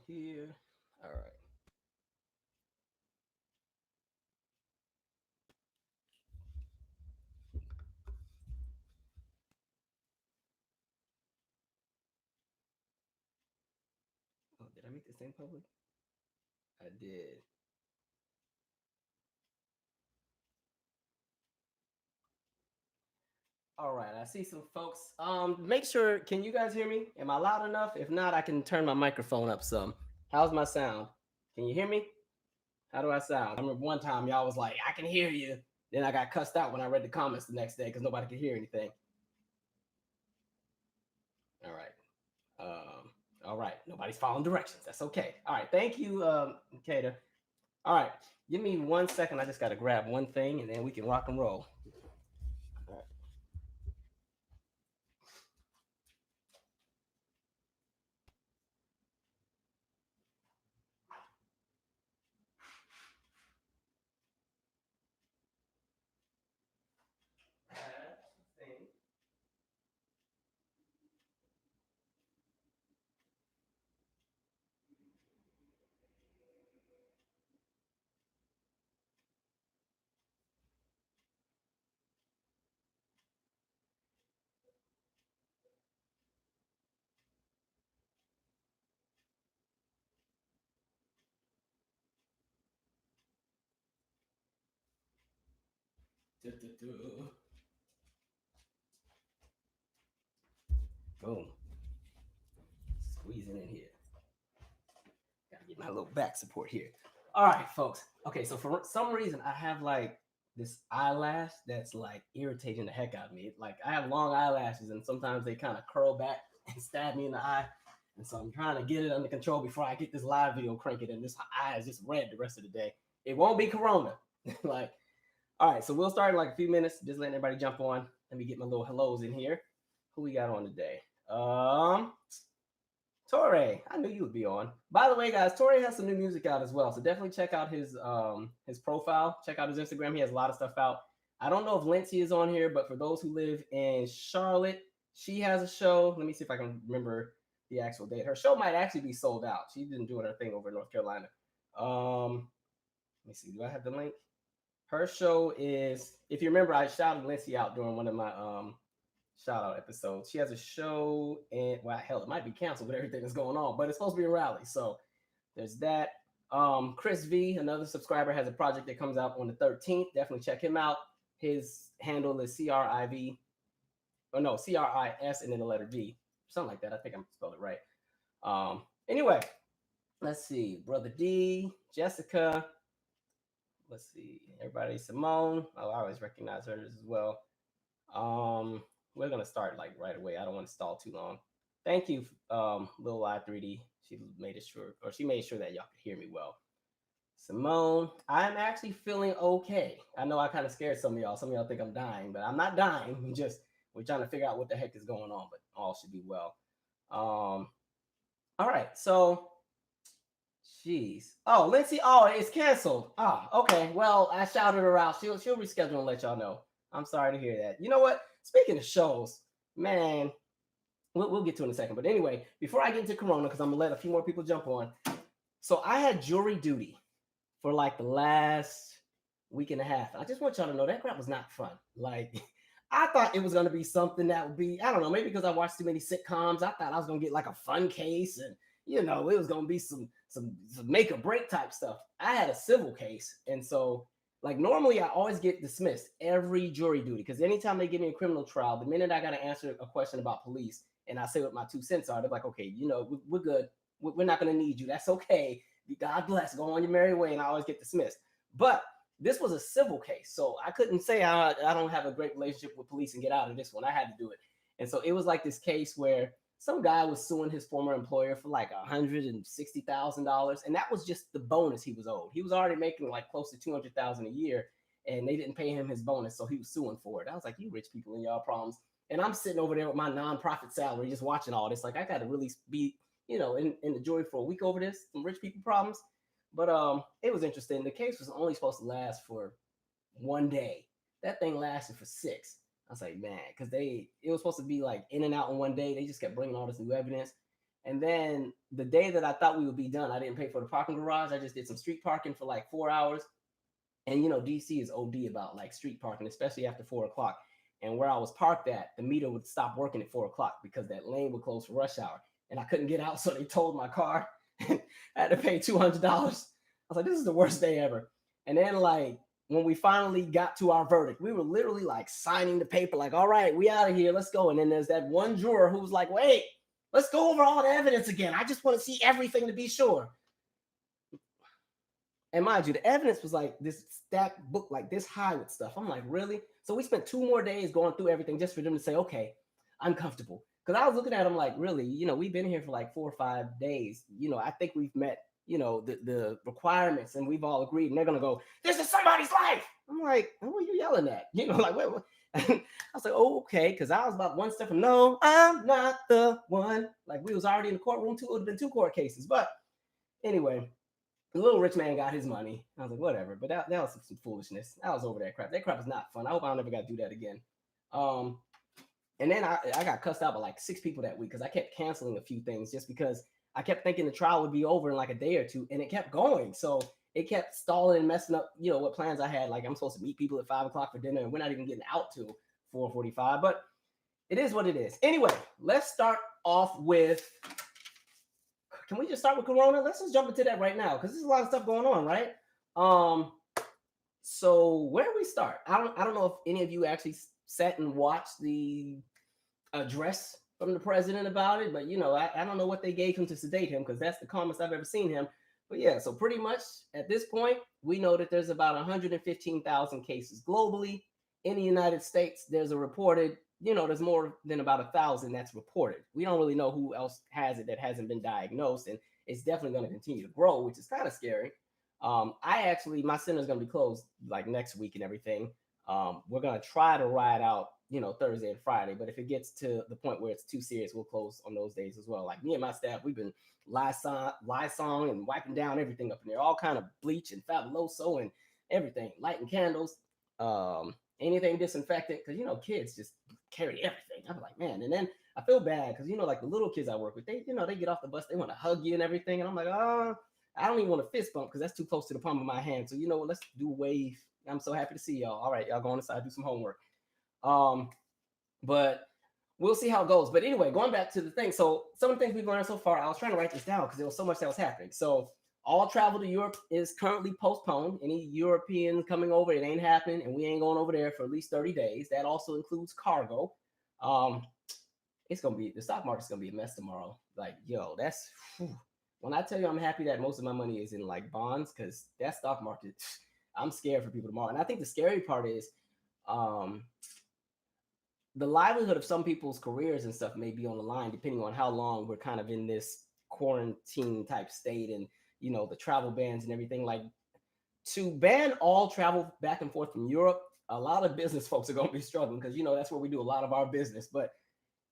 here. All right. Oh, did I make this thing public? I did. All right, I see some folks. Make sure. Can you guys hear me? Am I loud enough? If not, I can turn my microphone up some. How's my sound? Can you hear me? How do I sound? I remember one time y'all was like, "I can hear you." Then I got cussed out when I read the comments the next day because nobody could hear anything. All right. All right. Nobody's following directions. That's okay. All right. Thank you, Kata. All right. Give me 1 second. I just got to grab one thing and then we can rock and roll. All right. Boom. Squeezing in here. Gotta get my little back support here. All right, folks. Okay, so for some reason, I have like this eyelash that's like irritating the heck out of me. Like I have long eyelashes, and sometimes they kind of curl back and stab me in the eye. And so I'm trying to get it under control before I get this live video cranking, and this eye is just red the rest of the day. It won't be Corona. Like, all right, so we'll start in like a few minutes. Just letting everybody jump on. Let me get my little hellos in here. Who we got on today? Torre, I knew you would be on. By the way, guys, Torre has some new music out as well, so definitely check out his profile. Check out his Instagram. He has a lot of stuff out. I don't know if Lindsay is on here, but for those who live in Charlotte, she has a show. Let me see if I can remember the actual date. Her show might actually be sold out. She's been doing her thing over in North Carolina. Let me see. Do I have the link? Her show is, if you remember, I shouted Lindsay out during one of my shout out episodes. She has a show, and well, hell, it might be canceled with everything that's going on, but it's supposed to be a rally. So there's that. Chris V, another subscriber, has a project that comes out on the 13th. Definitely check him out. His handle is CRIV, or no, CRIS and then the letter V, something like that. I think I'm spelled it right. Anyway, let's see. Brother D, Jessica. Let's see. Everybody, Simone. Oh, I always recognize her as well. We're gonna start like right away. I don't want to stall too long. Thank you, Lil Y3D. She made sure that y'all could hear me well. Simone, I'm actually feeling okay. I know I kind of scared some of y'all. Some of y'all think I'm dying, but I'm not dying. I'm just we're trying to figure out what the heck is going on, but all should be well. All right, so jeez. Oh, Lindsay. Oh, it's canceled. Ah, okay. Well, I shouted her out. She'll reschedule and let y'all know. I'm sorry to hear that. You know what? Speaking of shows, man, we'll get to it in a second. But anyway, before I get into Corona, because I'm gonna let a few more people jump on. So I had jury duty for like the last week and a half. I just want y'all to know that crap was not fun. Like I thought it was gonna be something that would be, I don't know, maybe because I watched too many sitcoms. I thought I was gonna get like a fun case and it was gonna be some make or break type stuff. I had a civil case, and so like normally I always get dismissed every jury duty because anytime they give me a criminal trial, the minute I gotta answer a question about police and I say what my 2 cents are, they're like, okay, we're good. We're not gonna need you. That's okay. God bless. Go on your merry way, and I always get dismissed. But this was a civil case, so I couldn't say I don't have a great relationship with police and get out of this one. I had to do it, and so it was like this case where some guy was suing his former employer for like $160,000, and that was just the bonus he was owed. He was already making like close to $200,000 a year, and they didn't pay him his bonus, so he was suing for it. I was like, "You rich people and y'all problems." And I'm sitting over there with my nonprofit salary, just watching all this. Like, I got to really be, in the jury for a week over this, some rich people problems. But it was interesting. The case was only supposed to last for one day. That thing lasted for 6. I was like, man, because it was supposed to be like in and out in one day. They just kept bringing all this new evidence. And then the day that I thought we would be done, I didn't pay for the parking garage. I just did some street parking for like 4 hours. And DC is OD about like street parking, especially after 4 o'clock. And where I was parked at, the meter would stop working at 4 o'clock because that lane would close for rush hour. And I couldn't get out, so they towed my car. I had to pay $200. I was like, this is the worst day ever. And then like when we finally got to our verdict, we were literally like signing the paper, like, all right, we out of here, let's go. And then there's that one juror who was like, wait, let's go over all the evidence again. I just want to see everything to be sure. And mind you, the evidence was like this stacked book, like this high with stuff. I'm like, really? So we spent 2 more days going through everything just for them to say, okay, I'm comfortable. Because I was looking at them like, really, we've been here for like 4 or 5 days. I think we've met, the requirements and we've all agreed. And they're going to go, this is somebody's life. I'm like, who are you yelling at? Like, what? I was like, oh, okay. Because I was about one step from, no, I'm not the one. Like we was already in the courtroom too. It would have been 2 court cases. But anyway, the little rich man got his money. I was like, whatever. But that was some foolishness. I was over that crap. That crap is not fun. I hope I don't ever got to do that again. And then I got cussed out by like 6 people that week because I kept canceling a few things just because I kept thinking the trial would be over in like a day or 2, and it kept going. So it kept stalling and messing up, what plans I had. Like I'm supposed to meet people at 5 o'clock for dinner, and we're not even getting out till 4:45. But it is what it is. Anyway, let's start off with. Can we just start with Corona? Let's just jump into that right now because there's a lot of stuff going on, right? So where do we start? I don't know if any of you actually sat and watched the address from the president about it, but I don't know what they gave him to sedate him because that's the calmest I've ever seen him. But yeah, so pretty much at this point, we know that there's about 115,000 cases globally. In the United States, there's a reported there's more than about 1,000 that's reported. We don't really know who else has it that hasn't been diagnosed, and it's definitely going to continue to grow, which is kind of scary. My center is going to be closed like next week and everything. We're going to try to ride out, Thursday and Friday, but if it gets to the point where it's too serious, we'll close on those days as well. Like me and my staff, we've been Lysol and wiping down everything up in there, all kind of bleach and Fabuloso and everything, lighting candles. Anything disinfectant, because kids just carry everything. I'm like, man, and then I feel bad because like the little kids I work with, they they get off the bus, they want to hug you and everything, and I'm like, oh, I don't even want to fist bump because that's too close to the palm of my hand. So what, let's do a wave. I'm so happy to see y'all. All right, y'all go on inside, do some homework. But we'll see how it goes. But anyway, going back to the thing. So some of the things we've learned so far, I was trying to write this down because there was so much that was happening. So all travel to Europe is currently postponed. Any Europeans coming over, it ain't happening, and we ain't going over there for at least 30 days. That also includes cargo. It's gonna be, the stock market's gonna be a mess tomorrow. Like, that's when I tell you I'm happy that most of my money is in like bonds, because that stock market, I'm scared for people tomorrow. And I think the scary part is the livelihood of some people's careers and stuff may be on the line depending on how long we're kind of in this quarantine type state, and the travel bans and everything. Like, to ban all travel back and forth from Europe, a lot of business folks are going to be struggling because that's where we do a lot of our business. But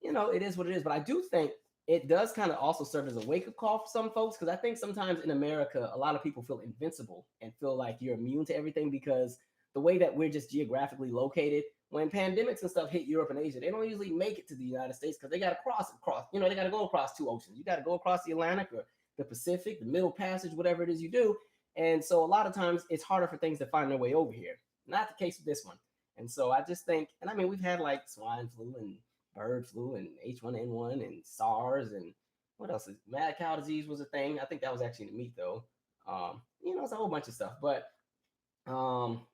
it is what it is. But I do think it does kind of also serve as a wake-up call for some folks, because I think sometimes in America, a lot of people feel invincible and feel like you're immune to everything because the way that we're just geographically located. When pandemics and stuff hit Europe and Asia, they don't usually make it to the United States because they got to cross, they got to go across 2 oceans. You got to go across the Atlantic or the Pacific, the Middle Passage, whatever it is you do. And so a lot of times it's harder for things to find their way over here. Not the case with this one. And so I just think, and I mean, we've had like swine flu and bird flu and H1N1 and SARS and what else? Mad cow disease was a thing. I think that was actually in the meat though. It's a whole bunch of stuff, but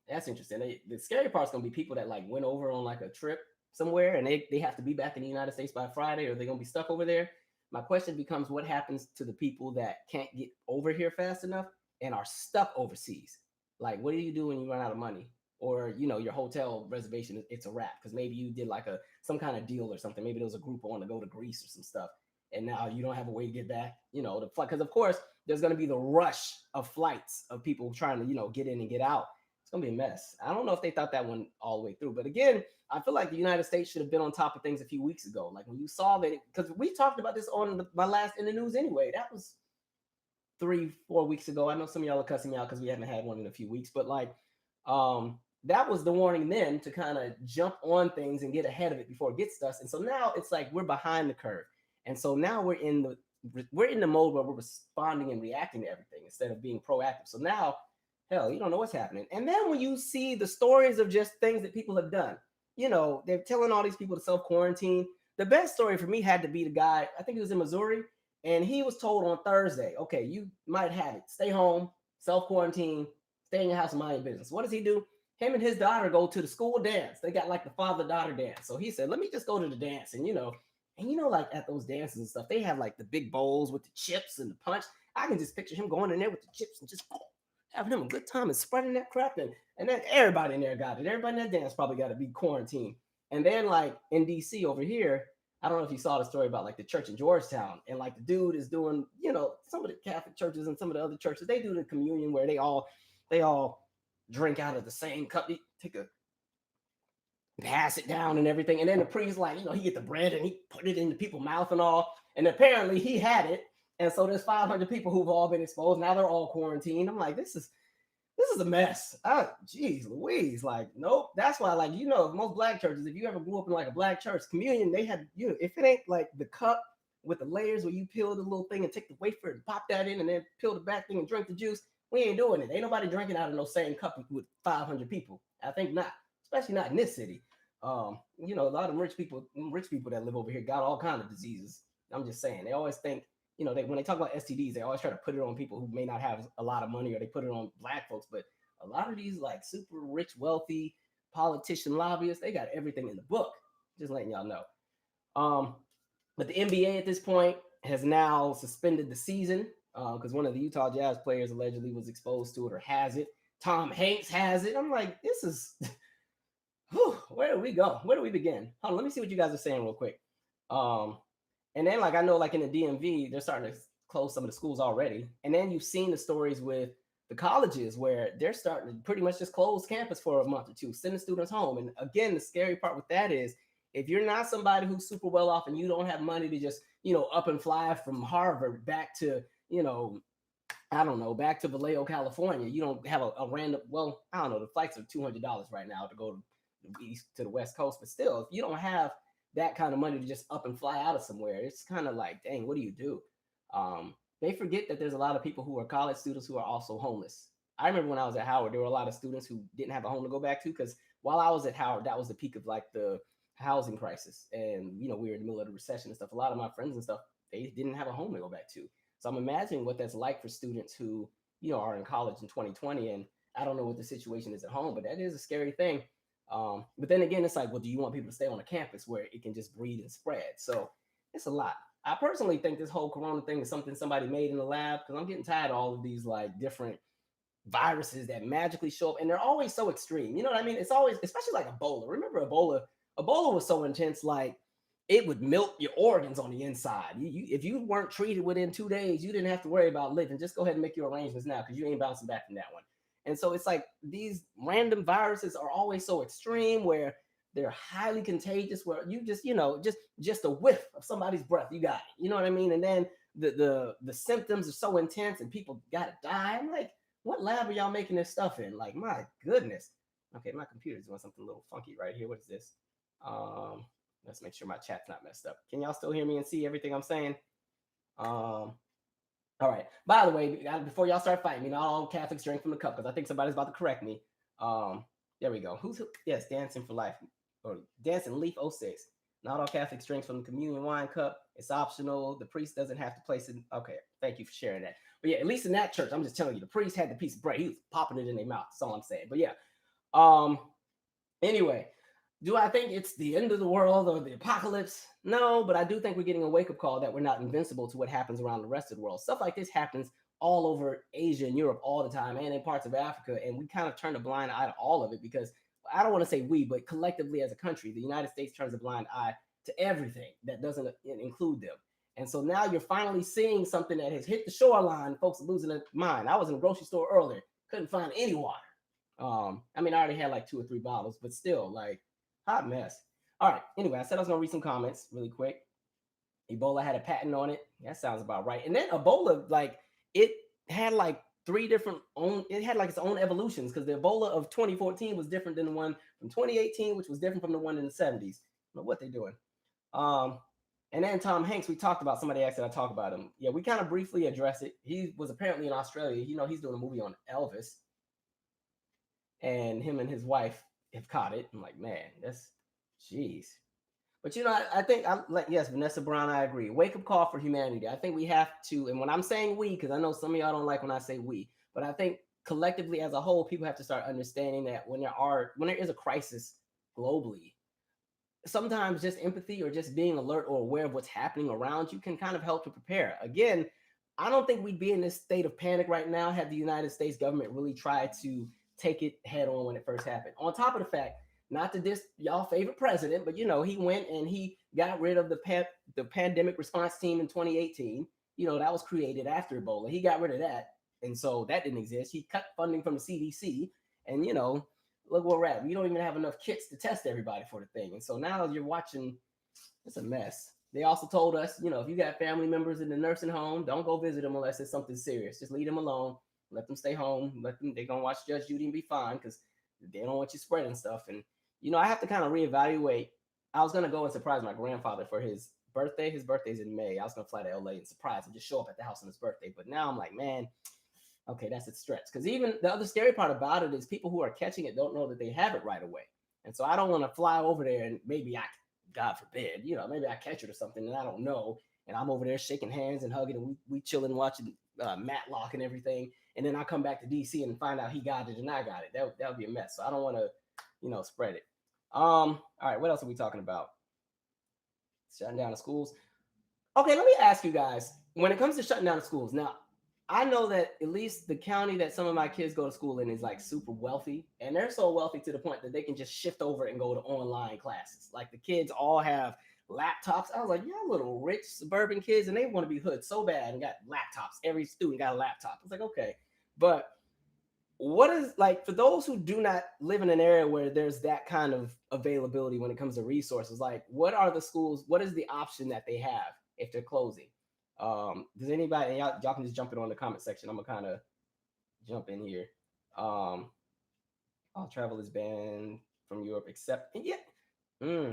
that's interesting. The scary part's gonna be people that like went over on like a trip somewhere and they have to be back in the United States by Friday, or they're gonna be stuck over there. My question becomes, what happens to the people that can't get over here fast enough and are stuck overseas? Like, what do you do when you run out of money? Or, your hotel reservation, it's a wrap because maybe you did like some kind of deal or something. Maybe there was a group on to go to Greece or some stuff, and now you don't have a way to get back, the flight. Because of course, there's going to be the rush of flights of people trying to, get in and get out. It's going to be a mess. I don't know if they thought that one all the way through. But again, I feel like the United States should have been on top of things a few weeks ago. Like when you saw that, because we talked about this on my last In the News anyway. That was 3-4 weeks ago. I know some of y'all are cussing me out because we haven't had one in a few weeks. But like, that was the warning then to kind of jump on things and get ahead of it before it gets to us. And so now it's like we're behind the curve. And so now we're in we're in the mode where we're responding and reacting to everything instead of being proactive. So now, hell, you don't know what's happening. And then when you see the stories of just things that people have done, they're telling all these people to self quarantine. The best story for me had to be the guy, I think he was in Missouri, and he was told on Thursday, okay, you might have it. Stay home, self quarantine, stay in your house and mind your business. What does he do? Him and his daughter go to the school dance. They got like the father-daughter dance. So he said, let me just go to the dance. And like at those dances and stuff, they have like the big bowls with the chips and the punch. I can just picture him going in there with the chips and just having him a good time and spreading that crap. And then everybody in there got it. Everybody in that dance probably got to be quarantined. And then like in DC over here, I don't know if you saw the story about like the church in Georgetown, and like the dude is doing, some of the Catholic churches and some of the other churches, they do the communion where they all drink out of the same cup. They take a pass it down and everything. And then the priest, like, he get the bread and he put it in the people's mouth and all. And apparently he had it. And so there's 500 people who've all been exposed. Now they're all quarantined. I'm like, this is a mess. Geez Louise. Like, nope. That's why, like, most black churches, if you ever grew up in like a black church communion, they had, if it ain't like the cup with the layers where you peel the little thing and take the wafer and pop that in and then peel the back thing and drink the juice, we ain't doing it. Ain't nobody drinking out of no same cup with 500 people. I think not, especially not in this city. A lot of rich people that live over here got all kinds of diseases. I'm just saying, they always think, when they talk about STDs, they always try to put it on people who may not have a lot of money, or they put it on black folks. But a lot of these like super rich, wealthy politician lobbyists, they got everything in the book. Just letting y'all know. But the NBA at this point has now suspended the season because one of the Utah Jazz players allegedly was exposed to it or has it. Tom Hanks has it. I'm like, this is... where do we go? Where do we begin? Hold on, let me see what you guys are saying real quick. And then like I know like in the DMV, they're starting to close some of the schools already. And then you've seen the stories with the colleges where they're starting to pretty much just close campus for a month or two, send the students home. And again, the scary part with that is if you're not somebody who's super well off and you don't have money to just, up and fly from Harvard back to, I don't know, back to Vallejo, California, you don't have a random, well, I don't know, the flights are $200 right now to go to the east to the west coast, but still, if you don't have that kind of money to just up and fly out of somewhere, it's kind of like, dang, what do you do? They forget that there's a lot of people who are college students who are also homeless. I remember when I was at Howard, there were a lot of students who didn't have a home to go back to, because while I was at Howard, that was the peak of like the housing crisis, and we were in the middle of the recession and stuff. A lot of my friends and stuff, they didn't have a home to go back to. So I'm imagining what that's like for students who are in college in 2020, and I don't know what the situation is at home, but that is a scary thing. But then again, it's like, well, do you want people to stay on a campus where it can just breed and spread? So it's a lot. I personally think this whole corona thing is something somebody made in the lab, because I'm getting tired of all of these like different viruses that magically show up, and they're always so extreme. You know what I mean? It's always, especially like Ebola. Remember Ebola? Ebola was so intense, like it would melt your organs on the inside. If you weren't treated within 2 days, you didn't have to worry about living. Just go ahead and make your arrangements now, because you ain't bouncing back from that one. And so it's like these random viruses are always so extreme, where they're highly contagious, where you just, just a whiff of somebody's breath, you got it. You know what I mean? And then the symptoms are so intense and people got to die. I'm like, what lab are y'all making this stuff in? Like, my goodness. Okay, my computer's doing something a little funky right here. What is this? Let's make sure my chat's not messed up. Can y'all still hear me and see everything I'm saying? All right. By the way, before y'all start fighting me, not all Catholics drink from the cup, because I think somebody's about to correct me. There we go. Yes, Dancing for Life, or Dancing Leaf 06. Not all Catholics drink from the communion wine cup. It's optional. The priest doesn't have to place it. Okay, thank you for sharing that. But yeah, at least in that church, I'm just telling you, the priest had the piece of bread. He was popping it in their mouth. That's all I'm saying. But yeah. Anyway, do I think it's the end of the world or the apocalypse? No, but I do think we're getting a wake-up call that we're not invincible to what happens around the rest of the world. Stuff like this happens all over Asia and Europe all the time, and in parts of Africa, and we kind of turn a blind eye to all of it, because I don't want to say we, but collectively as a country, the United States turns a blind eye to everything that doesn't include them. And so now you're finally seeing something that has hit the shoreline. Folks are losing their mind. I was in a grocery store earlier, couldn't find any water. I mean, I already had like 2 or 3 bottles, but still, like, hot mess. All right. Anyway, I said I was gonna read some comments really quick. Ebola had a patent on it. That sounds about right. And then Ebola, like, it had like 3 different it had like its own evolutions, because the Ebola of 2014 was different than the one from 2018, which was different from the one in the 70s. I don't know what they're doing. And then Tom Hanks, we talked about, somebody asked that I talk about him. Yeah, we kind of briefly addressed it. He was apparently in Australia. You know, he's doing a movie on Elvis, and him and his wife have caught it. I'm like, man, that's jeez. But you know, I think I'm like, yes, Vanessa Brown, I agree. Wake up call for humanity. I think we have to, and when I'm saying we, because I know some of y'all don't like when I say we, but I think collectively as a whole, people have to start understanding that when there is a crisis globally, sometimes just empathy or just being alert or aware of what's happening around you can kind of help to prepare. Again, I don't think we'd be in this state of panic right now had the United States government really tried to take it head on when it first happened. On top of the fact, not to diss y'all favorite president, but you know, he went and he got rid of the pandemic response team in 2018. You know, that was created after Ebola. He got rid of that. And so that didn't exist. He cut funding from the CDC. And you know, look where we're at. We don't even have enough kits to test everybody for the thing. And so now you're watching, it's a mess. They also told us, you know, if you got family members in the nursing home, don't go visit them unless it's something serious. Just leave them alone. Let them stay home. They're going to watch Judge Judy and be fine because they don't want you spreading stuff. And, you know, I have to kind of reevaluate. I was going to go and surprise my grandfather for his birthday. His birthday's in May. I was going to fly to LA and surprise him, just show up at the house on his birthday. But now I'm like, man, okay, that's a stretch. Because even the other scary part about it is people who are catching it don't know that they have it right away. And so I don't want to fly over there and maybe God forbid, you know, maybe I catch it or something and I don't know. And I'm over there shaking hands and hugging and we chilling, watching Matlock and everything. And then I come back to DC and find out he got it and I got it. That would be a mess. So I don't want to, you know, spread it. All right, what else are we talking about? Shutting down the schools. Okay, let me ask you guys, when it comes to shutting down the schools, now I know that at least the county that some of my kids go to school in is like super wealthy, and they're so wealthy to the point that they can just shift over and go to online classes. Like the kids all have laptops. I was like, y'all little rich suburban kids, and they want to be hood so bad and got laptops. Every student got a laptop. I was like, okay, but what is like for those who do not live in an area where there's that kind of availability when it comes to resources? Like, what are the schools? What is the option that they have if they're closing? Does anybody, y'all can just jump in on the comment section. I'm gonna kind of jump in here. All travel is banned from Europe except, and yeah,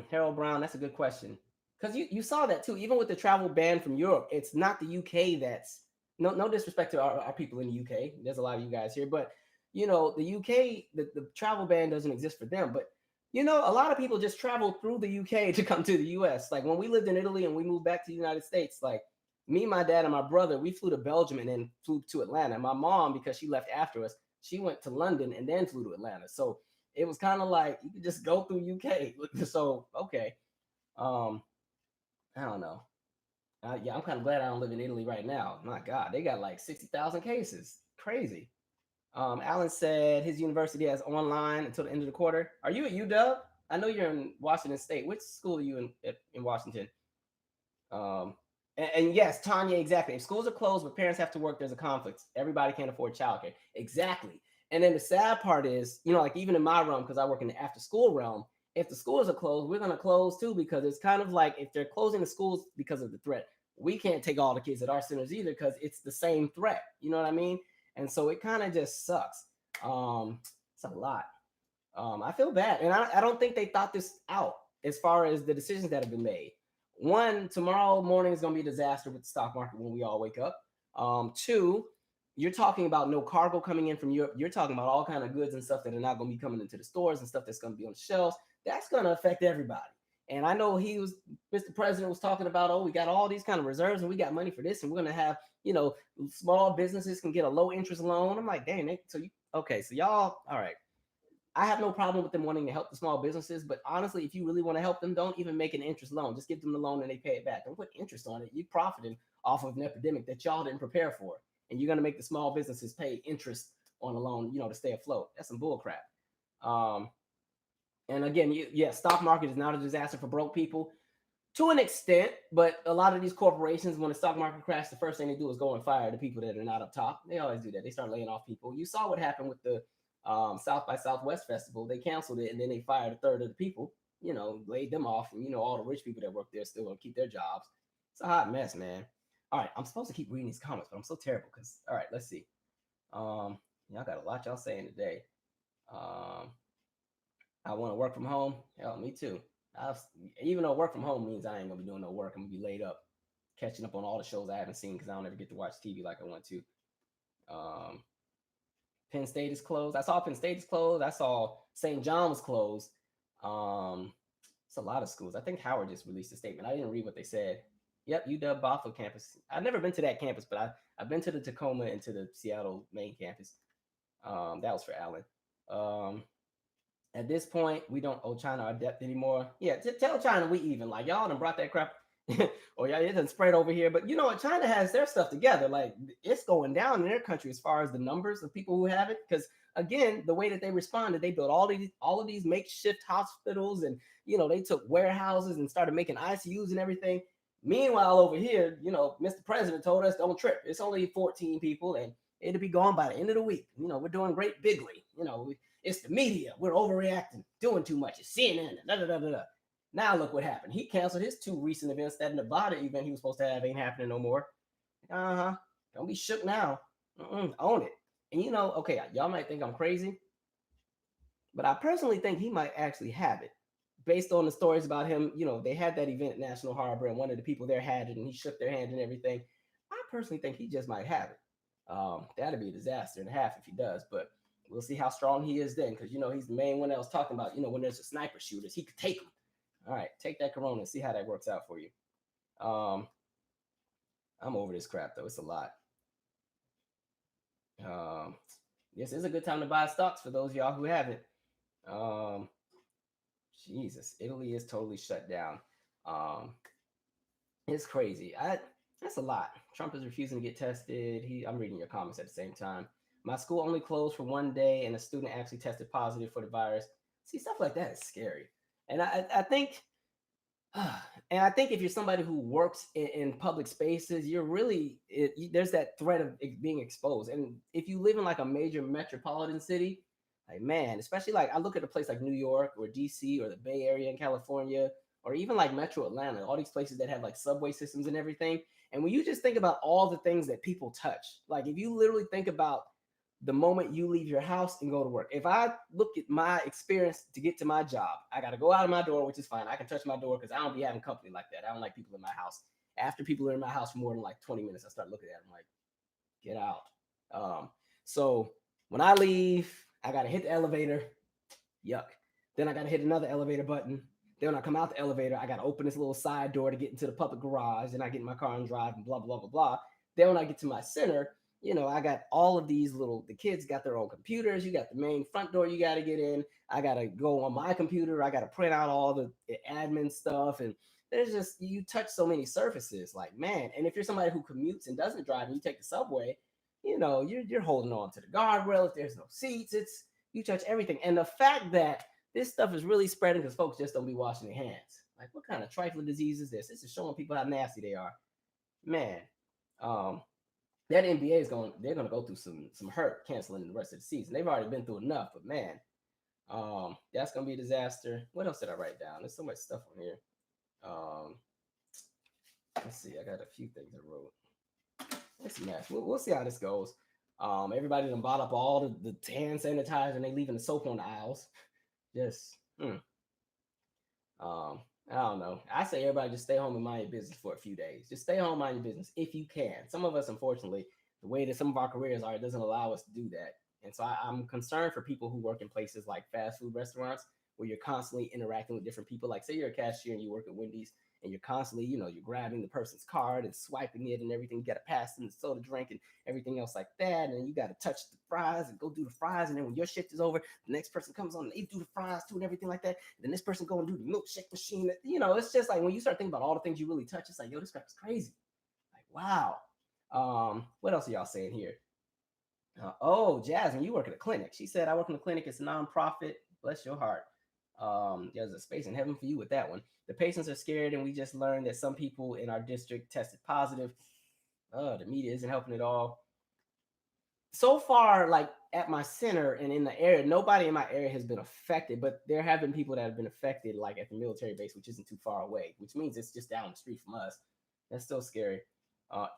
Harold Brown, that's a good question. Because you saw that too, even with the travel ban from Europe, it's not the UK that's no disrespect to our people in the UK. There's a lot of you guys here, but you know, the UK, the travel ban doesn't exist for them. But you know, a lot of people just travel through the UK to come to the US. Like when we lived in Italy and we moved back to the United States, like me, my dad, and my brother, we flew to Belgium and then flew to Atlanta. My mom, because she left after us, she went to London and then flew to Atlanta. So it was kind of like you could just go through UK. So okay, um, I don't know. Yeah, I'm kind of glad I don't live in Italy right now. My God, they got like 60,000 cases. Crazy. Alan said his university has online until the end of the quarter. Are you at UW? I know you're in Washington State. Which school are you in Washington? Um, and yes, Tanya, exactly. If schools are closed but parents have to work, there's a conflict. Everybody can't afford childcare. Exactly. And then the sad part is, you know, like even in my realm, because I work in the after school realm, if the schools are closed, we're going to close too, because it's kind of like if they're closing the schools because of the threat, we can't take all the kids at our centers either because it's the same threat. You know what I mean? And so it kind of just sucks. It's a lot. I feel bad. And I don't think they thought this out as far as the decisions that have been made. One, tomorrow morning is going to be a disaster with the stock market when we all wake up. Two, you're talking about no cargo coming in from Europe. You're talking about all kind of goods and stuff that are not going to be coming into the stores and stuff that's going to be on the shelves. That's going to affect everybody. And I know Mr. President was talking about, oh, we got all these kind of reserves and we got money for this. And we're going to have, you know, small businesses can get a low interest loan. I'm like, dang, so y'all, all right. I have no problem with them wanting to help the small businesses, but honestly, if you really want to help them, don't even make an interest loan. Just give them the loan and they pay it back. Don't put interest on it. You're profiting off of an epidemic that y'all didn't prepare for, and you're going to make the small businesses pay interest on a loan, you know, to stay afloat. That's some bull crap. And again, stock market is not a disaster for broke people to an extent, but a lot of these corporations, when the stock market crashes, the first thing they do is go and fire the people that are not up top. They always do that. They start laying off people. You saw what happened with the South by Southwest Festival. They canceled it and then they fired a third of the people, you know, laid them off. And, you know, all the rich people that work there still going to keep their jobs. It's a hot mess, man. All right. I'm supposed to keep reading these comments, but I'm so terrible because, all right, let's see. Y'all got a lot y'all saying today. I want to work from home. Hell, me too. I was, even though work from home means I ain't gonna be doing no work, I'm gonna be laid up, catching up on all the shows I haven't seen because I don't ever get to watch TV like I want to. Um, Penn State is closed. I saw Penn State is closed. I saw St. John was closed. It's a lot of schools. I think Howard just released a statement. I didn't read what they said. Yep, UW Bothell campus. I've never been to that campus, but I've been to the Tacoma and to the Seattle main campus. That was for Allen. Um, at this point, we don't owe China our debt anymore. Yeah, tell China we even. Like y'all done brought that crap, or y'all it doesn't spread over here. But you know what? China has their stuff together. Like it's going down in their country as far as the numbers of people who have it. Because again, the way that they responded, they built all of these makeshift hospitals, and they took warehouses and started making ICUs and everything. Meanwhile, over here, Mr. President told us don't trip. It's only 14 people, and it'll be gone by the end of the week. We're doing great bigly. It's the media. We're overreacting, doing too much. It's CNN. Da, da, da, da, da. Now look what happened. He canceled his 2 recent events. That Nevada event he was supposed to have ain't happening no more. Don't be shook now. Own it. And okay, y'all might think I'm crazy, but I personally think he might actually have it. Based on the stories about him, they had that event at National Harbor, and one of the people there had it, and he shook their hand and everything. I personally think he just might have it. That'd be a disaster and a half if he does, but we'll see how strong he is then, because he's the main one that was talking about. When there's a sniper shooters, he could take them. All right, take that corona and see how that works out for you. I'm over this crap though. It's a lot. This is a good time to buy stocks for those of y'all who haven't. Jesus, Italy is totally shut down. It's crazy. That's a lot. Trump is refusing to get tested. I'm reading your comments at the same time. My school only closed for 1 day, and a student actually tested positive for the virus. See, stuff like that is scary. And I think, if you're somebody who works in public spaces, you're really there's that threat of being exposed. And if you live in like a major metropolitan city, like man, especially like I look at a place like New York or DC or the Bay Area in California, or even like Metro Atlanta, all these places that have like subway systems and everything. And when you just think about all the things that people touch, like if you literally think about the moment you leave your house and go to work. If I look at my experience to get to my job, I got to go out of my door, which is fine. I can touch my door because I don't be having company like that. I don't like people in my house. After people are in my house for more than like 20 minutes, I start looking at them like, get out. So when I leave, I got to hit the elevator. Yuck. Then I got to hit another elevator button. Then when I come out the elevator, I got to open this little side door to get into the public garage. Then I get in my car and drive and blah, blah, blah, blah. Then when I get to my center, I got all of these the kids got their own computers. You got the main front door you got to get in. I got to go on my computer. I got to print out all the admin stuff. And there's just, you touch so many surfaces, like, man. And if you're somebody who commutes and doesn't drive and you take the subway, you're holding on to the guardrail. If there's no seats, you touch everything. And the fact that this stuff is really spreading because folks just don't be washing their hands. Like, what kind of trifling disease is this? This is showing people how nasty they are. Man, that NBA they're gonna go through some hurt canceling the rest of the season. They've already been through enough, but man, that's gonna be a disaster. What else did I write down? There's so much stuff on here. Let's see. I got a few things I wrote. It's a mess. We'll see how this goes. Everybody done bought up all the hand sanitizer and they leaving the soap on the aisles. Just, I don't know. I say everybody just stay home and mind your business for a few days. Just stay home, mind your business if you can. Some of us, unfortunately, the way that some of our careers are, it doesn't allow us to do that. And so I'm concerned for people who work in places like fast food restaurants where you're constantly interacting with different people. Like say you're a cashier and you work at Wendy's and you're constantly, you're grabbing the person's card and swiping it and everything. You got to pass them the soda drink and everything else like that. And you got to touch the fries and go do the fries. And then when your shift is over, the next person comes on and they do the fries too and everything like that. And then this person go and do the milkshake machine. It's just like when you start thinking about all the things you really touch, it's like, yo, this crap is crazy. Like, wow. What else are y'all saying here? Jasmine, you work at a clinic. She said, I work in a clinic. It's a nonprofit. Bless your heart. There's a space in heaven for you with that one. The patients are scared, and we just learned that some people in our district tested positive. The media isn't helping at all. So far, like at my center and in the area, nobody in my area has been affected, but there have been people that have been affected, like at the military base, which isn't too far away, which means it's just down the street from us. That's still scary.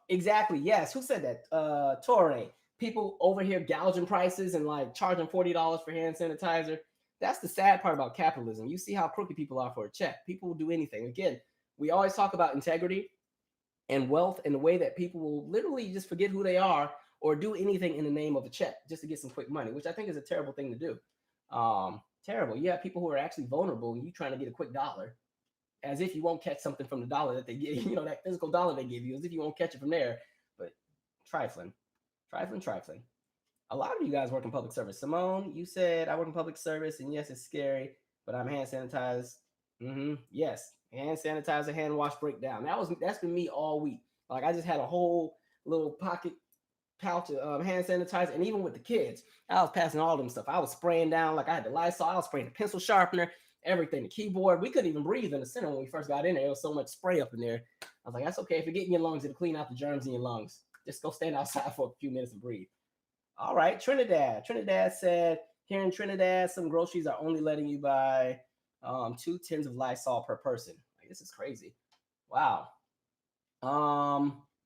Exactly. Yes. Who said that? Torre. People over here gouging prices and like charging $40 for hand sanitizer. That's the sad part about capitalism. You see how crooked people are for a check. People will do anything. Again, we always talk about integrity and wealth and the way that people will literally just forget who they are or do anything in the name of a check just to get some quick money, which I think is a terrible thing to do. Terrible. You have people who are actually vulnerable and you trying to get a quick dollar as if you won't catch something from the dollar that they give you, that physical dollar they give you, as if you won't catch it from there. But trifling, trifling. A lot of you guys work in public service. Simone, you said I work in public service, and yes, it's scary, but I'm hand sanitized. Yes, hand sanitizer, hand wash breakdown. That's been me all week. Like I just had a whole little pocket pouch of hand sanitizer, and even with the kids, I was passing all them stuff. I was spraying down like I had the Lysol. I was spraying the pencil sharpener, everything, the keyboard. We couldn't even breathe in the center when we first got in there. There was so much spray up in there. I was like, that's okay. If you get in your lungs, it'll clean out the germs in your lungs. Just go stand outside for a few minutes and breathe. All right, Trinidad. Trinidad said, here in Trinidad, some groceries are only letting you buy 2 tins of Lysol per person. Like, this is crazy. Wow.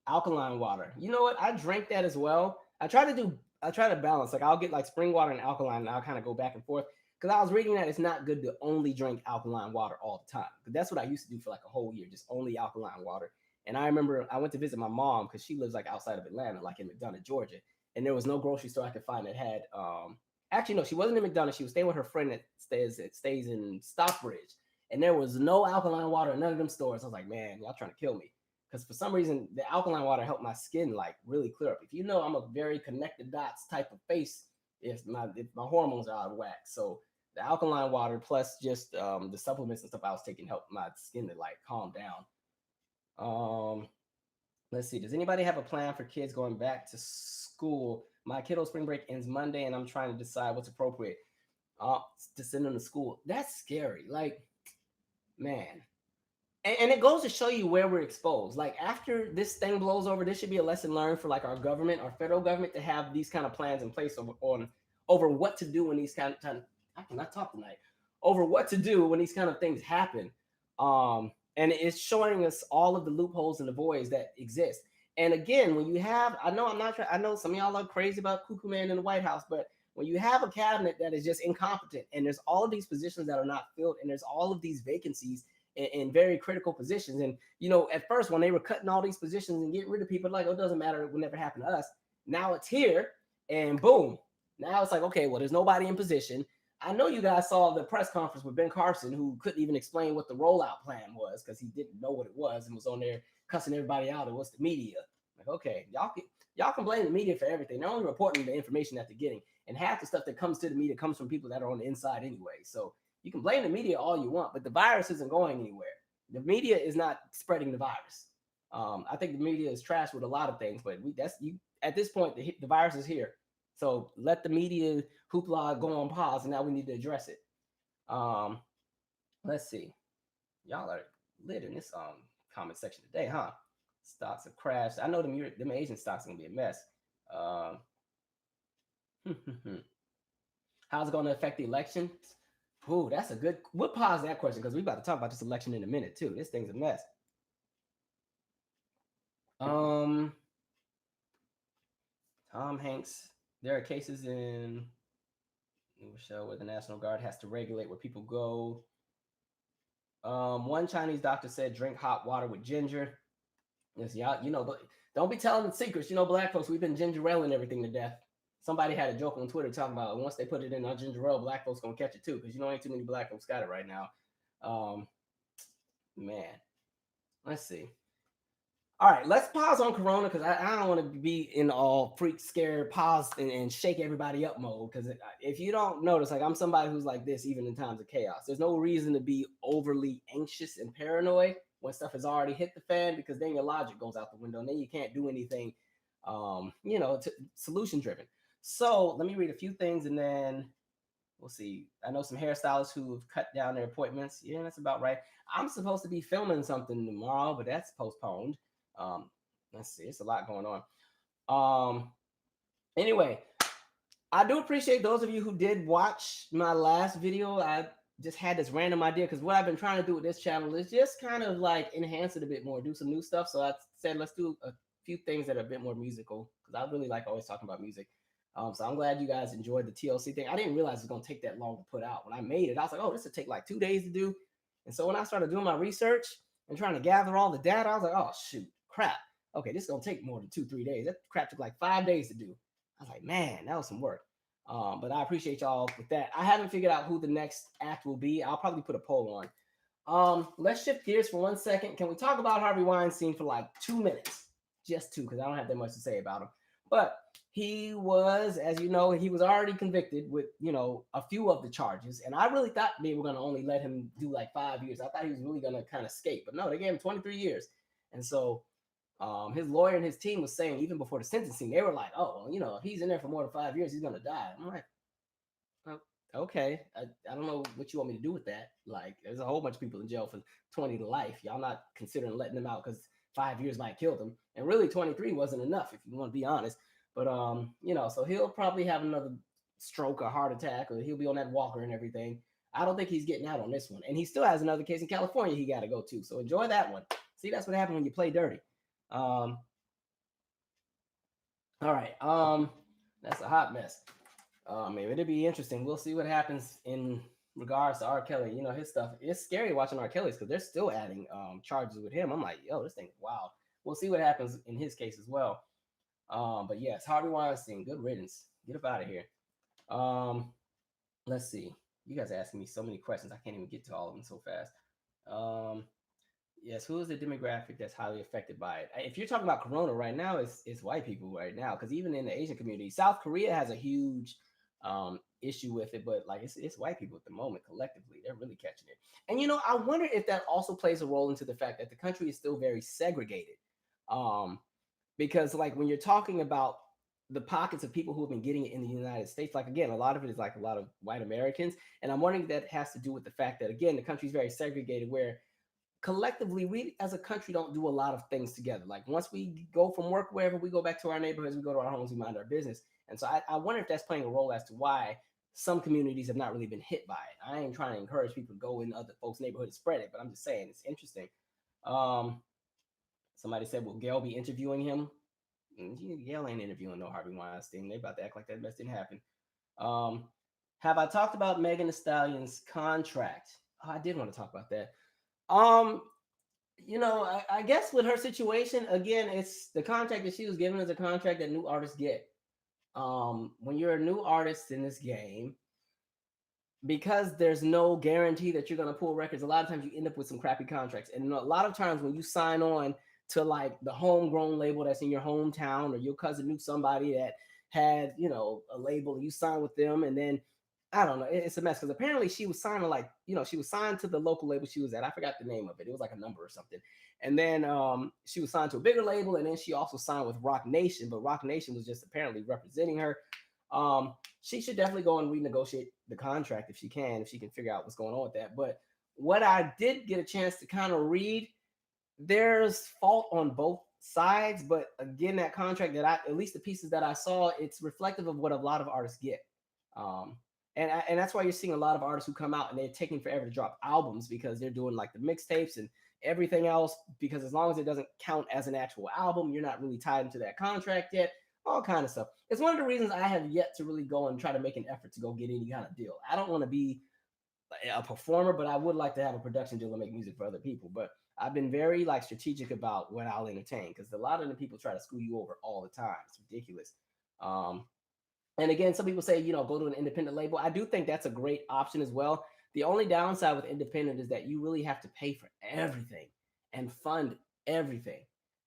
Alkaline water. You know what? I drank that as well. I try to balance. Like I'll get like spring water and alkaline, and I'll kind of go back and forth. Because I was reading that it's not good to only drink alkaline water all the time. Because that's what I used to do for like a whole year, just only alkaline water. And I remember I went to visit my mom because she lives like outside of Atlanta, like in McDonough, Georgia. And there was no grocery store I could find that had actually no, she wasn't in McDonough. She was staying with her friend that stays in Stockbridge. And there was no alkaline water in none of them stores. I was like, man, y'all trying to kill me. Because for some reason the alkaline water helped my skin like really clear up. If you know, I'm a very connected dots type of face if my hormones are out of whack. So the alkaline water plus just the supplements and stuff I was taking helped my skin to like calm down. Let's see. Does anybody have a plan for kids going back to school? My kiddo spring break ends Monday, and I'm trying to decide what's appropriate to send them to school. That's scary. Like, man. And it goes to show you where we're exposed. Like, after this thing blows over, this should be a lesson learned for like our government, our federal government, to have these kind of plans in place over what to do when these kind of I cannot talk tonight. Over what to do when these kind of things happen. And it's showing us all of the loopholes and the voids that exist. And again, when you have, I know some of y'all are crazy about Cuckoo Man in the White House, but when you have a cabinet that is just incompetent and there's all of these positions that are not filled and there's all of these vacancies in very critical positions. And, at first when they were cutting all these positions and getting rid of people, like, oh, it doesn't matter. It will never happen to us. Now it's here and boom. Now it's like, okay, well, there's nobody in position. I know you guys saw the press conference with Ben Carson, who couldn't even explain what the rollout plan was because he didn't know what it was and was on there cussing everybody out. It was the media. Like, okay, y'all can blame the media for everything. They're only reporting the information that they're getting. And half the stuff that comes to the media comes from people that are on the inside anyway. So you can blame the media all you want, but the virus isn't going anywhere. The media is not spreading the virus. I think the media is trash with a lot of things, but at this point, the virus is here. So let the media hoopla go on pause, and now we need to address it. Let's see. Y'all are lit in this comment section today, huh? Stocks have crashed. I know them Asian stocks are gonna be a mess. How's it gonna affect the election? Ooh, that's a good. We'll pause that question because we're about to talk about this election in a minute too. This thing's a mess. Tom Hanks. There are cases in New Rochelle where the National Guard has to regulate where people go. One Chinese doctor said drink hot water with ginger. Yes, y'all, don't be telling the secrets. Black folks, we've been ginger aleing everything to death. Somebody had a joke on Twitter talking about once they put it in our ginger ale, black folks gonna catch it too, because ain't too many black folks got it right now. Man, let's see. All right, let's pause on Corona because I don't want to be in all freak, scared, pause and shake everybody up mode. Because if you don't notice, like I'm somebody who's like this even in times of chaos. There's no reason to be overly anxious and paranoid when stuff has already hit the fan, because then your logic goes out the window and then you can't do anything, solution driven. So let me read a few things and then we'll see. I know some hairstylists who have cut down their appointments. Yeah, that's about right. I'm supposed to be filming something tomorrow, but that's postponed. Let's see. It's a lot going on. Anyway, I do appreciate those of you who did watch my last video. I just had this random idea because what I've been trying to do with this channel is just kind of like enhance it a bit more, do some new stuff. So I said, let's do a few things that are a bit more musical because I really like always talking about music. So I'm glad you guys enjoyed the TLC thing. I didn't realize it was gonna take that long to put out. When I made it, I was like, oh, this would take like 2 days to do. And so when I started doing my research and trying to gather all the data, I was like, oh shoot, crap. Okay, this is gonna take more than 2-3 days. That crap took like 5 days to do. I was like, man, that was some work. But I appreciate y'all with that. I haven't figured out who the next act will be. I'll probably put a poll on. Let's shift gears for 1 second. Can we talk about Harvey Weinstein for like 2 minutes? Just two, because I don't have that much to say about him. But he was, as you know, he was already convicted with, a few of the charges. And I really thought they were going to only let him do like 5 years. I thought he was really going to kind of escape. But no, they gave him 23 years. And so his lawyer and his team was saying, even before the sentencing, they were like, oh, well, if he's in there for more than 5 years, he's going to die. I'm like, okay, I don't know what you want me to do with that. Like, there's a whole bunch of people in jail for 20 to life. Y'all not considering letting them out because 5 years might kill them. And really 23 wasn't enough, if you want to be honest. But, so he'll probably have another stroke or heart attack, or he'll be on that walker and everything. I don't think he's getting out on this one. And he still has another case in California he got to go to. So enjoy that one. See, that's what happens when you play dirty. All right. That's a hot mess. Maybe it'll be interesting. We'll see what happens in regards to R. Kelly. His stuff. It's scary watching R. Kelly's because they're still adding charges with him. I'm like, yo, this thing is wild. We'll see what happens in his case as well. But yes, Harvey Weinstein, good riddance. Get up out of here. Let's see. You guys are asking me so many questions. I can't even get to all of them so fast. Yes, who is the demographic that's highly affected by it? If you're talking about Corona right now, it's white people right now. Because even in the Asian community, South Korea has a huge issue with it, but like it's white people at the moment collectively. They're really catching it. And I wonder if that also plays a role into the fact that the country is still very segregated. Because like when you're talking about the pockets of people who have been getting it in the United States, like again, a lot of it is like a lot of white Americans. And I'm wondering if that has to do with the fact that again, the country is very segregated where collectively we as a country don't do a lot of things together. Like once we go from work, wherever we go back to our neighborhoods, we go to our homes, we mind our business. And so I wonder if that's playing a role as to why some communities have not really been hit by it. I ain't trying to encourage people to go in other folks' neighborhoods and spread it, but I'm just saying it's interesting. Somebody said, will Gail be interviewing him? Gail ain't interviewing no Harvey Weinstein. They about to act like that mess didn't happen. Have I talked about Megan Thee Stallion's contract? Oh, I did want to talk about that. I guess with her situation, again, it's the contract that she was given is a contract that new artists get. When you're a new artist in this game, because there's no guarantee that you're going to pull records, a lot of times you end up with some crappy contracts. And a lot of times when you sign on to like the homegrown label that's in your hometown, or your cousin knew somebody that had, a label, you sign with them, and then I don't know. It's a mess because apparently she was signing she was signed to the local label she was at. I forgot the name of it. It was like a number or something. And then she was signed to a bigger label, and then she also signed with Rock Nation, but Rock Nation was just apparently representing her. She should definitely go and renegotiate the contract if she can figure out what's going on with that. But what I did get a chance to kind of read, there's fault on both sides. But again, that contract at least the pieces that I saw, it's reflective of what a lot of artists get. And that's why you're seeing a lot of artists who come out and they're taking forever to drop albums because they're doing like the mixtapes and everything else, because as long as it doesn't count as an actual album, you're not really tied into that contract yet, all kind of stuff. It's one of the reasons I have yet to really go and try to make an effort to go get any kind of deal. I don't want to be a performer, but I would like to have a production deal and make music for other people. But I've been very like strategic about what I'll entertain, because a lot of the people try to screw you over all the time. It's ridiculous. And again, some people say, go to an independent label. I do think that's a great option as well. The only downside with independent is that you really have to pay for everything and fund everything.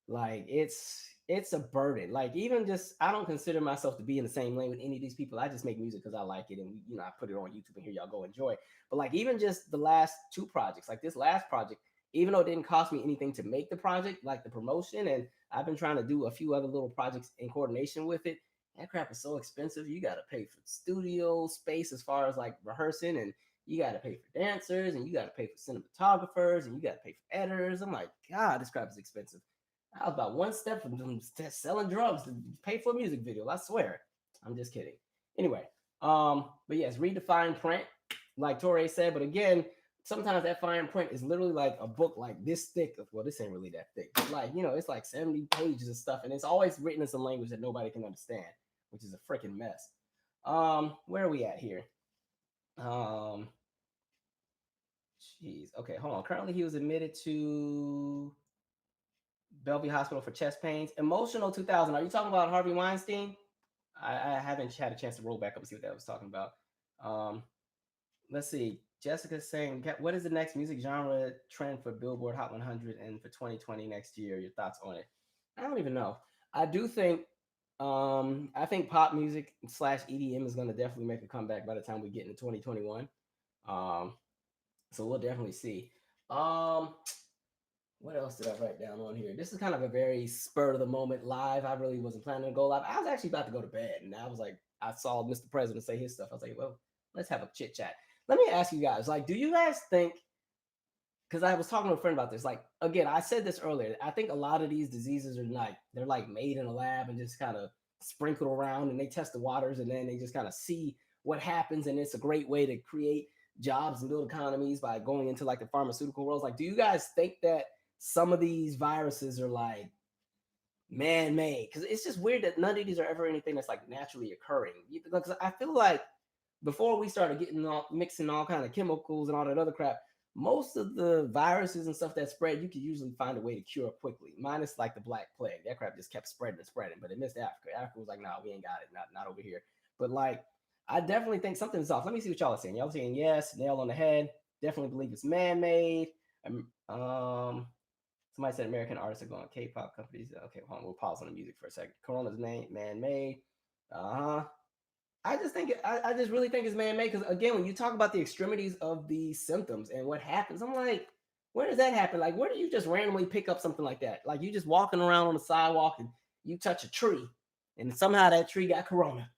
Like it's a burden. Like even just, I don't consider myself to be in the same lane with any of these people. I just make music because I like it, and I put it on YouTube and here y'all go enjoy. But like even just the last two projects, like this last project, even though it didn't cost me anything to make the project, like the promotion, and I've been trying to do a few other little projects in coordination with it. That crap is so expensive. You got to pay for studio space as far as like rehearsing, and you got to pay for dancers, and you got to pay for cinematographers, and you got to pay for editors. I'm like, God, this crap is expensive. I was about one step from selling drugs to pay for a music video. I swear. I'm just kidding. Anyway, but yes, read the fine print, like Torre said. But again, sometimes that fine print is literally like a book like this thick. Well, this ain't really that thick. But like, it's like 70 pages of stuff, and it's always written in some language that nobody can understand. which is a freaking mess. Where are we at here? Um, Jeez. Okay, hold on. Currently, he was admitted to Bellevue Hospital for chest pains. Emotional 2000. Are you talking about Harvey Weinstein? I haven't had a chance to roll back up and see what that was talking about. Um, let's see. Jessica's saying, what is the next music genre trend for Billboard Hot 100 and for 2020 next year? Your thoughts on it? I don't even know. I do think, I think pop music slash EDM is going to definitely make a comeback by the time we get into 2021. Um, so we'll definitely see. Um, what else did I write down on here? This is kind of a very spur of the moment live. I really wasn't planning to go live. I was actually about to go to bed, and I was like, I saw Mr. President say his stuff. I was like, well, let's have a chit chat. Let me ask you guys, like, do you guys think? Because I was talking to a friend about this. Like, again, I said this earlier. I think a lot of these diseases are like they're like made in a lab and just kind of sprinkled around, and they test the waters, and then they just kind of see what happens, and it's a great way to create jobs and build economies by going into like the pharmaceutical worlds. Like, do you guys think that some of these viruses are like man-made? Because it's just weird that none of these are ever anything that's like naturally occurring. Because I feel like before we started getting all mixing all kind of chemicals and all that other crap, most of the viruses and stuff that spread, you could usually find a way to cure quickly. Minus like the Black Plague, that crap just kept spreading and spreading, but it missed Africa. Africa was like, nah, we ain't got it, not over here. But like, I definitely think something's off. Let me see what y'all are saying. Y'all are saying yes, nail on the head. Definitely believe it's man-made. Somebody said American artists are going K-pop companies. Okay, hold on, we'll pause on the music for a second. Corona's man-made. I just think I just really think it's man-made because again, when you talk about the extremities of the symptoms and what happens, I'm like, where does that happen? Like, where do you just randomly pick up something like that? Like you just walking around on the sidewalk and you touch a tree, and somehow that tree got corona,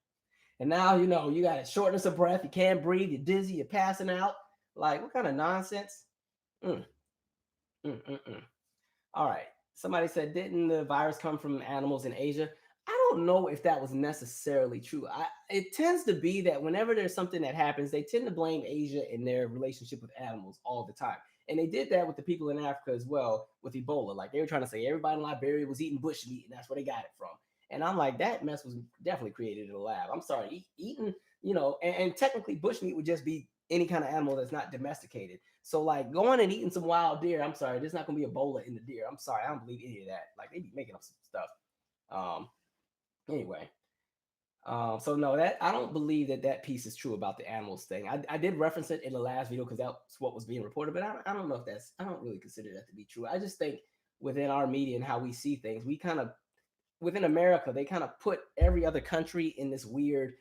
and now you know you got a shortness of breath, you can't breathe, you're dizzy, you're passing out. Like, what kind of nonsense? Mm, mm. All right. Somebody said, didn't the virus come from animals in Asia? I don't know if that was necessarily true. It tends to be that whenever there's something that happens, they tend to blame Asia in their relationship with animals all the time. And they did that with the people in Africa as well with Ebola. Like they were trying to say everybody in Liberia was eating bush meat, and that's where they got it from. And I'm like, that mess was definitely created in a lab. I'm sorry, eating, and technically bush meat would just be any kind of animal that's not domesticated. So like going and eating some wild deer, I'm sorry, there's not gonna be Ebola in the deer. I'm sorry, I don't believe any of that. Like they be making up some stuff. Anyway, so no, that I don't believe that piece is true about the animals thing. I did reference it in the last video because that's what was being reported, but I don't know if I don't really consider that to be true. I just think within our media and how we see things, we kind of within America, they kind of put every other country in this weird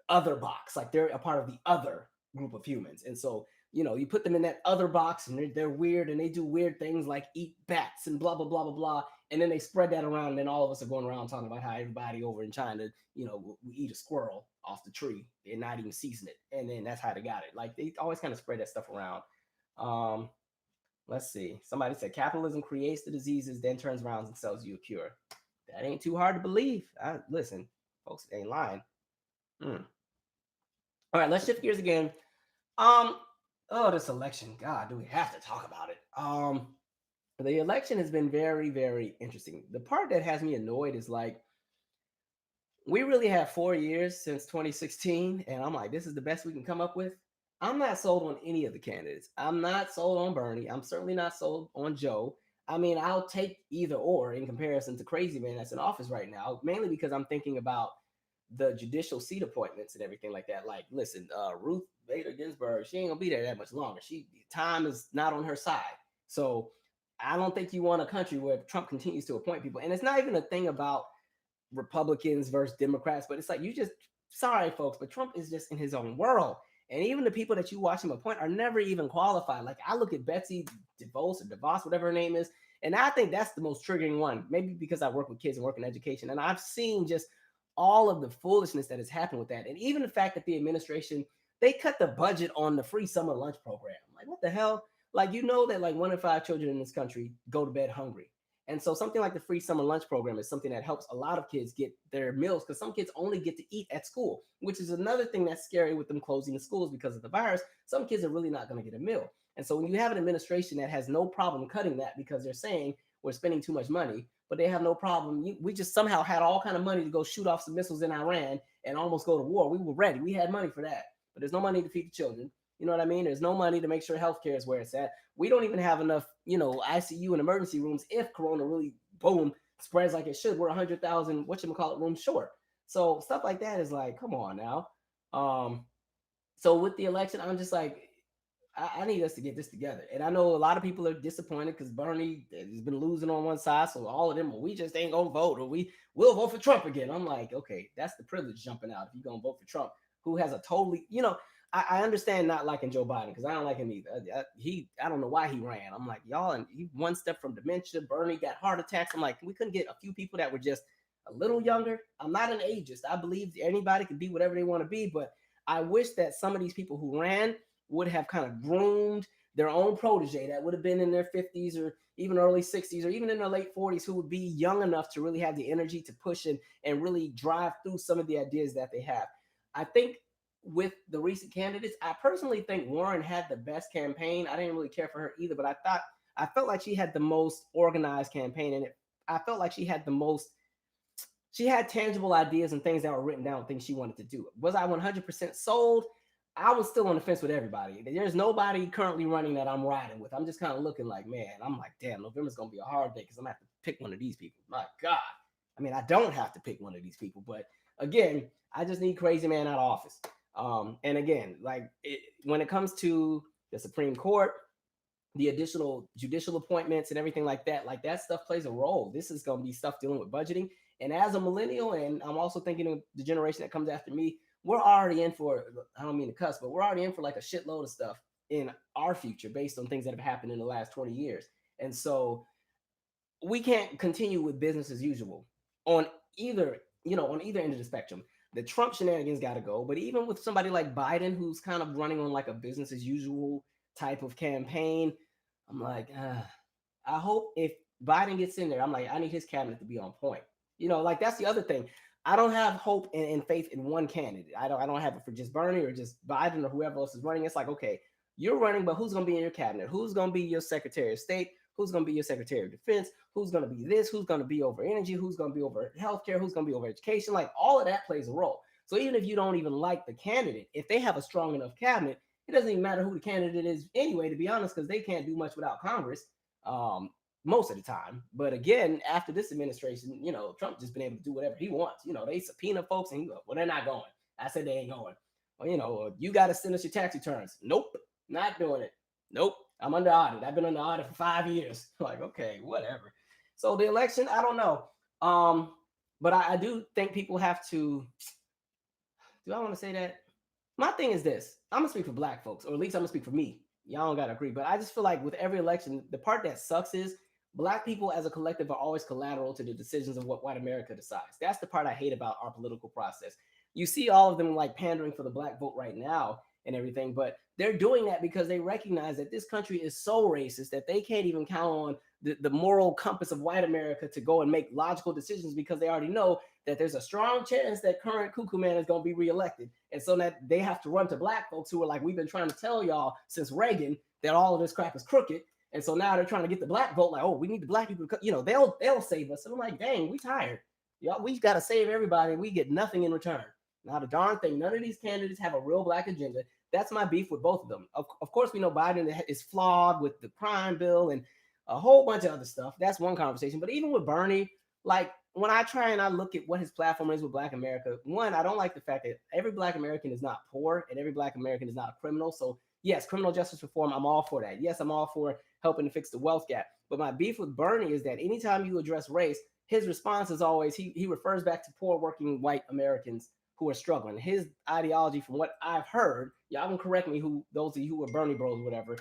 other box, like they're a part of the other group of humans. And so, you put them in that other box and they're weird and they do weird things like eat bats and blah, blah, blah, blah, blah. And then they spread that around. And then all of us are going around talking about how everybody over in China, we eat a squirrel off the tree and not even season it. And then that's how they got it. Like they always kind of spread that stuff around. Let's see. Somebody said capitalism creates the diseases, then turns around and sells you a cure. That ain't too hard to believe. Listen, folks, ain't lying. All right, let's shift gears again. This election. God, do we have to talk about it? The election has been very, very interesting. The part that has me annoyed is like, we really have 4 years since 2016, and I'm like, this is the best we can come up with. I'm not sold on any of the candidates. I'm not sold on Bernie. I'm certainly not sold on Joe. I mean, I'll take either or in comparison to Crazy Man that's in office right now, mainly because I'm thinking about the judicial seat appointments and everything like that. Like, listen, Ruth Bader Ginsburg, she ain't gonna be there that much longer. Time is not on her side. So I don't think you want a country where Trump continues to appoint people. And it's not even a thing about Republicans versus Democrats, but it's like sorry folks, but Trump is just in his own world. And even the people that you watch him appoint are never even qualified. Like I look at Betsy DeVos, whatever her name is, and I think that's the most triggering one. Maybe because I work with kids and work in education, and I've seen just all of the foolishness that has happened with that. And even the fact that the administration, they cut the budget on the free summer lunch program. Like, what the hell? Like, that like 1 in 5 children in this country go to bed hungry. And so something like the free summer lunch program is something that helps a lot of kids get their meals because some kids only get to eat at school, which is another thing that's scary with them closing the schools because of the virus. Some kids are really not going to get a meal. And so when you have an administration that has no problem cutting that because they're saying we're spending too much money, but they have no problem. We just somehow had all kind of money to go shoot off some missiles in Iran and almost go to war. We were ready. We had money for that, but there's no money to feed the children. You know what I mean? There's no money to make sure healthcare is where it's at. We don't even have enough, ICU and emergency rooms if Corona really, boom, spreads like it should. We're 100,000, rooms short. So stuff like that is like, come on now. So with the election, I'm just like, I need us to get this together. And I know a lot of people are disappointed because Bernie has been losing on one side. So all of them, we just ain't gonna vote, or we'll vote for Trump again. I'm like, okay, that's the privilege jumping out. If you're gonna vote for Trump, who has a totally, I understand not liking Joe Biden because I don't like him either. I don't know why he ran. I'm like, y'all, and he one step from dementia. Bernie got heart attacks. I'm like, we couldn't get a few people that were just a little younger. I'm not an ageist. I believe anybody can be whatever they want to be, but I wish that some of these people who ran would have kind of groomed their own protege that would have been in their 50s or even early 60s or even in their late 40s, who would be young enough to really have the energy to push and really drive through some of the ideas that they have. I think with the recent candidates, I personally think Warren had the best campaign. I didn't really care for her either, but I felt like she had the most organized campaign, and I felt like she had tangible ideas and things that were written down, things she wanted to do. Was I 100% sold? I was still on the fence with everybody. There's nobody currently running that I'm riding with. I'm just kind of looking like, man, I'm like, damn, November's going to be a hard day because I'm going to have to pick one of these people. My God. I mean, I don't have to pick one of these people, but again, I just need crazy man out of office. And again, when it comes to the Supreme Court, the additional judicial appointments and everything like that stuff plays a role. This is going to be stuff dealing with budgeting. And as a millennial, and I'm also thinking of the generation that comes after me, we're already in for, I don't mean to cuss, but we're already in for like a shitload of stuff in our future based on things that have happened in the last 20 years. And so we can't continue with business as usual on either end of the spectrum. The Trump shenanigans got to go. But even with somebody like Biden, who's kind of running on like a business as usual type of campaign, I'm like, I hope if Biden gets in there, I'm like, I need his cabinet to be on point. That's the other thing. I don't have hope and faith in one candidate. I don't have it for just Bernie or just Biden or whoever else is running. It's like, okay, you're running, but who's going to be in your cabinet? Who's going to be your Secretary of State? Who's going to be your Secretary of Defense? Who's going to be this? Who's going to be over energy? Who's going to be over healthcare? Who's going to be over education? Like all of that plays a role. So even if you don't even like the candidate, if they have a strong enough cabinet, it doesn't even matter who the candidate is anyway, to be honest, because they can't do much without Congress. Most of the time. But again, after this administration, Trump just been able to do whatever he wants. They subpoena folks and he go, well, they're not going. I said they ain't going. Well, you got to send us your tax returns. Nope, not doing it. Nope, I'm under audit. I've been under audit for 5 years. Like, okay, whatever. So the election, I don't know. But I do think people have to, do I want to say that? My thing is this. I'm going to speak for black folks, or at least I'm going to speak for me. Y'all don't got to agree. But I just feel like with every election, the part that sucks is Black people as a collective are always collateral to the decisions of what white America decides. That's the part I hate about our political process. You see all of them like pandering for the Black vote right now and everything, but they're doing that because they recognize that this country is so racist that they can't even count on the moral compass of white America to go and make logical decisions, because they already know that there's a strong chance that current cuckoo man is going to be reelected. And so that they have to run to Black folks who are like, we've been trying to tell y'all since Reagan that all of this crap is crooked. And so now they're trying to get the Black vote, like, oh, we need the Black people to, they'll save us. And I'm like, dang, we tired. Y'all, we've got to save everybody and we get nothing in return. Now, the darn thing, none of these candidates have a real Black agenda. That's my beef with both of them. Of course, we know Biden is flawed with the crime bill and a whole bunch of other stuff. That's one conversation. But even with Bernie, like when I try and I look at what his platform is with Black America, one, I don't like the fact that every Black American is not poor and every Black American is not a criminal. So yes, criminal justice reform, I'm all for that. Yes, I'm all for helping to fix the wealth gap. But my beef with Bernie is that anytime you address race, his response is always, he refers back to poor working white Americans who are struggling. His ideology, from what I've heard, y'all can correct me, those of you who are Bernie bros, whatever,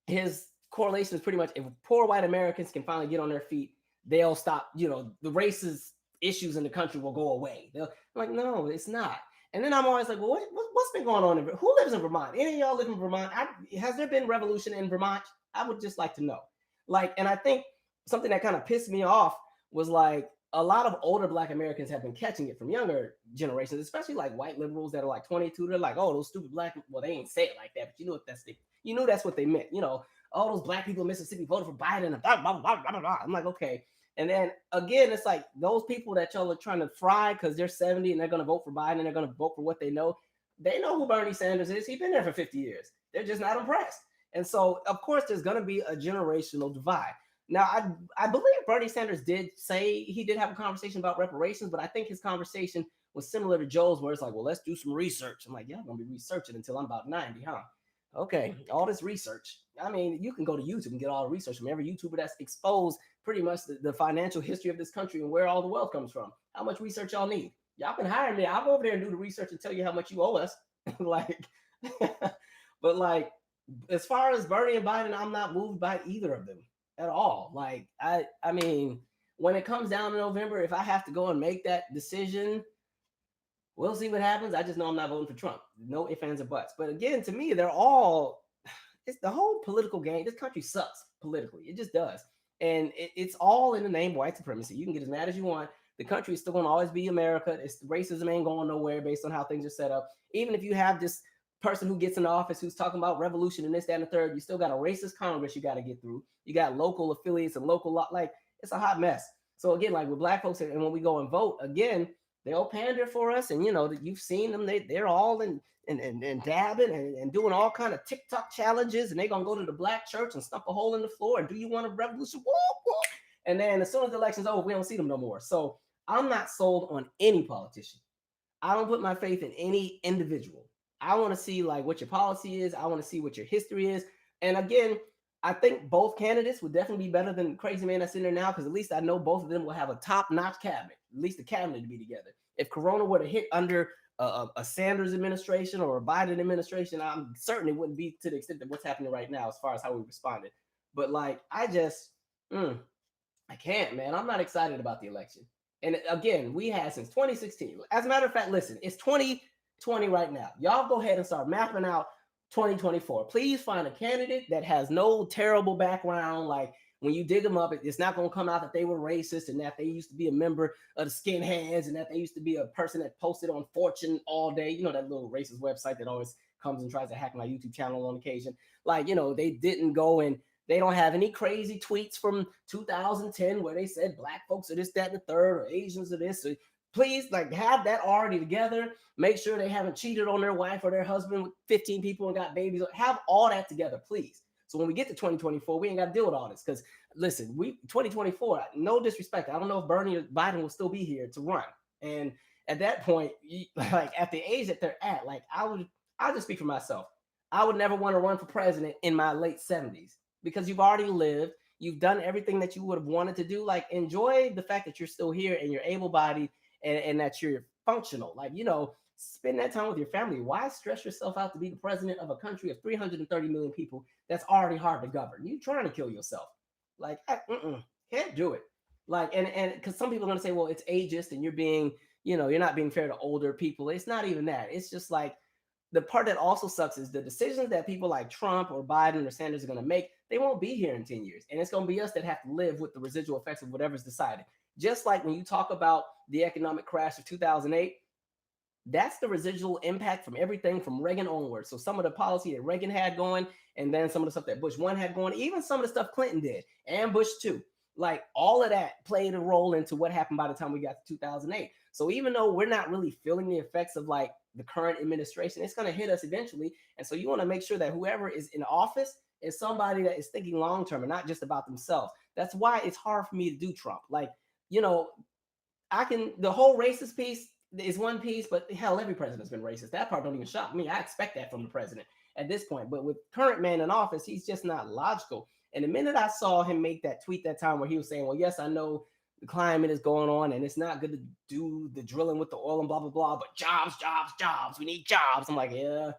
his correlation is pretty much, if poor white Americans can finally get on their feet, they'll stop, the racist issues in the country will go away. I'm like, no, it's not. And then I'm always like, well, what's been going on? Who lives in Vermont? Any of y'all live in Vermont? Has there been revolution in Vermont? I would just like to know. And I think something that kind of pissed me off was like, a lot of older Black Americans have been catching it from younger generations, especially like white liberals that are like 22. They're like, oh, those stupid Black, well, they ain't say it like that, but you know what that's what they meant. all those black people in Mississippi voted for Biden and blah, blah, blah, blah, blah, blah. I'm like, okay. And then again, it's like those people that y'all are trying to fry because they're 70 and they're going to vote for Biden and they're going to vote for what they know. They know who Bernie Sanders is. He's been there for 50 years. They're just not impressed. And so, of course, there's going to be a generational divide. Now, I believe Bernie Sanders did say he did have a conversation about reparations, but I think his conversation was similar to Joe's, where it's like, well, let's do some research. I'm like, yeah, I'm going to be researching until I'm about 90, huh? Okay, all this research. I mean, you can go to YouTube and get all the research from every YouTuber that's exposed pretty much the financial history of this country and where all the wealth comes from. How much research y'all need? Y'all can hire me. I'll go over there and do the research and tell you how much you owe us. Like, but like, as far as Bernie and Biden, I'm not moved by either of them at all. Like, I mean, when it comes down to November, if I have to go and make that decision, we'll see what happens. I just know I'm not voting for Trump. No ifs, ands, or buts. But again, to me, they're all, it's the whole political game. This country sucks politically. It just does. And it's all in the name of white supremacy. You can get as mad as you want. The country is still going to always be America. Racism ain't going nowhere based on how things are set up. Even if you have this person who gets in office who's talking about revolution and this, that, and the third, you still got a racist Congress you got to get through. You got local affiliates and local, like, it's a hot mess. So again, like with black folks, and when we go and vote, again, they'll pander for us. And, you know, you've seen them. They're all in dabbing and doing all kind of TikTok challenges. And they're going to go to the black church and stump a hole in the floor. And do you want a revolution? Whoop, whoop. And then as soon as the election's over, we don't see them no more. So I'm not sold on any politician. I don't put my faith in any individual. I want to see like what your policy is. I want to see what your history is. And again, I think both candidates would definitely be better than crazy man that's in there now, because at least I know both of them will have a top-notch cabinet, at least the cabinet to be together. If Corona were to hit under a Sanders administration or a Biden administration, I'm certain it wouldn't be to the extent that what's happening right now as far as how we responded. But like, I just, I can't, man. I'm not excited about the election. And again, we had since 2016. As a matter of fact, listen, it's 2020 right now. Y'all go ahead and start mapping out 2024. Please find a candidate that has no terrible background. Like when you dig them up, it's not going to come out that they were racist and that they used to be a member of the skinheads and that they used to be a person that posted on Fortune all day. You know, that little racist website that always comes and tries to hack my YouTube channel on occasion. Like, you know, they didn't go and they don't have any crazy tweets from 2010 where they said black folks are this, that, and the third, or Asians are this. So please, like, have that already together. Make sure they haven't cheated on their wife or their husband with 15 people and got babies. Have all that together, please. So when we get to 2024, we ain't got to deal with all this. Because listen, 2024, no disrespect, I don't know if Bernie or Biden will still be here to run. And at that point, like at the age that they're at, like I'll just speak for myself. I would never want to run for president in my late 70s. Because you've already lived, you've done everything that you would have wanted to do. Like, enjoy the fact that you're still here and you're able-bodied and that you're functional. Like, you know, spend that time with your family. Why stress yourself out to be the president of a country of 330 million people that's already hard to govern? You're trying to kill yourself. Like, can't do it. Like, and because some people are going to say, well, it's ageist and you're being, you know, you're not being fair to older people. It's not even that. It's just like, the part that also sucks is the decisions that people like Trump or Biden or Sanders are going to make, they won't be here in 10 years. And it's going to be us that have to live with the residual effects of whatever's decided. Just like when you talk about the economic crash of 2008, that's the residual impact from everything from Reagan onward. So some of the policy that Reagan had going, and then some of the stuff that Bush 1 had going, even some of the stuff Clinton did, and Bush 2. Like all of that played a role into what happened by the time we got to 2008. So even though we're not really feeling the effects of like the current administration, it's going to hit us eventually. And so you want to make sure that whoever is in office is somebody that is thinking long-term and not just about themselves. That's why it's hard for me to do Trump. Like, you know, the whole racist piece is one piece, but hell, every president's been racist. That part don't even shock me. I expect that from the president at this point. But with current man in office, he's just not logical. And the minute I saw him make that tweet that time where he was saying, well, yes, I know the climate is going on and it's not good to do the drilling with the oil and blah, blah, blah, but jobs. We need jobs. I'm like, yeah,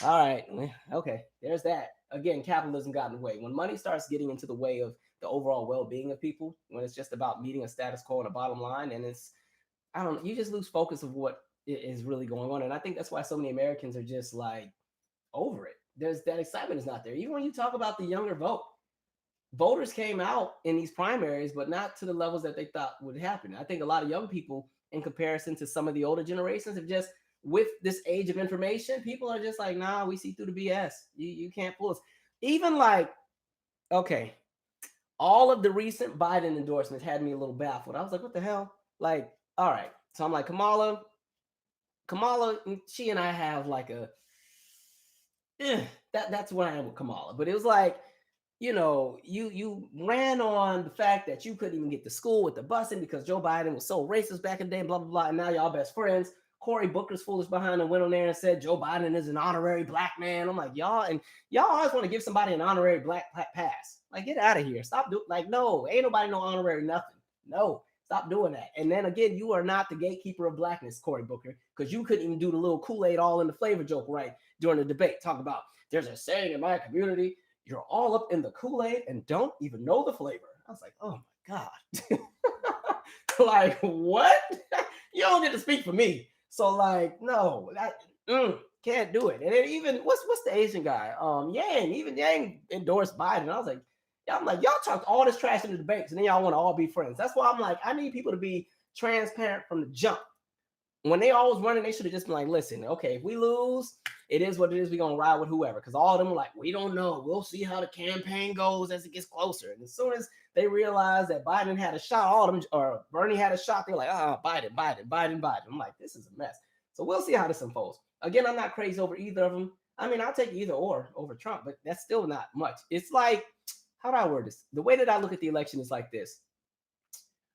all right. Okay, there's that. Again, capitalism got in the way. When money starts getting into the way of the overall well-being of people, when it's just about meeting a status quo and a bottom line, and it's, I don't know, you just lose focus of what is really going on. And I think that's why so many Americans are just like over it. There's that excitement is not there. Even when you talk about the younger vote, voters came out in these primaries, but not to the levels that they thought would happen. I think a lot of young people, in comparison to some of the older generations, have just, with this age of information, people are just like, nah, we see through the BS. You can't fool us. Even like Okay, all of the recent Biden endorsements had me a little baffled. I was like, what the hell? Like, all right. So I'm like, Kamala, she and I have like that's where I am with Kamala. But it was like, you ran on the fact that you couldn't even get to school with the busing because Joe Biden was so racist back in the day, blah, blah, blah. And now y'all best friends. Cory Booker's foolish behind and went on there and said Joe Biden is an honorary black man. I'm like, y'all always want to give somebody an honorary black pass. Like, get out of here. Stop doing, like, no, ain't nobody no honorary nothing. No, stop doing that. And then again, you are not the gatekeeper of blackness, Cory Booker, because you couldn't even do the little Kool-Aid all in the flavor joke right during the debate. Talk about there's a saying in my community, you're all up in the Kool-Aid and don't even know the flavor. I was like, oh my God. Like, what? You don't get to speak for me. So like, no, can't do it. And then even what's the Asian guy? Yang endorsed Biden. I was like, y'all talked all this trash in the debates, and then y'all want to all be friends. That's why I'm like, I need people to be transparent from the jump. When they always running, they should have just been like, listen, okay, if we lose, it is what it is. We're gonna ride with whoever. Because all of them were like, we don't know. We'll see how the campaign goes as it gets closer. And as soon as they realized that Biden had a shot, all of them, or Bernie had a shot, they're like, Biden. I'm like, this is a mess. So we'll see how this unfolds. Again, I'm not crazy over either of them. I mean, I'll take either or over Trump, but that's still not much. It's like, how do I word this? The way that I look at the election is like this.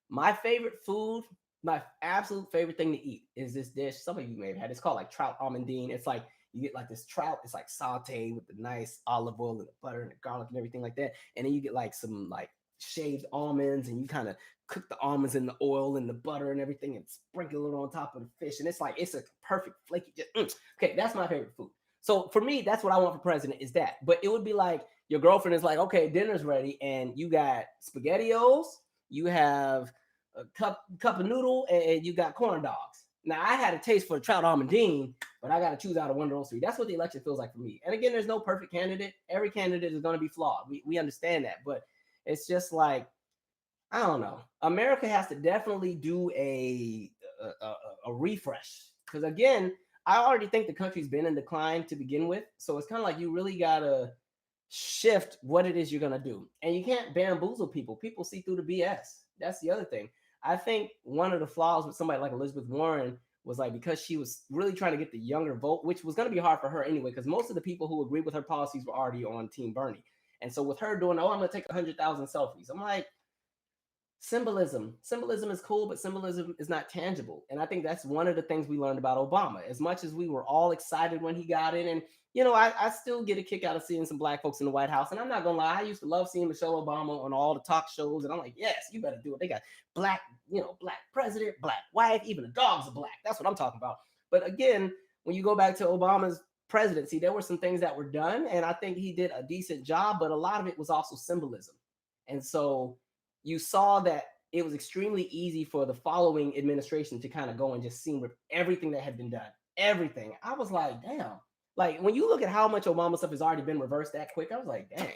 My favorite food, my absolute favorite thing to eat is this dish. Some of you may have had. It's called like trout almondine. It's like you get like this trout. It's like sauteed with the nice olive oil and the butter and the garlic and everything like that. And then you get like some like shaved almonds, and you kind of cook the almonds in the oil and the butter and everything, and sprinkle it on top of the fish. And it's like it's a perfect flaky. Okay, that's my favorite food. So for me, that's what I want for president is that. But it would be like your girlfriend is like, okay, dinner's ready, and you got SpaghettiOs, you have a cup of noodle, and you got corn dogs. Now I had a taste for trout almondine, but I got to choose out of one of those three. That's what the election feels like for me. And again, there's no perfect candidate. Every candidate is going to be flawed. We understand that, but it's just like, I don't know. America has to definitely do a refresh, because again, I already think the country's been in decline to begin with. So it's kind of like you really gotta shift what it is you're gonna do, and you can't bamboozle people. People see through the BS. That's the other thing. I think one of the flaws with somebody like Elizabeth Warren was like, because she was really trying to get the younger vote, which was going to be hard for her anyway, because most of the people who agreed with her policies were already on Team Bernie. And so with her doing, I'm going to take 100,000 selfies, I'm like, symbolism is cool, but symbolism is not tangible. And I think that's one of the things we learned about Obama. As much as we were all excited when he got in, and I still get a kick out of seeing some black folks in the White House. And I'm not gonna lie, I used to love seeing Michelle Obama on all the talk shows, and I'm like, yes, you better do it. They got black, black president, black wife, even the dogs are black. That's what I'm talking about. But again, when you go back to Obama's presidency, there were some things that were done, and I think he did a decent job, but a lot of it was also symbolism. And so you saw that it was extremely easy for the following administration to kind of go and just seam with everything that had been done. Everything. I was like, damn. Like, when you look at how much Obama stuff has already been reversed that quick, I was like, dang.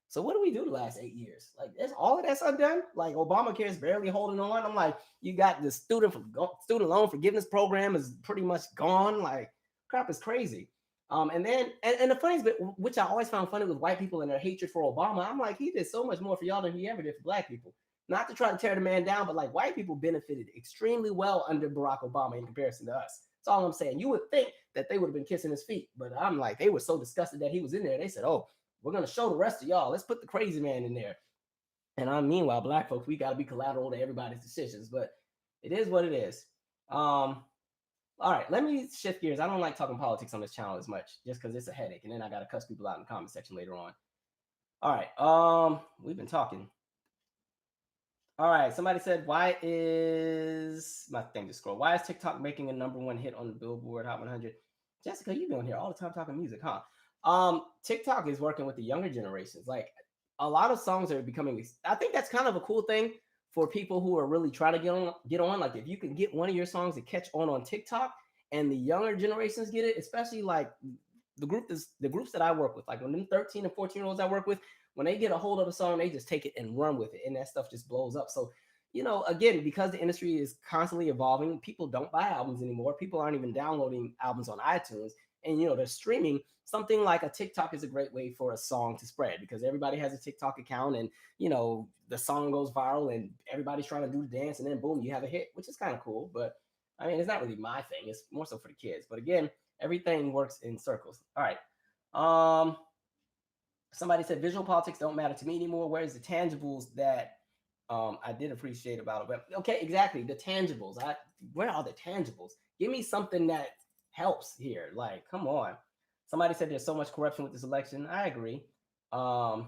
So what do we do the last 8 years? Like, that's all of that's undone. Like, Obamacare is barely holding on. I'm like, you got the student loan forgiveness program is pretty much gone. Like, crap is crazy. And then the funniest bit, which I always found funny, with white people and their hatred for Obama. I'm like, he did so much more for y'all than he ever did for black people. Not to try to tear the man down, but like, white people benefited extremely well under Barack Obama in comparison to us. That's all I'm saying. You would think that they would have been kissing his feet, but I'm like, they were so disgusted that he was in there. They said, oh, we're going to show the rest of y'all. Let's put the crazy man in there. And meanwhile, black folks, we got to be collateral to everybody's decisions, but it is what it is. All right, let me shift gears. I don't like talking politics on this channel as much, just because it's a headache, and then I got to cuss people out in the comment section later on. All right, we've been talking. All right, somebody said, why is my thing to scroll? Why is TikTok making a #1 hit on the Billboard Hot 100? Jessica, you've been on here all the time talking music, huh? TikTok is working with the younger generations. Like, a lot of songs are becoming, I think that's kind of a cool thing for people who are really trying to get on. Like, if you can get one of your songs to catch on TikTok, and the younger generations get it, especially like the groups that I work with, like when them 13 and 14-year-olds I work with, when they get a hold of a song, they just take it and run with it, and that stuff just blows up. So, again, because the industry is constantly evolving, people don't buy albums anymore. People aren't even downloading albums on iTunes. and you know, they're streaming, something like a TikTok is a great way for a song to spread because everybody has a TikTok account, and you know, the song goes viral and everybody's trying to do the dance, and then boom, you have a hit, which is kind of cool. But I mean, it's not really my thing. It's more so for the kids. But again, everything works in circles. All right. Somebody said visual politics don't matter to me anymore. Where's the tangibles that I did appreciate about it? But okay, exactly, the tangibles. Where are the tangibles? Give me something that helps here. Like, come on. Somebody said there's so much corruption with this election. I agree. I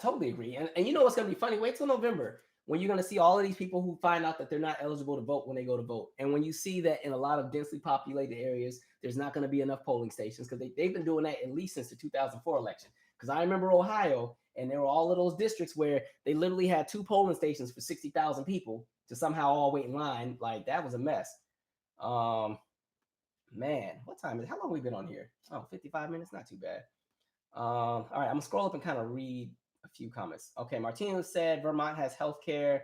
totally agree. And you know what's going to be funny? Wait till November when you're going to see all of these people who find out that they're not eligible to vote when they go to vote. And when you see that in a lot of densely populated areas, there's not going to be enough polling stations because they've been doing that at least since the 2004 election. Because I remember Ohio, and there were all of those districts where they literally had 2 polling stations for 60,000 people to somehow all wait in line. Like, that was a mess. Man, what time is it? How long have we been on here? Oh, 55 minutes, not too bad. All right, I'm gonna scroll up and kind of read a few comments. Okay, Martino said Vermont has healthcare.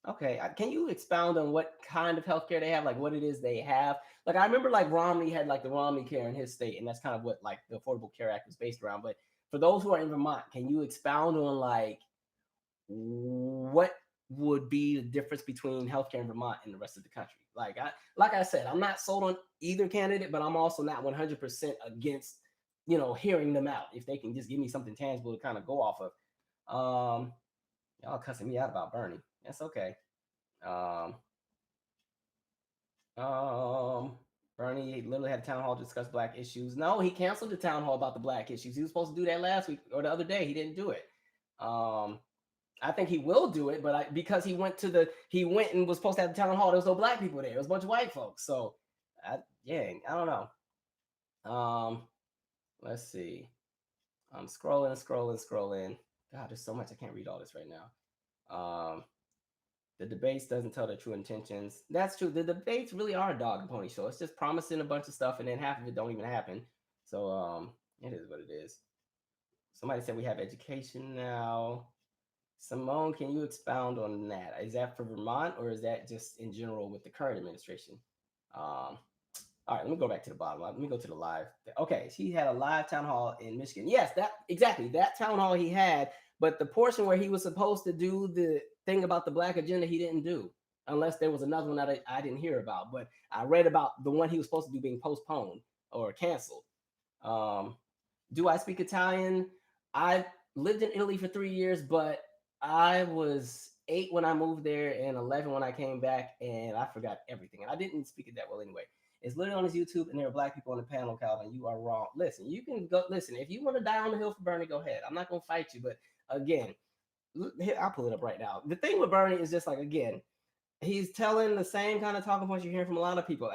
Okay, can you expound on what kind of healthcare they have, like what it is they have? Like, I remember like Romney had like the Romney Care in his state, and that's kind of what like the Affordable Care Act was based around. But for those who are in Vermont, can you expound on like what would be the difference between healthcare in Vermont and the rest of the country? Like I said, I'm not sold on either candidate, but I'm also not 100% against, you know, hearing them out if they can just give me something tangible to kind of go off of. Y'all cussing me out about Bernie. That's okay. Bernie literally had a town hall to discuss black issues. No, he canceled the town hall about the black issues. He was supposed to do that last week or the other day. He didn't do it. I think he will do it, but because he went and was supposed to have the town hall, there was no black people there. It was a bunch of white folks. So, I don't know. Let's see. I'm scrolling. God, there's so much. I can't read all this right now. The debates doesn't tell their true intentions. That's true. The debates really are a dog and pony show. It's just promising a bunch of stuff, and then half of it don't even happen. So, it is what it is. Somebody said we have education now. Simone, can you expound on that? Is that for Vermont, or is that just in general with the current administration? All right, let me go back to the bottom. Let me go to the live. Okay, he had a live town hall in Michigan. Yes, that town hall he had, but the portion where he was supposed to do the thing about the black agenda, he didn't do, unless there was another one that I didn't hear about. But I read about the one he was supposed to do being postponed or canceled. Do I speak Italian? I lived in Italy for 3 years, but I was 8 when I moved there and 11 when I came back, and I forgot everything. And I didn't speak it that well anyway. It's literally on his YouTube, and there are black people on the panel, Calvin. You are wrong. Listen, you can go. Listen, if you want to die on the hill for Bernie, go ahead. I'm not going to fight you. But again, I'll pull it up right now. The thing with Bernie is just like, again, he's telling the same kind of talking points you're hearing from a lot of people.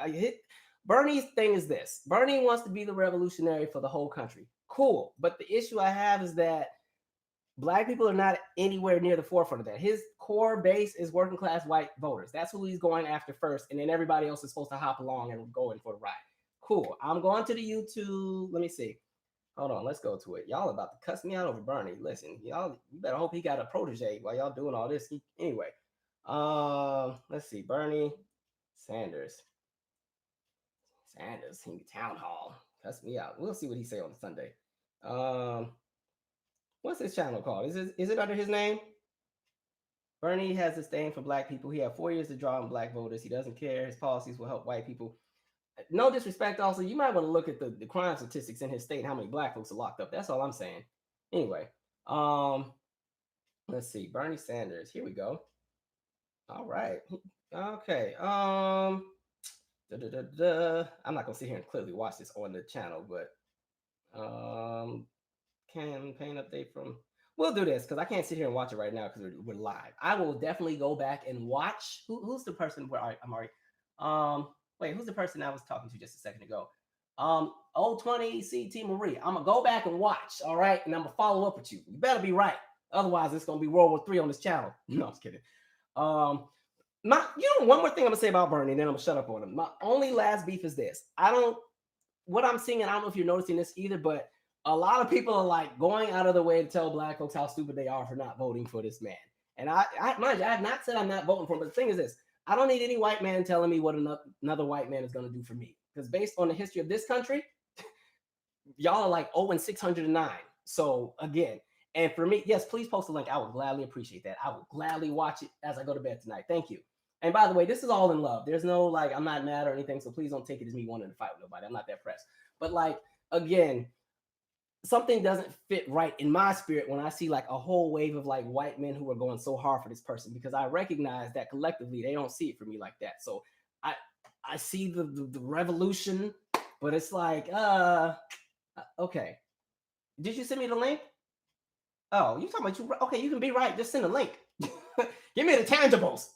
Bernie's thing is this. Bernie wants to be the revolutionary for the whole country. Cool. But the issue I have is that black people are not anywhere near the forefront of that. His core base is working class white voters. That's who he's going after first. And then everybody else is supposed to hop along and go in for the ride. Cool. I'm going to the YouTube. Let me see. Hold on. Let's go to it. Y'all about to cuss me out over Bernie. Listen, y'all, you better hope he got a protege while y'all doing all this. Anyway, let's see. Bernie Sanders. Town hall. Cuss me out. We'll see what he say on Sunday. What's his channel called? Is it under his name? Bernie has a disdain for black people. He had 4 years to draw on black voters. He doesn't care. His policies will help white people. No disrespect. Also, you might want to look at the crime statistics in his state and how many black folks are locked up. That's all I'm saying. Anyway, let's see. Bernie Sanders. Here we go. All right. Okay. I'm not gonna sit here and clearly watch this on the channel, but campaign update from. We'll do this because I can't sit here and watch it right now because we're live. I will definitely go back and watch. Who's the person where I'm already. Wait, who's the person I was talking to just a second ago? 020 CT Marie. I'm gonna go back and watch. All right, and I'm gonna follow up with you. You better be right. Otherwise, it's gonna be World War III on this channel. No, I'm just kidding. One more thing I'm gonna say about Bernie, and then I'm gonna shut up on him. My only last beef is this. What I'm seeing, and I don't know if you're noticing this either, but a lot of people are like going out of the way to tell black folks how stupid they are for not voting for this man. And I have not said I'm not voting for him, but the thing is this. I don't need any white man telling me what another white man is going to do for me. Because based on the history of this country, y'all are like 0 and 609. So again, and for me, yes, please post a link. I would gladly appreciate that. I will gladly watch it as I go to bed tonight. Thank you. And by the way, this is all in love. There's no like, I'm not mad or anything. So please don't take it as me wanting to fight with nobody. I'm not that pressed. But like, again, something doesn't fit right in my spirit when I see like a whole wave of like white men who are going so hard for this person, because I recognize that collectively they don't see it for me like that. So I I see the revolution, but it's like okay. Did you send me the link? Oh, you talking about you? Okay, you can be right. Just send a link. Give me the tangibles.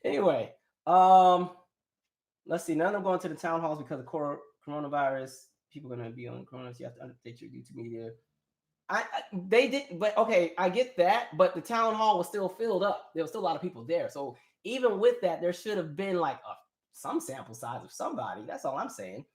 Anyway, um, let's see. None of them going to the town halls because of coronavirus. People are going to be on corona. So you have to update your YouTube media. They did, but okay, I get that. But the town hall was still filled up. There was still a lot of people there. So even with that, there should have been like some sample size of somebody. That's all I'm saying.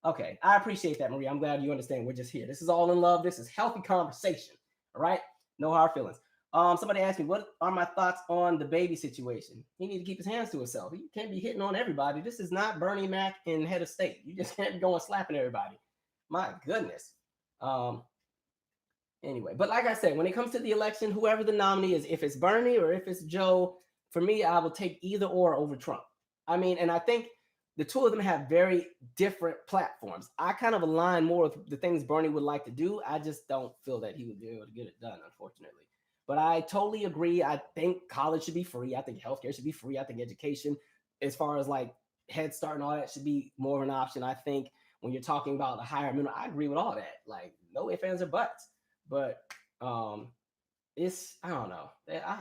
Okay, I appreciate that, Maria. I'm glad you understand. We're just here. This is all in love. This is healthy conversation. All right, no hard feelings. Somebody asked me, what are my thoughts on the baby situation? He need to keep his hands to himself. He can't be hitting on everybody. This is not Bernie Mac in head of state. You just can't be going slapping everybody. My goodness. Anyway, but like I said, when it comes to the election, whoever the nominee is, if it's Bernie or if it's Joe, for me, I will take either or over Trump. I mean, and I think the two of them have very different platforms. I kind of align more with the things Bernie would like to do. I just don't feel that he would be able to get it done, unfortunately. But I totally agree. I think college should be free. I think healthcare should be free. I think education, as far as like Head Start and all that, should be more of an option. I think when you're talking about the higher minimum, I agree with all that. Like no ifs, ands, or buts. But it's, I don't know.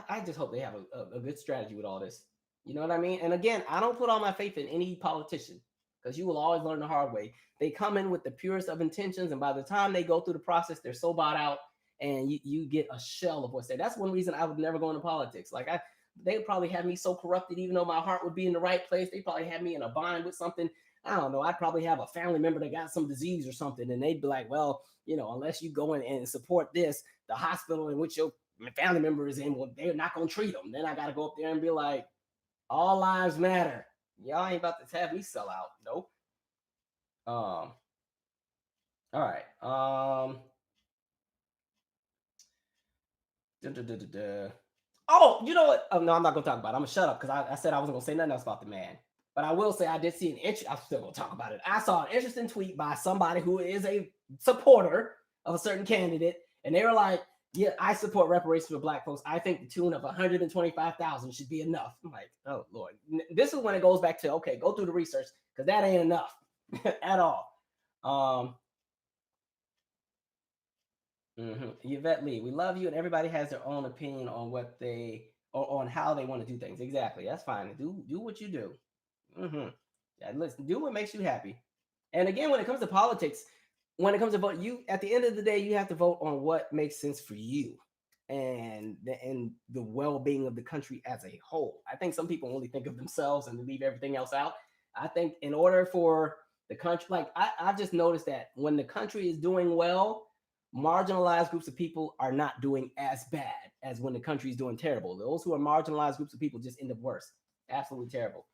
I just hope they have a good strategy with all this. You know what I mean? And again, I don't put all my faith in any politician, because you will always learn the hard way. They come in with the purest of intentions, and by the time they go through the process, they're so bought out, and you get a shell of what's there. That's one reason I would never go into politics. Like they would probably have me so corrupted, even though my heart would be in the right place. They probably have me in a bind with something. I don't know. I'd probably have a family member that got some disease or something, and they'd be like, well, you know, unless you go in and support this, the hospital in which your family member is in, well, they're not going to treat them. Then I got to go up there and be like, all lives matter. Y'all ain't about to have me sell out. Nope. All right. Oh, you know what? Oh, no, I'm not gonna talk about it. I'm gonna shut up because I said I wasn't gonna say nothing else about the man. But I will say I did see an I'm still gonna talk about it. I saw an interesting tweet by somebody who is a supporter of a certain candidate, and they were like, yeah, I support reparations for Black folks. I think the tune of 125,000 should be enough. I'm like, oh Lord. This is when it goes back to, okay, go through the research, because that ain't enough at all. Yvette Lee, we love you, and everybody has their own opinion on what they or on how they want to do things. Exactly, that's fine. Do what you do. Yeah, listen, do what makes you happy. And again, when it comes to politics, when it comes to vote, you at the end of the day, you have to vote on what makes sense for you and the well-being of the country as a whole. I think some people only think of themselves and leave everything else out. I think in order for the country, like I've just noticed that when the country is doing well, marginalized groups of people are not doing as bad as when the country is doing terrible. Those who are marginalized groups of people just end up worse. Absolutely terrible.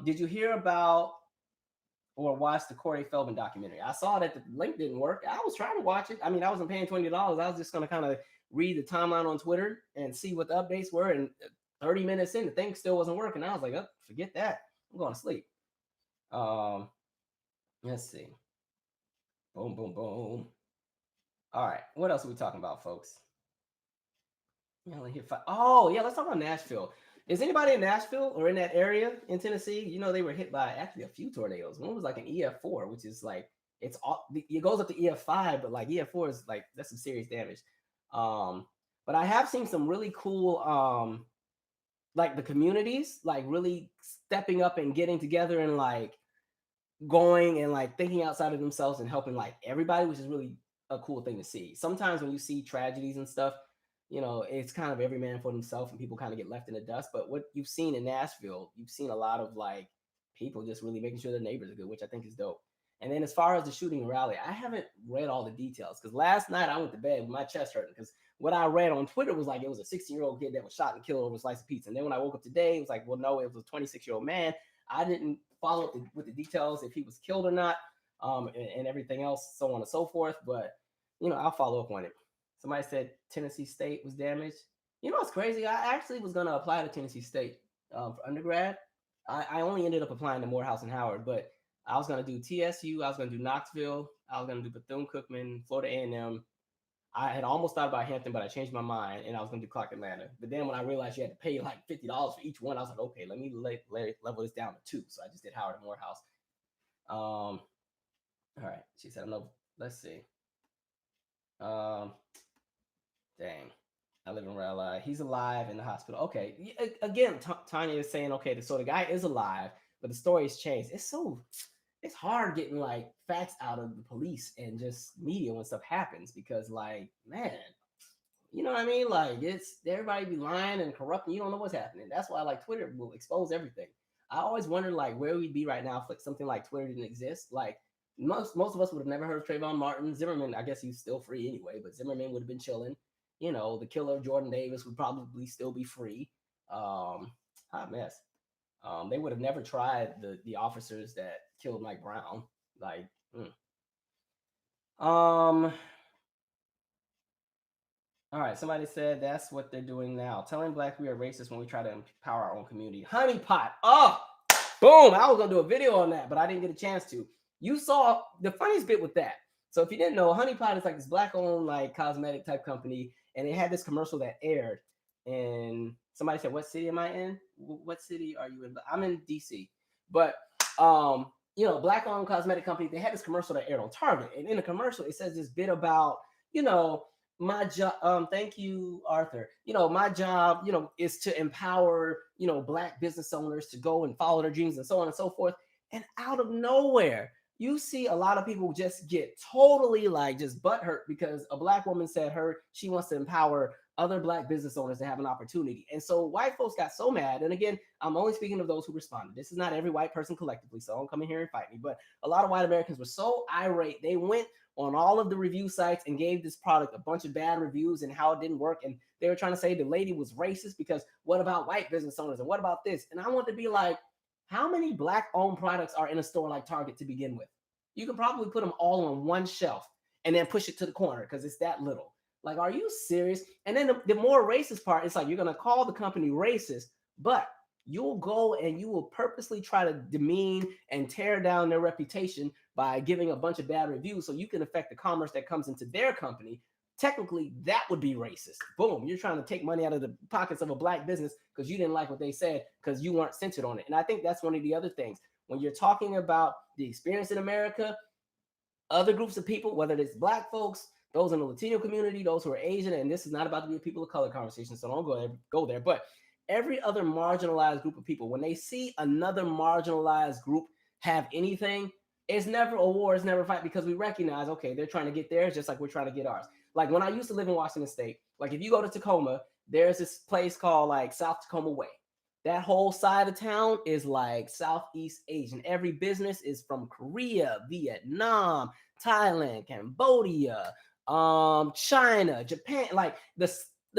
Did you hear about or watch the Corey Feldman documentary? I saw that the link didn't work. I was trying to watch it. I mean, I wasn't paying $20. I was just going to kind of read the timeline on Twitter and see what the updates were. And 30 minutes in, the thing still wasn't working. I was like, oh, forget that. I'm going to sleep. Let's see. Boom, boom, boom. All right. What else are we talking about, folks? Oh, yeah. Let's talk about Nashville. Is anybody in Nashville or in that area in Tennessee? You know, they were hit by actually a few tornadoes. One was like an EF4, which is like, it goes up to EF5, but like EF4 is like, that's some serious damage. But I have seen some really cool, like the communities, like really stepping up and getting together and like going and like thinking outside of themselves and helping like everybody, which is really a cool thing to see. Sometimes when you see tragedies and stuff, you know, it's kind of every man for himself and people kind of get left in the dust. But what you've seen in Nashville, you've seen a lot of like people just really making sure their neighbors are good, which I think is dope. And then as far as the shooting rally, I haven't read all the details because last night I went to bed with my chest hurting because what I read on Twitter was like it was a 16-year-old kid that was shot and killed over a slice of pizza. And then when I woke up today, it was like, well, no, it was a 26-year-old man. I didn't follow up with the details if he was killed or not. and everything else, so on and so forth. But I'll follow up on it. Somebody said Tennessee State was damaged. You know what's crazy? I actually was gonna apply to Tennessee State for undergrad. I only ended up applying to Morehouse and Howard, but I was gonna do TSU. I was gonna do Knoxville. I was gonna do Bethune-Cookman, Florida A&M. I had almost thought about Hampton, but I changed my mind and I was going to do Clark Atlanta. But then when I realized you had to pay like $50 for each one, I was like, okay, let me level this down to 2. So I just did Howard and Morehouse. All right. She said, no, let's see. Dang. I live in Raleigh. He's alive in the hospital. Okay. Again, Tanya is saying, okay, so the guy is alive, but the story's changed. It's hard getting like facts out of the police and just media when stuff happens because like, man, you know what I mean? Like it's everybody be lying and corrupting. You don't know what's happening. That's why like Twitter will expose everything. I always wonder like where we'd be right now if like something like Twitter didn't exist. Like most of us would have never heard of Trayvon Martin. Zimmerman, I guess he's still free anyway, but Zimmerman would have been chilling. The killer Jordan Davis would probably still be free. Hot mess. They would have never tried the officers that killed Mike Brown. Like, all right. Somebody said that's what they're doing now. Telling blacks we are racist when we try to empower our own community. Honeypot. Oh, boom. I was gonna do a video on that, but I didn't get a chance to. You saw the funniest bit with that. So if you didn't know, Honeypot is like this black-owned like cosmetic type company, and it had this commercial that aired. And somebody said, "What city am I in? What city are you in?" I'm in DC, but black-owned cosmetic company. They had this commercial that aired on Target, and in the commercial, it says this bit about my job. Thank you, Arthur. My job, is to empower black business owners to go and follow their dreams and so on and so forth. And out of nowhere, you see a lot of people just get totally like just butthurt because a black woman said she wants to empower other black business owners to have an opportunity. And so white folks got so mad. And again, I'm only speaking of those who responded. This is not every white person collectively, so don't come in here and fight me. But a lot of white Americans were so irate. They went on all of the review sites and gave this product a bunch of bad reviews and how it didn't work. And they were trying to say the lady was racist because what about white business owners? And what about this? And I want to be like, how many black-owned products are in a store like Target to begin with? You can probably put them all on one shelf and then push it to the corner because it's that little. Like, are you serious? And then the more racist part, it's like you're going to call the company racist, but you'll go and you will purposely try to demean and tear down their reputation by giving a bunch of bad reviews so you can affect the commerce that comes into their company. Technically, that would be racist. Boom. You're trying to take money out of the pockets of a black business because you didn't like what they said because you weren't centered on it. And I think that's one of the other things. When you're talking about the experience in America, other groups of people, whether it's black folks, those in the Latino community, those who are Asian, and this is not about to be a people of color conversation, so don't go there. But every other marginalized group of people, when they see another marginalized group have anything, it's never a war, it's never a fight, because we recognize, okay, they're trying to get theirs just like we're trying to get ours. Like when I used to live in Washington State, like if you go to Tacoma, there's this place called like South Tacoma Way. That whole side of town is like Southeast Asian. Every business is from Korea, Vietnam, Thailand, Cambodia, China, Japan. Like the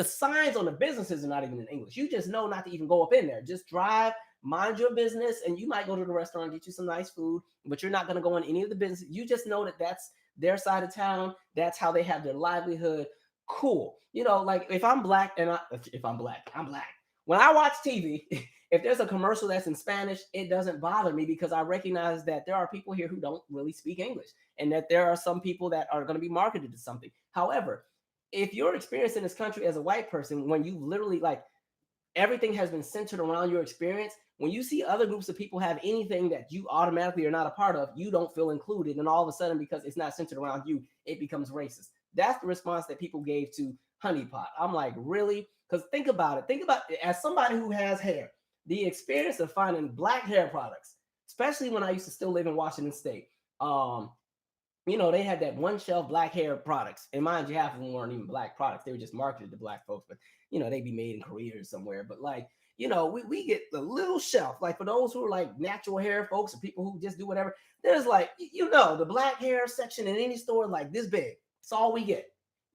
signs on the businesses are not even in English. You just know not to even go up in there. Just drive, mind your business, and you might go to the restaurant and get you some nice food, but you're not going to go in any of the business. You just know that that's their side of town. That's how they have their livelihood. Cool. Like if I'm black and I'm black. When I watch TV, if there's a commercial that's in Spanish, it doesn't bother me because I recognize that there are people here who don't really speak English and that there are some people that are going to be marketed to something. However, if your experience in this country as a white person, when you literally like everything has been centered around your experience, when you see other groups of people have anything that you automatically are not a part of, you don't feel included. And all of a sudden, because it's not centered around you, it becomes racist. That's the response that people gave to Honeypot. I'm like, really? Because think about it. As somebody who has hair, the experience of finding black hair products, especially when I used to still live in Washington State, they had that one shelf black hair products. And mind you, half of them weren't even black products. They were just marketed to black folks, but they'd be made in Korea or somewhere. But like, we get the little shelf, like for those who are like natural hair folks or people who just do whatever, there's like, the black hair section in any store like this big. It's all we get.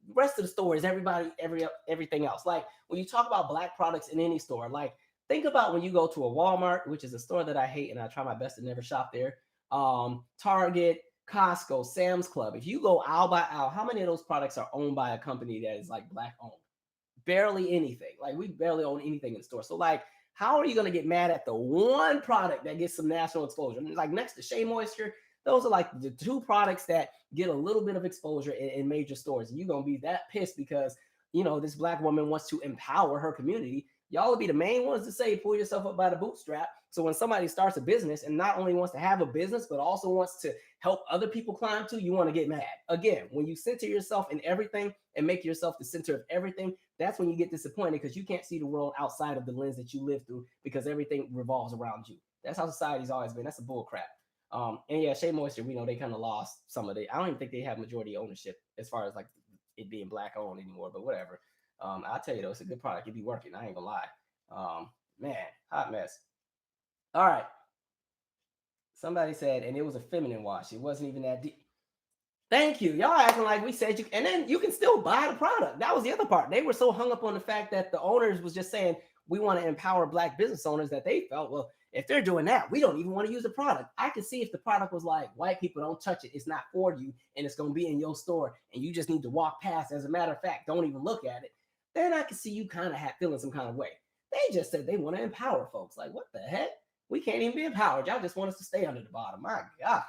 The rest of the store is everything else. Like when you talk about black products in any store, like think about when you go to a Walmart, which is a store that I hate and I try my best to never shop there. Target, Costco, Sam's Club. If you go aisle by aisle, how many of those products are owned by a company that is like black owned? Barely anything. Like we barely own anything in the store. So like, how are you gonna get mad at the one product that gets some national exposure? Like next to Shea Moisture, those are like the two products that get a little bit of exposure in major stores. And you're gonna be that pissed because this black woman wants to empower her community. Y'all will be the main ones to say pull yourself up by the bootstrap. So when somebody starts a business and not only wants to have a business, but also wants to help other people climb too, you want to get mad. Again, when you center yourself in everything and make yourself the center of everything, that's when you get disappointed because you can't see the world outside of the lens that you live through because everything revolves around you. That's how society's always been. That's a bull crap. And yeah, Shea Moisture, we know they kind of lost some of it. I don't even think they have majority ownership as far as like it being black owned anymore, but whatever. I'll tell you though, it's a good product. It'd be working. I ain't gonna lie. Man, hot mess. All right. Somebody said, and it was a feminine wash. It wasn't even that deep. Thank you. Y'all acting like we said you, and then you can still buy the product. That was the other part. They were so hung up on the fact that the owners was just saying we want to empower black business owners that they felt, well, if they're doing that, we don't even want to use the product. I can see if the product was like, white people don't touch it. It's not for you, and it's going to be in your store, and you just need to walk past. As a matter of fact, don't even look at it. Then I can see you kind of feeling some kind of way. They just said they want to empower folks. Like, what the heck? We can't even be empowered. Y'all just want us to stay under the bottom. My God.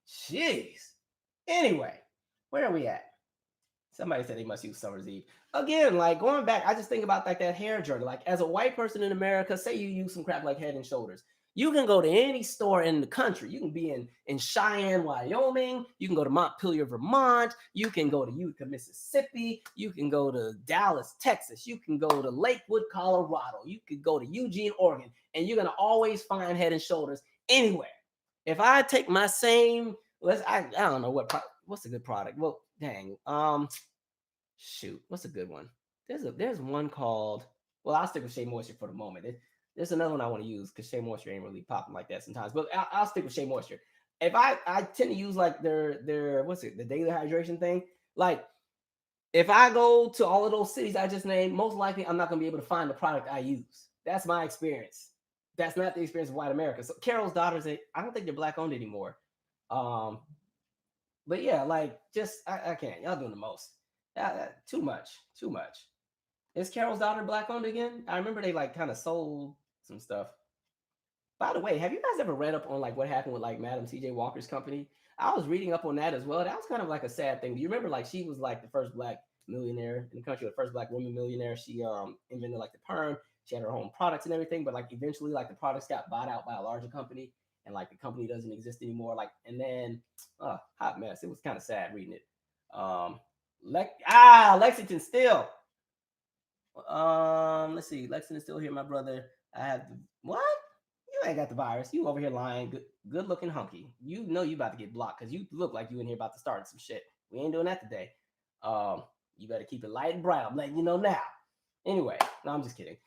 Jeez. Anyway, where are we at? Somebody said they must use Summer's Eve. Again, like going back, I just think about like that hair journey. Like as a white person in America, say you use some crap like Head and Shoulders. You can go to any store in the country. You can be in Cheyenne, Wyoming. You can go to Montpelier, Vermont. You can go to Utica, Mississippi. You can go to Dallas, Texas. You can go to Lakewood, Colorado. You could go to Eugene, Oregon. And you're going to always find Head and Shoulders anywhere. If I take my same, I don't know what's a good product. Well, dang. Shoot, what's a good one? There's one called, well, I'll stick with Shea Moisture for the moment. There's another one I want to use because Shea Moisture ain't really popping like that sometimes. But I'll stick with Shea Moisture. If I tend to use like their what's it, the daily hydration thing. Like if I go to all of those cities I just named, most likely I'm not gonna be able to find the product I use. That's my experience. That's not the experience of white America. So Carol's Daughters, I don't think they're black owned anymore. But yeah, like just I can't. Y'all doing the most. Too much. Is Carol's Daughter black owned again? I remember they like kind of sold some stuff. By the way, have you guys ever read up on like what happened with like Madam C.J. Walker's company? I was reading up on that as well. That was kind of like a sad thing. Do you remember like she was like the first black millionaire in the country, the first black woman millionaire? She invented like the perm. She had her own products and everything, but like eventually like the products got bought out by a larger company, and like the company doesn't exist anymore. Like and then hot mess. It was kind of sad reading it. Lexington still. Let's see. Lexington still here, my brother. I have what? You ain't got the virus. You over here lying. Good looking hunky. You know you about to get blocked because you look like you in here about to start some shit. We ain't doing that today. You better keep it light and bright. I'm letting you know now. Anyway, no, I'm just kidding.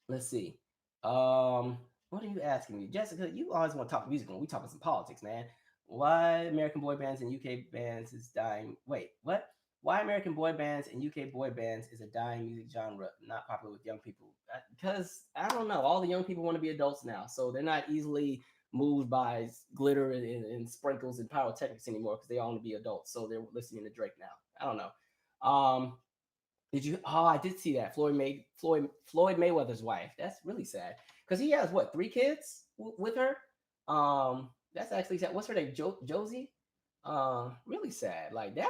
Let's see. What are you asking me, Jessica? You always want to talk music when we talking some politics, man. Why American boy bands and UK bands is dying? Wait, what? Why American boy bands and UK boy bands is a dying music genre, not popular with young people? Because I don't know. All the young people want to be adults now, so they're not easily moved by glitter and sprinkles and pyrotechnics anymore because they all want to be adults. So they're listening to Drake now. I don't know. Did you? Oh, I did see that Floyd Mayweather's wife. That's really sad because he has what 3 kids with her. That's actually sad. What's her name? Josie. Really sad. Like that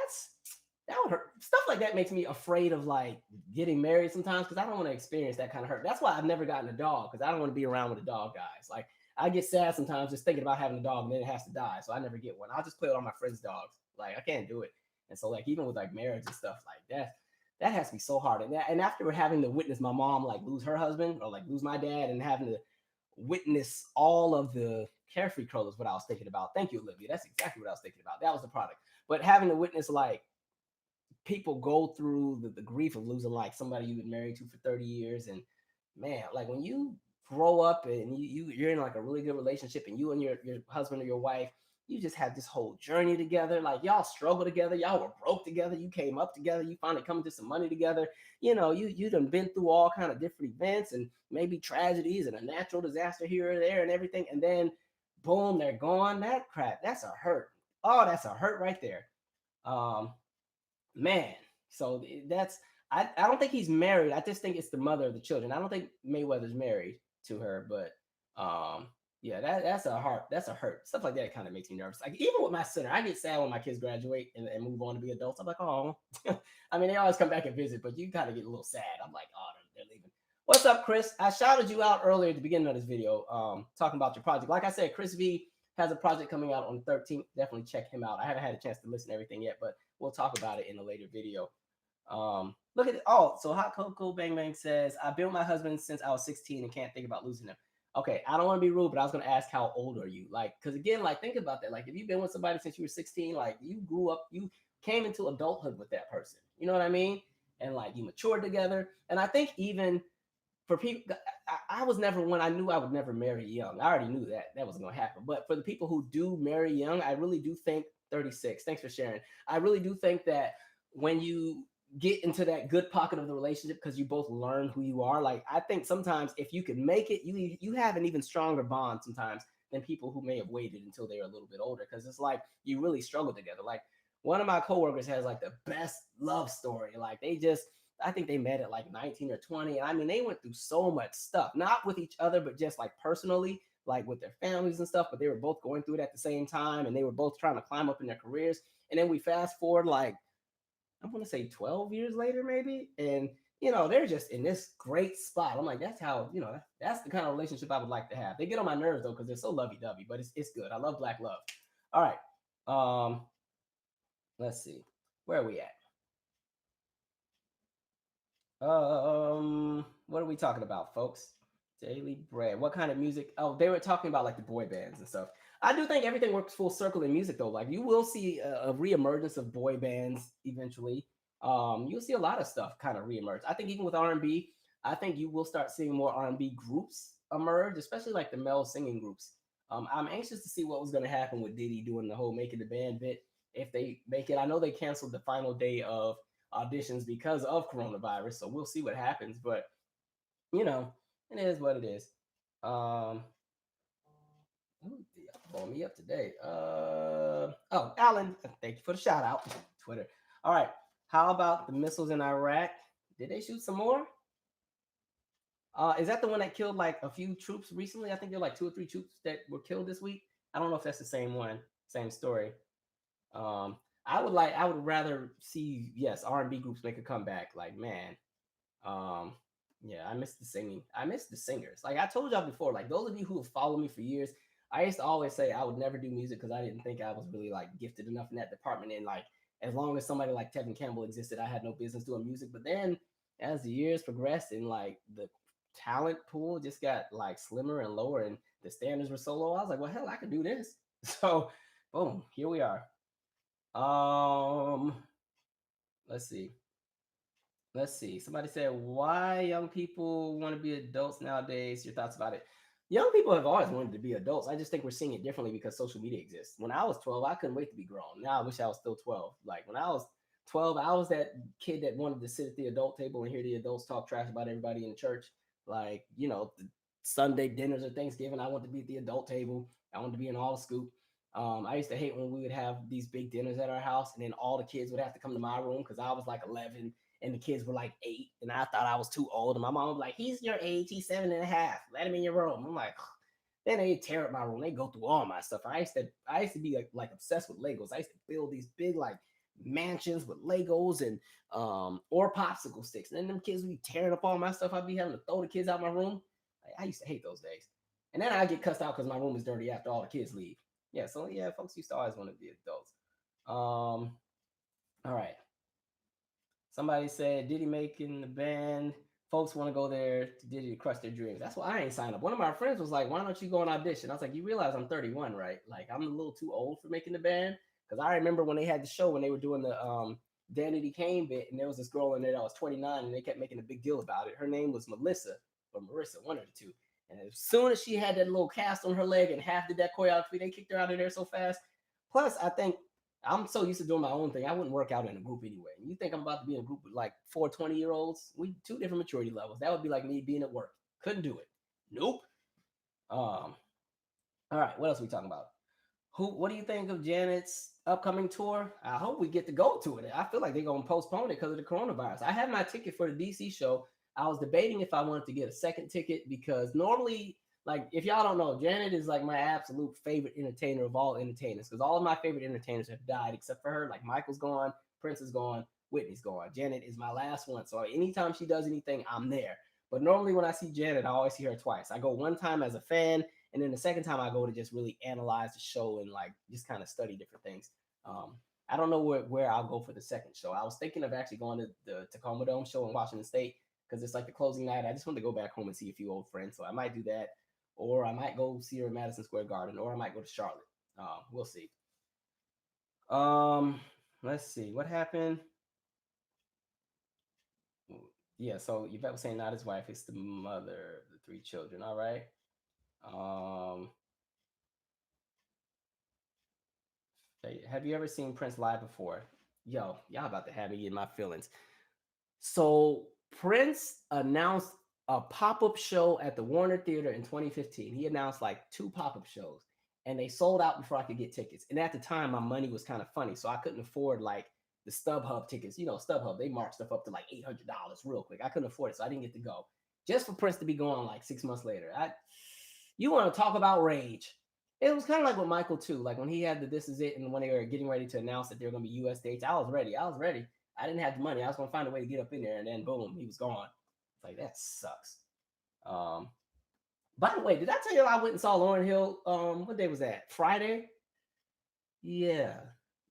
would hurt. Stuff like that makes me afraid of like getting married sometimes because I don't want to experience that kind of hurt. That's why I've never gotten a dog because I don't want to be around with the dog guys. Like I get sad sometimes just thinking about having a dog and then it has to die, so I never get one. I'll just play with all my friends' dogs. Like I can't do it. And so like even with like marriage and stuff like that has to be so hard. And after having to witness my mom like lose her husband or like lose my dad and having to witness all of the carefree curl is what I was thinking about. Thank you, Olivia. That's exactly what I was thinking about. That was the product. But having to witness like people go through the grief of losing like somebody you've been married to for 30 years. And man, like when you grow up and you're in like a really good relationship and you and your husband or your wife, you just have this whole journey together. Like y'all struggle together. Y'all were broke together. You came up together. You finally come to some money together. You know, you done been through all kind of different events and maybe tragedies and a natural disaster here or there and everything. And then boom, they're gone. That crap, that's a hurt. Oh, that's a hurt right there. Um, man. So that's I don't think he's married. I just think it's the mother of the children. I don't think Mayweather's married to her, but yeah, that's a heart. That's a hurt. Stuff like that kind of makes me nervous. Like even with my son, I get sad when my kids graduate and move on to be adults. I'm like, oh, I mean, they always come back and visit, but you kind of get a little sad. I'm like, oh, they're leaving. What's up, Chris? I shouted you out earlier at the beginning of this video, talking about your project. Like I said, Chris V has a project coming out on the 13th. Definitely check him out. I haven't had a chance to listen to everything yet, but we'll talk about it in a later video. Look at it. Oh, so Hot Cocoa Bang Bang says, I've been with my husband since I was 16 and can't think about losing him. Okay, I don't want to be rude, but I was gonna ask how old are you? Like, because again, like think about that. Like, if you've been with somebody since you were 16, like you grew up, you came into adulthood with that person. You know what I mean? And like you matured together. And I think even for people, I was never one. I knew I would never marry young. I already knew that was going to happen. But for the people who do marry young, I really do think 36. Thanks for sharing. I really do think that when you get into that good pocket of the relationship because you both learn who you are, like I think sometimes if you could make it, you have an even stronger bond sometimes than people who may have waited until they're a little bit older, because it's like you really struggle together. Like one of my coworkers has like the best love story. Like they just, I think they met at like 19 or 20. And I mean, they went through so much stuff, not with each other, but just like personally, like with their families and stuff. But they were both going through it at the same time. And they were both trying to climb up in their careers. And then we fast forward, like, I want to say 12 years later, maybe. And, you know, they're just in this great spot. I'm like, that's how, you know, that's the kind of relationship I would like to have. They get on my nerves though, because they're so lovey dovey, but it's good. I love black love. All right. Let's see. Where are we at? What are we talking about, folks? Daily bread. What kind of music? Oh, they were talking about like the boy bands and stuff. I do think everything works full circle in music though. Like you will see a reemergence of boy bands eventually. You'll see a lot of stuff kind of reemerge. I think even with R&B, I think you will start seeing more R&B groups emerge, especially like the male singing groups. I'm anxious to see what was going to happen with Diddy doing the whole making the band bit. If they make it, I know they canceled the final day of auditions because of coronavirus. So we'll see what happens. But you know, it is what it is. Blow me up today. Oh, Alan, thank you for the shout out. Twitter. All right. How about the missiles in Iraq? Did they shoot some more? Is that the one that killed like a few troops recently? I think there were like 2 or 3 troops that were killed this week. I don't know if that's the same one, same story. I would rather see, yes, R&B groups make a comeback. Like, man, yeah, I miss the singing. I miss the singers. Like I told y'all before, like those of you who have followed me for years, I used to always say I would never do music because I didn't think I was really like gifted enough in that department. And like as long as somebody like Tevin Campbell existed, I had no business doing music. But then as the years progressed and like the talent pool just got like slimmer and lower and the standards were so low, I was like, well, hell, I could do this. So boom, here we are. Let's see. Let's see. Somebody said, why young people want to be adults nowadays? Your thoughts about it? Young people have always wanted to be adults. I just think we're seeing it differently because social media exists. When I was 12, I couldn't wait to be grown. Now I wish I was still 12. Like when I was 12, I was that kid that wanted to sit at the adult table and hear the adults talk trash about everybody in the church. Like, you know, the Sunday dinners or Thanksgiving, I wanted to be at the adult table. I wanted to be in all the scoop. I used to hate when we would have these big dinners at our house and then all the kids would have to come to my room because I was like 11 and the kids were like 8 and I thought I was too old. And my mom was like, he's your age, he's 7.5. Let him in your room. I'm like, then they tear up my room. They go through all my stuff. I used to be like obsessed with Legos. I used to build these big like mansions with Legos and or popsicle sticks. And then them kids would be tearing up all my stuff. I'd be having to throw the kids out my room. I used to hate those days. And then I get cussed out because my room is dirty after all the kids leave. Yeah, so yeah, folks used to always want to be adults. All right. Somebody said Diddy making the band. Folks want to go there to Diddy to crush their dreams. That's why I ain't signed up. One of my friends was like, why don't you go and audition? I was like, you realize I'm 31, right? Like I'm a little too old for making the band. Because I remember when they had the show when they were doing the Danity Kane bit, and there was this girl in there that was 29, and they kept making a big deal about it. Her name was Melissa or Marissa, one of the two. And as soon as she had that little cast on her leg and half did that choreography, they kicked her out of there so fast. Plus, I think I'm so used to doing my own thing. I wouldn't work out in a group anyway. You think I'm about to be in a group with like 4 20-year-olds? We 2 different maturity levels. That would be like me being at work. Couldn't do it. Nope. Um, All right, what else are we talking about? What do you think of Janet's upcoming tour? I hope we get to go to it. I feel like they're gonna postpone it because of the coronavirus. I have my ticket for the DC show. I was debating if I wanted to get a second ticket because normally, like, if y'all don't know, Janet is like my absolute favorite entertainer of all entertainers. Because all of my favorite entertainers have died except for her. Like Michael's gone, Prince is gone, Whitney's gone. Janet is my last one. So anytime she does anything, I'm there. But normally when I see Janet, I always see her twice. I go one time as a fan, and then the second time I go to just really analyze the show and like just kind of study different things. Um, I don't know where I'll go for the second show. I was thinking of actually going to the Tacoma Dome show in Washington State because it's like the closing night. I just want to go back home and see a few old friends, so I might do that, or I might go see her at Madison Square Garden, or I might go to Charlotte. We'll see. Um, let's see what happened. Yeah, so Yvette was saying not his wife, it's the mother of the three children. All right. Um, have you ever seen Prince live before? Yo, y'all about to have me in my feelings. So Prince announced a pop-up show at the Warner Theater in 2015. He announced like two pop-up shows, and they sold out before I could get tickets. And at the time, my money was kind of funny, so I couldn't afford like the StubHub tickets. You know, StubHub, they mark stuff up to like $800 real quick. I couldn't afford it, so I didn't get to go. Just for Prince to be gone like 6 months later. You want to talk about rage? It was kind of like with Michael too. Like when he had the "This Is It" and when they were getting ready to announce that they were going to be U.S. dates, I was ready. I was ready. I didn't have the money. I was going to find a way to get up in there, and then boom, he was gone. It's like that sucks. Um, by the way, did I tell you I went and saw Lauryn Hill? What day was that? Friday. Yeah,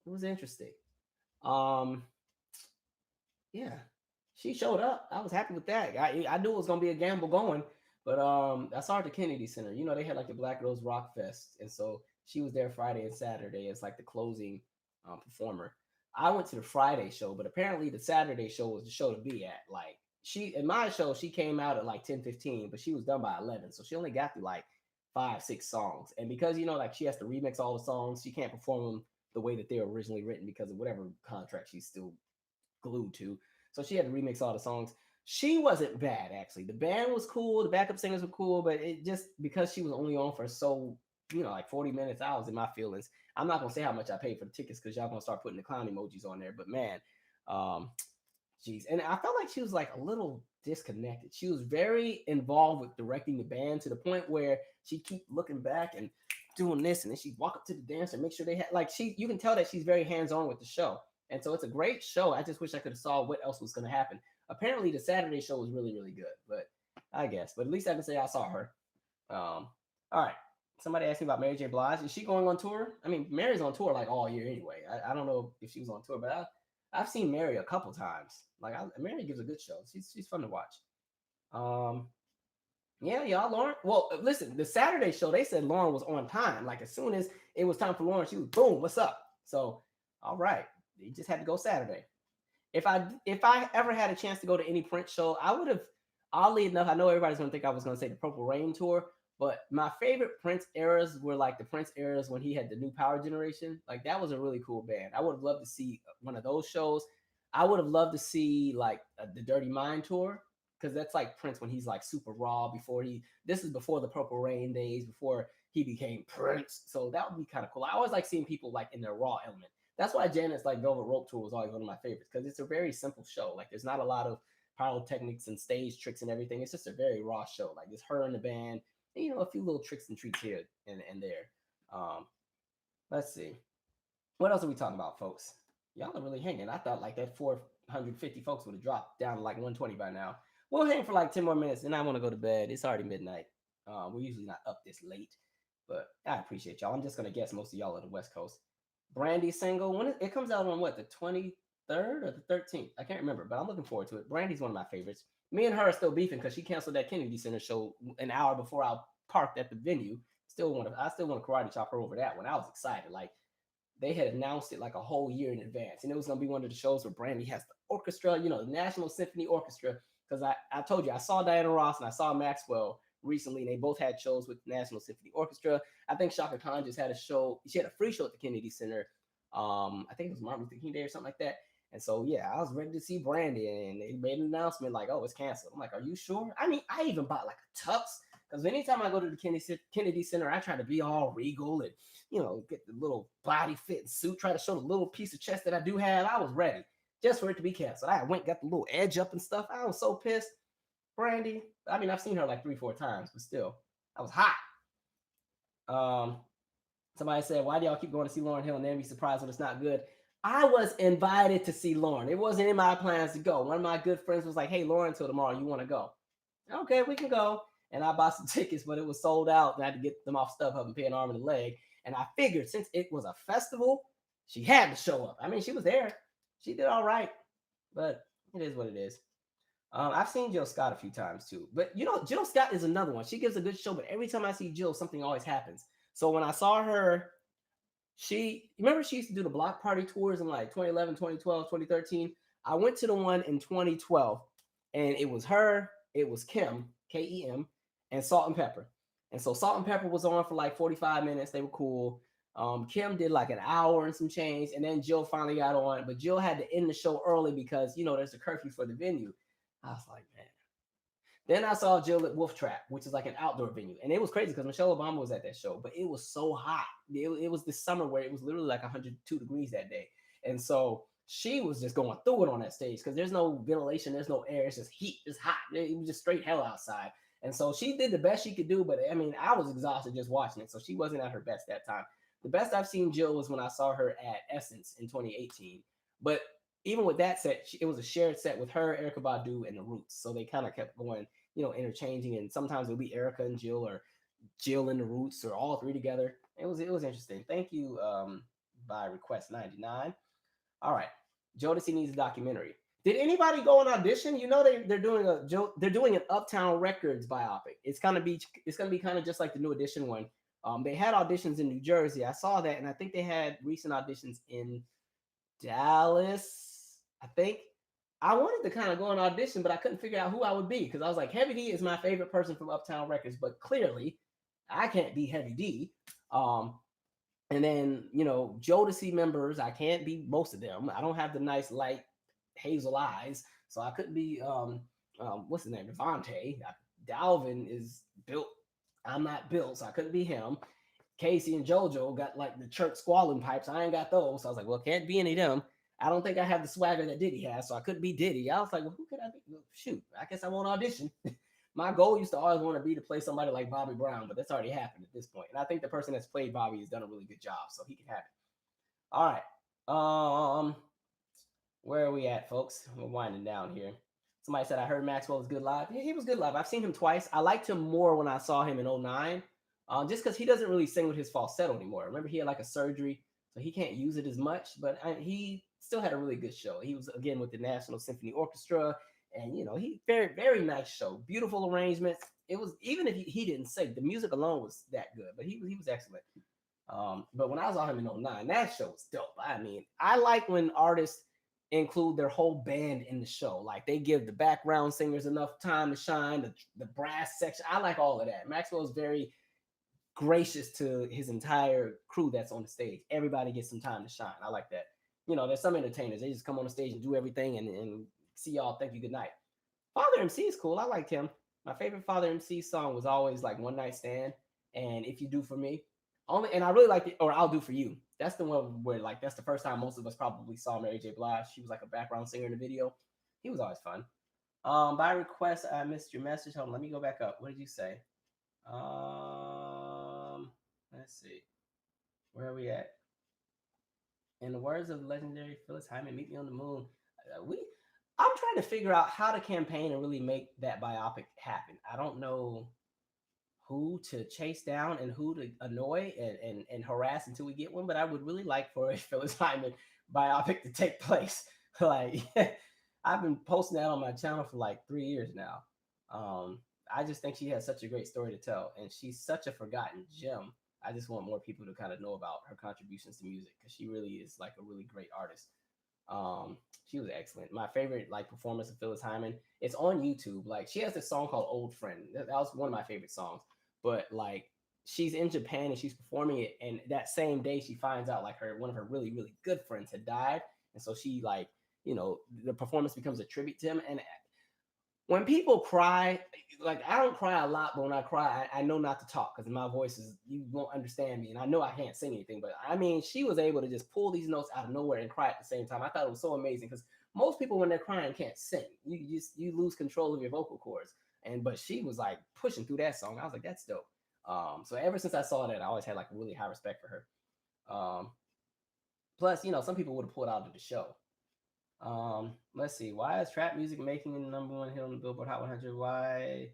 it was interesting. Um, yeah, she showed up. I was happy with that. I knew it was gonna be a gamble going, but I saw her at the Kennedy Center. You know, they had like the Black Girls Rock Fest, and so she was there Friday and Saturday as like the closing performer. I went to the Friday show, but apparently the Saturday show was the show to be at. Like she in my show, she came out at like 10:15, but she was done by 11, so she only got through like 5, 6 songs. And because you know, like she has to remix all the songs, she can't perform them the way that they were originally written because of whatever contract she's still glued to. So she had to remix all the songs. She wasn't bad actually. The band was cool, the backup singers were cool, but it just because she was only on for so like 40 minutes, I was in my feelings. I'm not gonna say how much I paid for the tickets because y'all gonna start putting the clown emojis on there. But man, um, jeez, and I felt like she was like a little disconnected. She was very involved with directing the band to the point where she keep looking back and doing this, and then she'd walk up to the dancer and make sure they had like she. You can tell that she's very hands on with the show, and so it's a great show. I just wish I could have saw what else was going to happen. Apparently, the Saturday show was really really good, but I guess. But at least I can say I saw her. All right. Somebody asked me about Mary J. Blige. Is she going on tour? I mean, Mary's on tour like all year anyway. I don't know if she was on tour, but I've seen Mary a couple times. Mary gives a good show. She's fun to watch. Um, yeah, y'all, Lauren. Well, listen, the Saturday show they said Lauren was on time. Like as soon as it was time for Lauren, she was boom. What's up? So, all right, you just had to go Saturday. If I ever had a chance to go to any Prince show, I would have. Oddly enough, I know everybody's gonna think I was gonna say the Purple Rain tour, but my favorite Prince eras were like the Prince eras when he had the New Power Generation. Like that was a really cool band. I would have loved to see one of those shows. I would have loved to see like the Dirty Mind tour because that's like Prince when he's like super raw. Before he, this is before the Purple Rain days, before he became Prince. So that would be kind of cool. I always like seeing people like in their raw element. That's why Janet's like Velvet Rope tour was always one of my favorites because it's a very simple show. Like there's not a lot of pyrotechnics and stage tricks and everything. It's just a very raw show. Like it's her and the band, and a few little tricks and treats here and there. Um, let's see. What else are we talking about, folks? Y'all are really hanging. I thought like that 450 folks would have dropped down to like 120 by now. We'll hang for like 10 more minutes, and I want to go to bed. It's already midnight. We're usually not up this late, but I appreciate y'all. I'm just gonna guess most of y'all are the West Coast. Brandy single. When it comes out on what, the 23rd or the 13th? I can't remember, but I'm looking forward to it. Brandy's one of my favorites. Me and her are still beefing because she canceled that Kennedy Center show an hour before I parked at the venue. I still want to karate chop her over that one. I was excited. Like they had announced it like a whole year in advance, and it was gonna be one of the shows where Brandy has the orchestra, the National Symphony Orchestra. Because I told you I saw Diana Ross and I saw Maxwell recently, and they both had shows with the National Symphony Orchestra. I think Shaka Khan just had a show. She had a free show at the Kennedy Center. I think it was Martin Luther King Day or something like that. And so yeah, I was ready to see Brandy, and they made an announcement like, "Oh, it's canceled." I'm like, "Are you sure?" I mean, I even bought like a tux Because anytime I go to the Kennedy Center, I try to be all regal and, get the little body fit suit, try to show the little piece of chest that I do have. I was ready just for it to be canceled. I went, got the little edge up and stuff. I was so pissed. Brandy, I mean, I've seen her like 3-4 times, but still, I was hot. Somebody said, why do y'all keep going to see Lauryn Hill and then be surprised when it's not good? I was invited to see Lauryn. It wasn't in my plans to go. One of my good friends was like, hey, Lauryn, till tomorrow, you want to go? Okay, we can go. And I bought some tickets, but it was sold out. And I had to get them off StubHub and pay an arm and a leg. And I figured since it was a festival, she had to show up. I mean, she was there. She did all right. But it is what it is. I've seen Jill Scott a few times too. But, Jill Scott is another one. She gives a good show, but every time I see Jill, something always happens. So when I saw her, remember she used to do the block party tours in like 2011, 2012, 2013. I went to the one in 2012 and it was her, it was Kim, Kem, and Salt and Pepper. And so Salt and Pepper was on for like 45 minutes. They were cool. Kim did like an hour and some change, and then Jill finally got on, but Jill had to end the show early because, there's a curfew for the venue. I was like, man. Then I saw Jill at Wolf Trap, which is like an outdoor venue. And it was crazy because Michelle Obama was at that show, but it was so hot. It was this summer where it was literally like 102 degrees that day. And so she was just going through it on that stage because there's no ventilation, there's no air, it's just heat, it's hot. It was just straight hell outside. And so she did the best she could do, but I mean, I was exhausted just watching it. So she wasn't at her best that time. The best I've seen Jill was when I saw her at Essence in 2018. But even with that set, it was a shared set with her, Erykah Badu, and The Roots. So they kind of kept going, interchanging. And sometimes it would be Erykah and Jill, or Jill and The Roots, or all three together. It was interesting. Thank you, by Request 99. All right, Jodeci needs a documentary. Did anybody go and audition? They're doing an Uptown Records biopic. It's gonna be kind of just like the New Edition one. They had auditions in New Jersey. I saw that, and I think they had recent auditions in Dallas. I think I wanted to kind of go and audition, but I couldn't figure out who I would be because I was like, Heavy D is my favorite person from Uptown Records, but clearly I can't be Heavy D. And then, Jodeci members, I can't be most of them. I don't have the nice light hazel eyes, so I couldn't be what's his name, Devontae. Dalvin is built. I'm not built, so I couldn't be him. Casey and JoJo got like the church squalling pipes. I ain't got those, so I was like, well, can't be any of them. I don't think I have the swagger that Diddy has, so I couldn't be Diddy. I was like, well, who could I be? Well, shoot, I guess I won't audition. My goal used to always want to be to play somebody like Bobby Brown, but that's already happened at this point. And I think the person that's played Bobby has done a really good job, so he can have it. All right. Where are we at, folks? We're winding down here. Somebody said, I heard Maxwell was good live. Yeah, he was good live. I've seen him twice. I liked him more when I saw him in 2009, just because he doesn't really sing with his falsetto anymore. Remember, he had like a surgery, so he can't use it as much, but he still had a really good show. He was, again, with the National Symphony Orchestra, and, he very, very nice show. Beautiful arrangements. It was, even if he didn't sing, the music alone was that good, but he was excellent. But when I saw him in 2009, that show was dope. I mean, I like when artists include their whole band in the show. Like, they give the background singers enough time to shine, the brass section. I like all of that. Maxwell's very gracious to his entire crew that's on the stage. Everybody gets some time to shine. I like that. There's some entertainers, they just come on the stage and do everything and see y'all, thank you, good night. Father MC is cool. I liked him. My favorite Father MC song was always like One Night Stand and If You Do For Me. And I really liked it, or I'll Do For You. That's the one where, like, that's the first time most of us probably saw Mary J. Blige. She was like a background singer in the video. He was always fun. By request, I missed your message. Hold on, let me go back up. What did you say? Let's see. Where are we at? In the words of legendary Phyllis Hyman, meet me on the moon. I'm trying to figure out how to campaign and really make that biopic happen. I don't know who to chase down and who to annoy and harass until we get one, but I would really like for a Phyllis Hyman biopic to take place. Like, I've been posting that on my channel for like 3 years now. I just think she has such a great story to tell, and she's such a forgotten gem. I just want more people to kind of know about her contributions to music, because she really is like a really great artist. She was excellent. My favorite like performance of Phyllis Hyman, it's on YouTube. Like, she has this song called Old Friend. That was one of my favorite songs. But like, she's in Japan and she's performing it, and that same day she finds out like one of her really, really good friends had died. And so she, like, the performance becomes a tribute to him. And when people cry, like I don't cry a lot, but when I cry, I know not to talk because my voice is you won't understand me, and I know I can't sing anything. But I mean, she was able to just pull these notes out of nowhere and cry at the same time. I thought it was so amazing because most people when they're crying can't sing. You lose control of your vocal cords, and but she was like pushing through that song. I was like, that's dope. So ever since I saw that, I always had like really high respect for her. Plus, some people would have pulled out of the show. Let's see. Why is trap music making the number one hit on the Billboard Hot 100? Why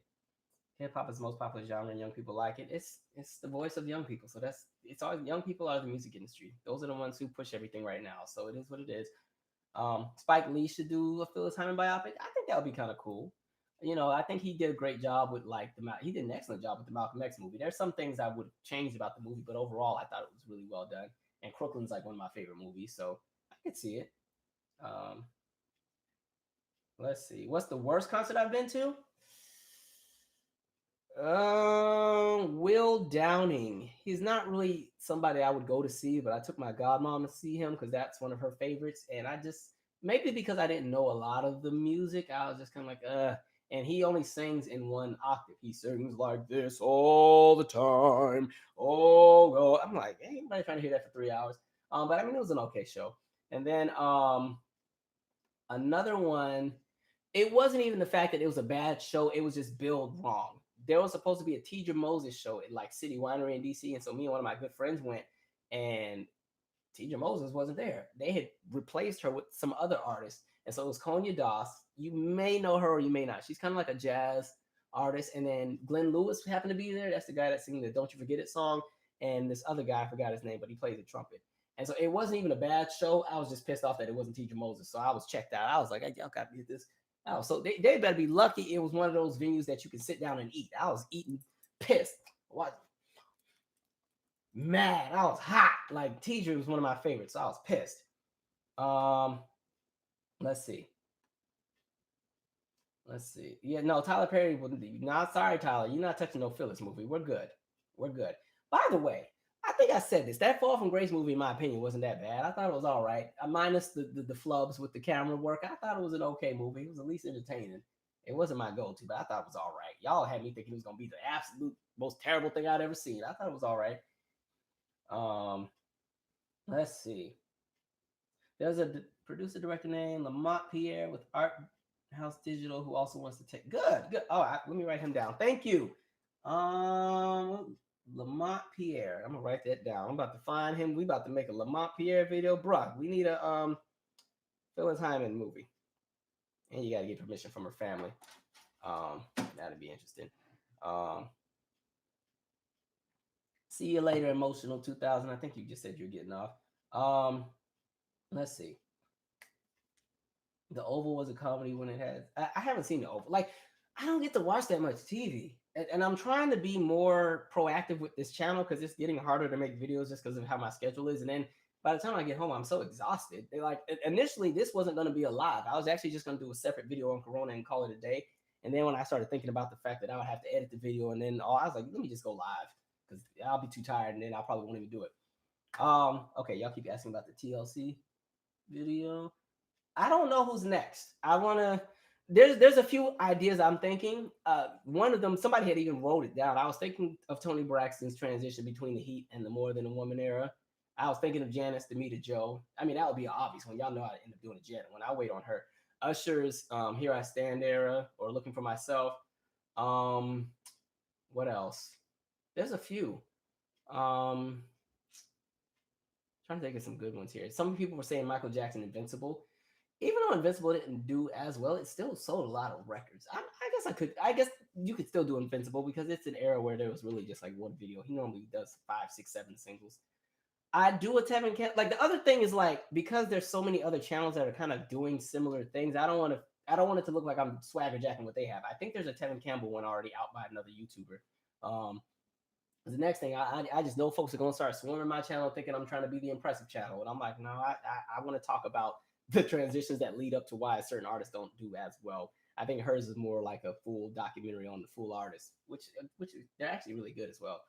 hip hop is the most popular genre and young people like it? It's the voice of young people. So it's always young people are the music industry. Those are the ones who push everything right now. So it is what it is. Spike Lee should do a Phyllis Hyman biopic. I think that would be kind of cool. I think he did a great job with like he did an excellent job with the Malcolm X movie. There's some things I would have changed about the movie, but overall I thought it was really well done. And Crooklyn's like one of my favorite movies, so I could see it. Um, let's see. What's the worst concert I've been to? Will Downing. He's not really somebody I would go to see, but I took my godmom to see him because that's one of her favorites. And I just maybe because I didn't know a lot of the music, I was just kind of like, And he only sings in one octave. He sings like this all the time. Oh, well, I'm like, hey, anybody trying to hear that for 3 hours? But I mean, it was an okay show. And then another one, it wasn't even the fact that it was a bad show, it was just billed wrong. There was supposed to be a Tidra Moses show at like City Winery in DC, and so me and one of my good friends went, and Tidra Moses wasn't there. They had replaced her with some other artist, and so it was Konya Doss. You may know her or you may not. She's kind of like a jazz artist, and then Glenn Lewis happened to be there. That's the guy that sings the "Don't You Forget It" song, and this other guy, I forgot his name, but he plays the trumpet. And so it wasn't even a bad show. I was just pissed off that it wasn't Tidra Moses. So I was checked out. I was like, hey, y'all got to get this. Oh, so they better be lucky it was one of those venues that you can sit down and eat. I was eating pissed. What? Mad. I was hot. Like Tidra was one of my favorites. So I was pissed. Um, let's see. Let's see. Yeah, no, Tyler Perry wouldn't be. Not sorry, Tyler. You're not touching no Phyllis movie. We're good. We're good. By the way, I think I said this. That Fall from Grace movie, in my opinion, wasn't that bad. I thought it was all right. Minus the flubs with the camera work. I thought it was an okay movie. It was at least entertaining. It wasn't my go-to, but I thought it was all right. Y'all had me thinking it was gonna be the absolute most terrible thing I'd ever seen. I thought it was all right. Um, let's see. There's a producer director named Lamont Pierre with Art House Digital who also wants to take. Good, good. All right, let me write him down. Thank you. Lamont Pierre. I'm gonna write that down. I'm about to find him. We about to make a Lamont Pierre video, bruh. We need a Phyllis Hyman movie, and you got to get permission from her family. That'd be interesting. Um, see you later, emotional 2000. I think you just said you're getting off. Um, let's see. The Oval was a comedy when it had. I haven't seen the Oval. Like, I don't get to watch that much TV, and I'm trying to be more proactive with this channel because it's getting harder to make videos just because of how my schedule is. And then by the time I get home, I'm so exhausted. They like initially this wasn't going to be a live. I was actually just going to do a separate video on Corona and call it a day. And then when I started thinking about the fact that I would have to edit the video, and then I was like, let me just go live because I'll be too tired, and then I probably won't even do it. Okay, y'all keep asking about the TLC video. I don't know who's next. I wanna. There's a few ideas I'm thinking. One of them, somebody had even wrote it down. I was thinking of Tony Braxton's transition between the Heat and the More Than a Woman era. I was thinking of Janice to meet a Joe. I mean, that would be an obvious one. Y'all know I'd end up doing a Janet when I wait on her. Usher's Here I Stand era or Looking for Myself. Um, what else? There's a few. Trying to think of some good ones here. Some people were saying Michael Jackson Invincible. Even though Invincible didn't do as well, it still sold a lot of records. I guess you could still do Invincible because it's an era where there was really just like one video. He normally does 5, 6, 7 singles. I do a Tevin Campbell. Like the other thing is like because there's so many other channels that are kind of doing similar things. I don't want it to look like I'm swagger jacking what they have. I think there's a Tevin Campbell one already out by another YouTuber. The next thing I just know folks are gonna start swarming my channel thinking I'm trying to be the impressive channel, and I'm like, no, I want to talk about the transitions that lead up to why certain artists don't do as well. I think hers is more like a full documentary on the full artist, which they're actually really good as well.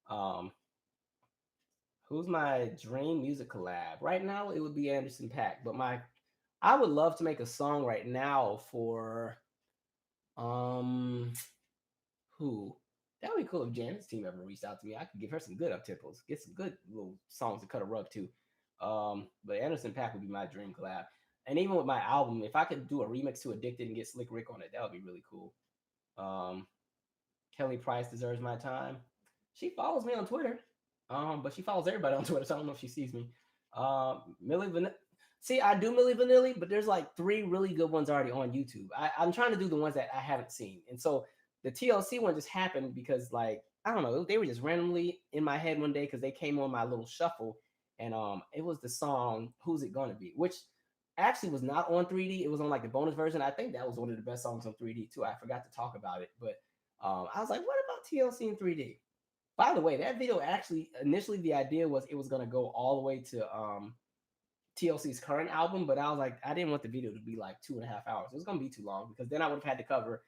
Um, who's my dream music collab? Right now, it would be Anderson .Paak, but I would love to make a song right now for Um, who? That would be cool if Janet's team ever reached out to me. I could give her some good up tempos, get some good little songs to cut a rug to. But Anderson Paak would be my dream collab. And even with my album, if I could do a remix to Addicted and get Slick Rick on it, that would be really cool. Um, Kelly Price deserves my time. She follows me on Twitter, but she follows everybody on Twitter, so I don't know if she sees me. Millie Vanilli. See, I do Millie Vanilli, but there's like 3 really good ones already on YouTube. I'm trying to do the ones that I haven't seen, and so the TLC one just happened because like I don't know, they were just randomly in my head one day because they came on my little shuffle, and it was the song "Who's It Gonna Be," which actually was not on 3D. It was on like the bonus version. I think that was one of the best songs on 3D too. I forgot to talk about it, but I was like, what about TLC in 3D? By the way, that video actually initially the idea was it was gonna go all the way to TLC's current album, but I was like, I didn't want the video to be like 2.5 hours. It was gonna be too long because then I would have had to cover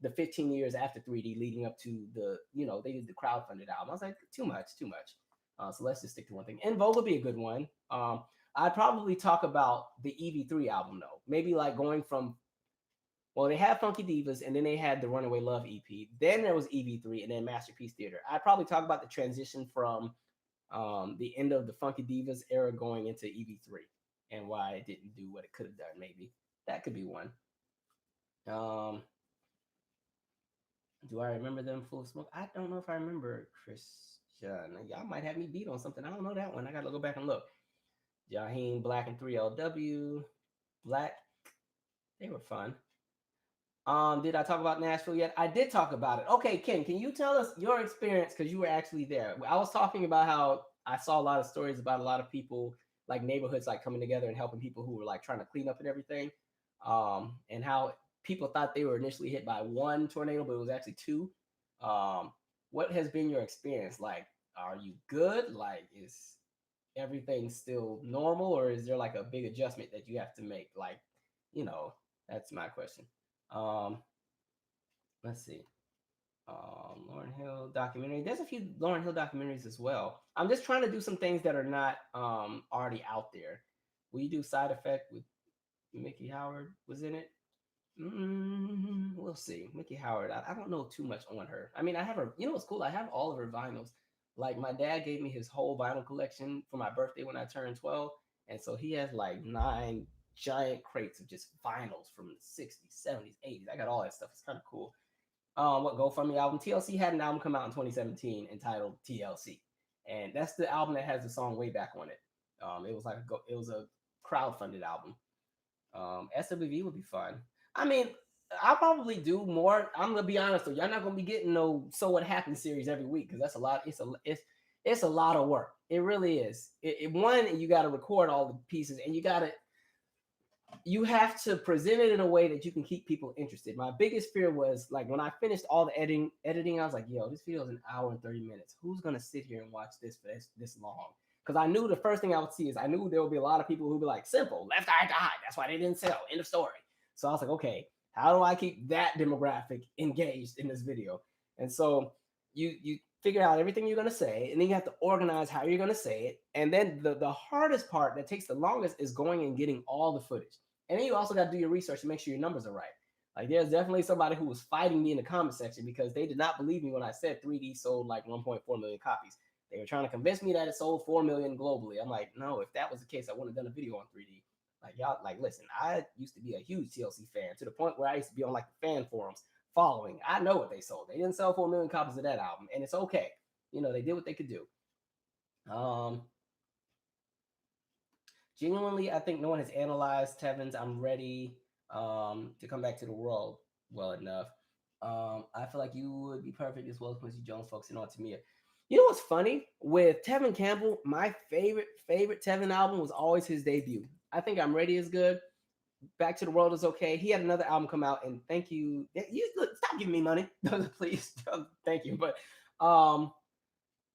the 15 years after 3D leading up to the, they did the crowdfunded album. I was like, too much. So let's just stick to one thing. And Vogue will be a good one. I'd probably talk about the EV3 album though. Maybe like going from, well, they had Funky Divas and then they had the Runaway Love EP. Then there was EV3 and then Masterpiece Theater. I'd probably talk about the transition from the end of the Funky Divas era going into EV3 and why it didn't do what it could have done. Maybe that could be one. Do I remember them Full of Smoke? I don't know if I remember Christian. Y'all might have me beat on something. I don't know that one. I gotta go back and look. Jaheim, Black, and 3LW. Black, they were fun. Did I talk about Nashville yet? I did talk about it. Okay, Ken, can you tell us your experience because you were actually there? I was talking about how I saw a lot of stories about a lot of people, like neighborhoods, like coming together and helping people who were like trying to clean up and everything. And how people thought they were initially hit by 1 tornado, but it was actually 2. What has been your experience? Like, are you good? Like, is everything still normal, or is there like a big adjustment that you have to make? Like, that's my question. Let's see. Lauryn Hill documentary. There's a few Lauryn Hill documentaries as well. I'm just trying to do some things that are not already out there. Will you do Side Effect with Mickey Howard? Was in it? We'll see. Mickey Howard. I don't know too much on her. I mean, I have her. You know what's cool? I have all of her vinyls. Like my dad gave me his whole vinyl collection for my birthday when I turned 12, and so he has like 9 giant crates of just vinyls from the 60s, 70s, 80s. I got all that stuff. It's kind of cool. What GoFundMe album? TLC had an album come out in 2017 entitled TLC, and that's the album that has the song "Way Back" on it. It was like it was a crowdfunded album. SWV would be fun. I mean, I'll probably do more. I'm gonna be honest though, y'all not gonna be getting no "So What Happened" series every week because that's a lot. It's a lot of work. It really is. One, you got to record all the pieces, and you have to present it in a way that you can keep people interested. My biggest fear was like when I finished all the editing, I was like, yo, this video is an hour and 30 minutes. Who's gonna sit here and watch this for this long? Because I knew the first thing I would see is I knew there would be a lot of people who'd be like, simple, Left Eye died. That's why they didn't sell. End of story. So I was like, okay, how do I keep that demographic engaged in this video? And so you figure out everything you're going to say, and then you have to organize how you're going to say it. And then the hardest part that takes the longest is going and getting all the footage. And then you also got to do your research to make sure your numbers are right. Like there's definitely somebody who was fighting me in the comment section because they did not believe me when I said 3D sold like 1.4 million copies. They were trying to convince me that it sold 4 million globally. I'm like, no, if that was the case, I wouldn't have done a video on 3D. Like y'all, like listen, I used to be a huge TLC fan to the point where I used to be on like the fan forums following. I know what they sold. They didn't sell 4 million copies of that album, and it's okay. They did what they could do. Genuinely, I think no one has analyzed Tevin's "I'm Ready to Come Back to the World" well enough. I feel like you would be perfect as well as Quincy Jones focusing on Tamia. You know what's funny? With Tevin Campbell, my favorite Tevin album was always his debut. I think "I'm Ready" is good. "Back to the World" is okay. He had another album come out, and thank you. Stop giving me money, please. Thank you. But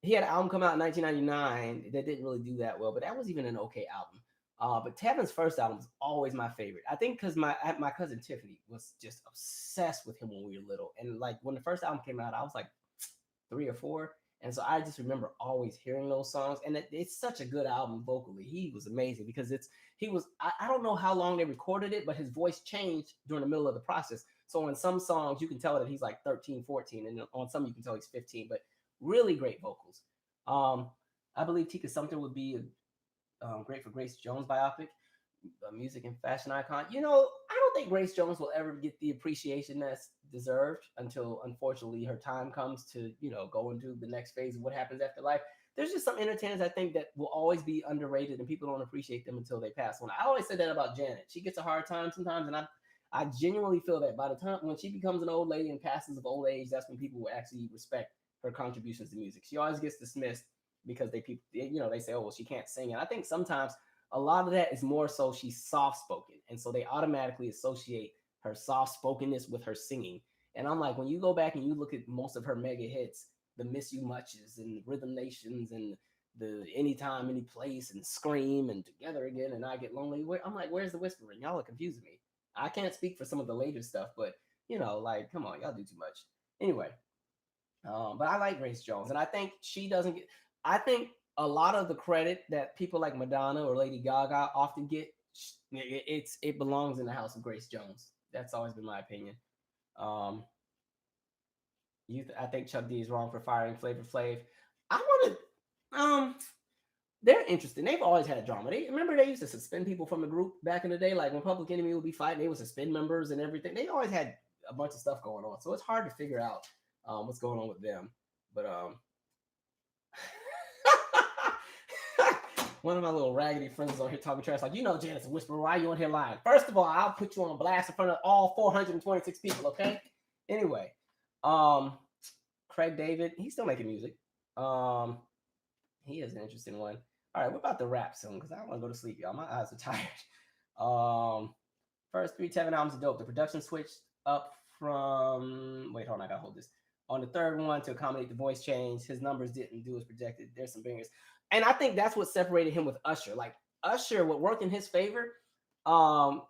he had an album come out in 1999 that didn't really do that well, but that was even an okay album. But Tevin's first album was always my favorite. I think because my cousin Tiffany was just obsessed with him when we were little, and like when the first album came out, I was like 3 or 4. And so I just remember always hearing those songs. And it's such a good album vocally. He was amazing because I don't know how long they recorded it, but his voice changed during the middle of the process. So on some songs, you can tell that he's like 13, 14, and on some you can tell he's 15. But really great vocals. Um, I believe Tika Sumter would be great for Grace Jones biopic, a music and fashion icon. I don't think Grace Jones will ever get the appreciation that's deserved until, unfortunately, her time comes to, go into the next phase of what happens after life. There's just some entertainers I think that will always be underrated and people don't appreciate them until they pass on. I always said that about Janet. She gets a hard time sometimes, and I genuinely feel that by the time when she becomes an old lady and passes of old age, that's when people will actually respect her contributions to music. She always gets dismissed because they say, oh, well, she can't sing. And I think sometimes a lot of that is more so she's soft spoken, and so they automatically associate her soft spokenness with her singing. And I'm like, when you go back and you look at most of her mega hits, the Miss You Muches and Rhythm Nations and the Anytime, Any Place and Scream and Together Again and I Get Lonely, I'm like, where's the whispering? Y'all are confusing me. I can't speak for some of the later stuff, but like, come on, y'all do too much. Anyway, but I like Grace Jones, and I think she doesn't get. I think a lot of the credit that people like Madonna or Lady Gaga often get, it belongs in the house of Grace Jones. That's always been my opinion. Um, I think Chuck D is wrong for firing Flavor Flav. I want to. They're interesting. They've always had drama. Remember they used to suspend people from the group back in the day, like when Public Enemy would be fighting, they would suspend members and everything. They always had a bunch of stuff going on, so it's hard to figure out what's going on with them. But one of my little raggedy friends is on here talking trash, like, Janet's a whisperer. Why are you on here lying? First of all, I'll put you on blast in front of all 426 people, okay? Anyway, Craig David, he's still making music. He is an interesting one. All right, we're about to wrap soon because I don't want to go to sleep, y'all. My eyes are tired. First 3 Tevin albums are dope. The production switched up from wait, hold on, I gotta hold this. On the third one to accommodate the voice change, his numbers didn't do as projected. There's some bangers. And I think that's what separated him with Usher. Like Usher, what worked in his favor,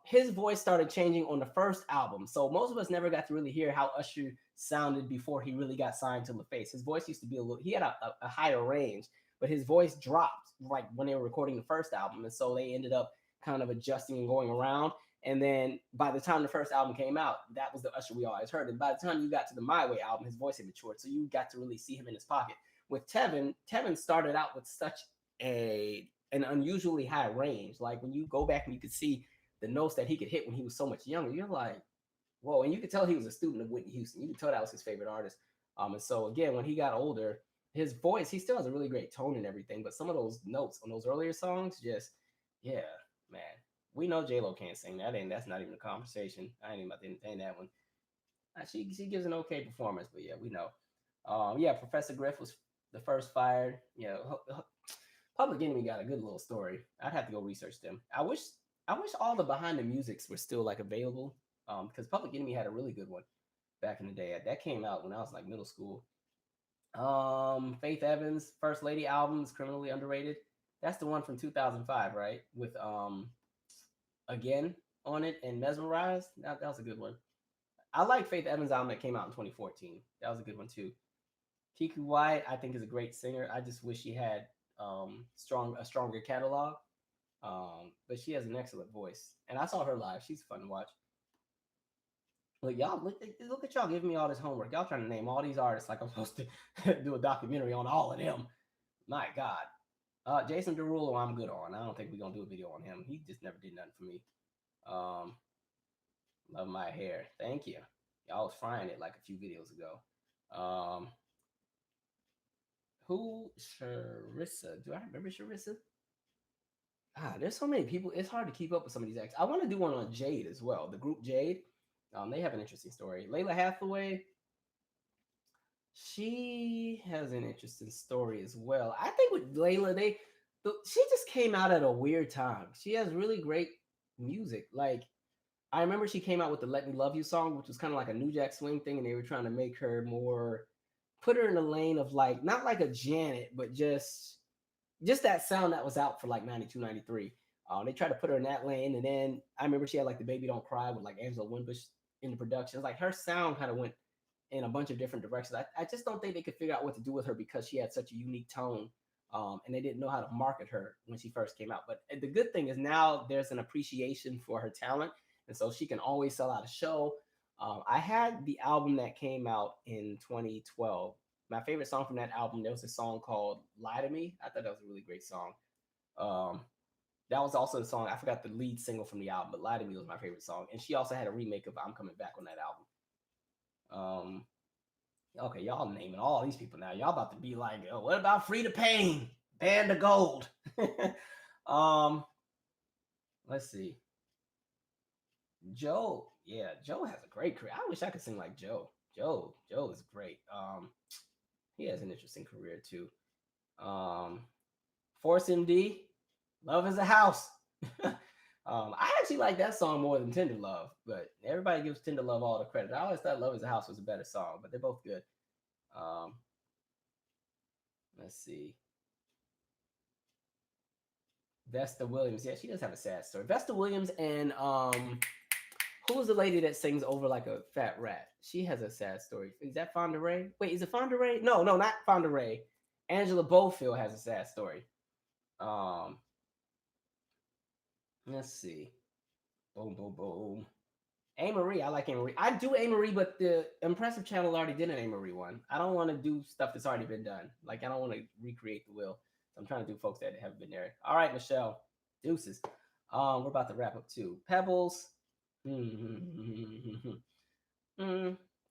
his voice started changing on the first album. So most of us never got to really hear how Usher sounded before he really got signed to LaFace. His voice used to be he had a higher range, but his voice dropped like when they were recording the first album. And so they ended up kind of adjusting and going around. And then by the time the first album came out, that was the Usher we always heard. And by the time you got to the My Way album, his voice had matured. So you got to really see him in his pocket. With Tevin started out with such an unusually high range. Like when you go back and you could see the notes that he could hit when he was so much younger, you're like, whoa. And you could tell he was a student of Whitney Houston. You could tell that was his favorite artist. And so again, when he got older, his voice, he still has a really great tone and everything, but some of those notes on those earlier songs, just, yeah, man. We know J-Lo can't sing. That's not even a conversation. I ain't even about to entertain that one. She gives an okay performance, but yeah, we know. Yeah, Professor Griff was the first fired. Yeah, Public Enemy got a good little story. I'd have to go research them. I wish all the behind the musics were still like available. Because Public Enemy had a really good one back in the day. That came out when I was like middle school. Faith Evans' First Lady album is criminally underrated. That's the one from 2005, right? With Again on it and Mesmerized. That was a good one. I like Faith Evans' album that came out in 2014. That was a good one too. Kiku White, I think, is a great singer. I just wish she had a stronger catalog. But she has an excellent voice. And I saw her live. She's fun to watch. Look, y'all, look at y'all giving me all this homework. Y'all trying to name all these artists like I'm supposed to do a documentary on all of them. My God. Jason Derulo, I'm good on. I don't think we're going to do a video on him. He just never did nothing for me. Love my hair. Thank you. Y'all was frying it like a few videos ago. Who? Sharissa. Do I remember Sharissa? There's so many people. It's hard to keep up with some of these acts. I want to do one on Jade as well. The group Jade. They have an interesting story. Layla Hathaway. She has an interesting story as well. I think with Layla, she just came out at a weird time. She has really great music. Like, I remember she came out with the Let Me Love You song, which was kind of like a New Jack Swing thing, and they were trying to make her put her in the lane of like, not like a Janet, but just that sound that was out for like 92, 93. They tried to put her in that lane, and then I remember she had like the Baby Don't Cry with like Angela Winbush in the production. It's like her sound kind of went in a bunch of different directions. I just don't think they could figure out what to do with her because she had such a unique tone, and they didn't know how to market her when she first came out. But the good thing is now there's an appreciation for her talent, and so she can always sell out a show. I had the album that came out in 2012. My favorite song from that album, there was a song called "Lie to Me." I thought that was a really great song. Um, that was also the song. I forgot the lead single from the album, but "Lie to Me" was my favorite song. And she also had a remake of "I'm Coming Back" on that album. Okay, y'all naming all these people now. Y'all about to be like, oh, what about Free to Pain, Band of Gold? um, let's see. Joe, yeah, Joe has a great career. I wish I could sing like Joe. Joe is great. He has an interesting career too. Um, Force MD, Love is a House. I actually like that song more than Tender Love, but everybody gives Tender Love all the credit. I always thought Love is a House was a better song, but they're both good. Um, let's see. Vesta Williams. Yeah, she does have a sad story. Vesta Williams and who's the lady that sings over like a fat rat? She has a sad story. Is that Fonda Ray? Wait, is it Fonda Ray? No, not Fonda Ray. Angela Bofield has a sad story. Um, let's see. Boom, boom, boom. A. Marie, I like A. Marie. I do A. Marie, but the Impressive Channel already did an A. Marie one. I don't want to do stuff that's already been done. Like, I don't want to recreate the wheel. So I'm trying to do folks that haven't been there. All right, Michelle. Deuces. We're about to wrap up too. Pebbles.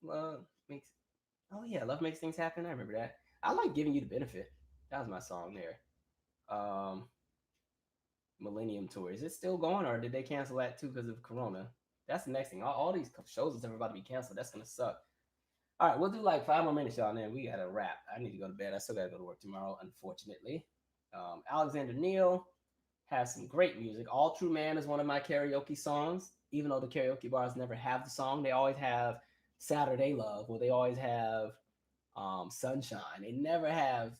Love makes. Oh yeah, love makes things happen. I remember that. I like giving you the benefit. That was my song there. Um, Millennium Tour. Is it still going, or did they cancel that too because of Corona? That's the next thing. All these shows and stuff are about to be canceled. That's gonna suck. All right, we'll do like 5 more minutes, y'all, and then we gotta wrap. I need to go to bed. I still gotta go to work tomorrow, unfortunately. Alexander Neal has some great music. All True Man is one of my karaoke songs. Even though the karaoke bars never have the song, they always have Saturday Love, or they always have Sunshine. They never have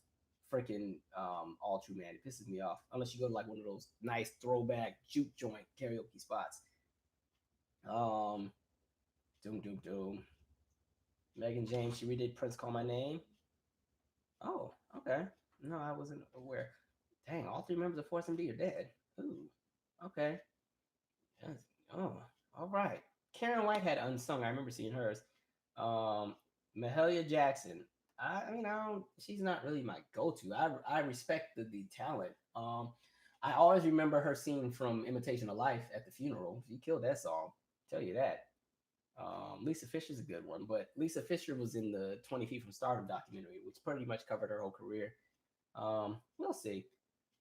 freaking All True Man. It pisses me off unless you go to like one of those nice throwback juke joint karaoke spots. Um, Doom Doom Doom. Megan James, she redid Prince Call My Name. Oh, okay. No, I wasn't aware. Dang, all three members of Force MD are dead. Ooh, okay. Yes. Oh, all right. Karen White had Unsung. I remember seeing hers. Um, Mahalia Jackson. I mean, I don't. She's not really my go-to. I respect the talent. I always remember her singing from Imitation of Life at the funeral. She killed that song. Tell you that. Lisa Fisher's a good one, but Lisa Fisher was in the 20 Feet from Stardom documentary, which pretty much covered her whole career. We'll see.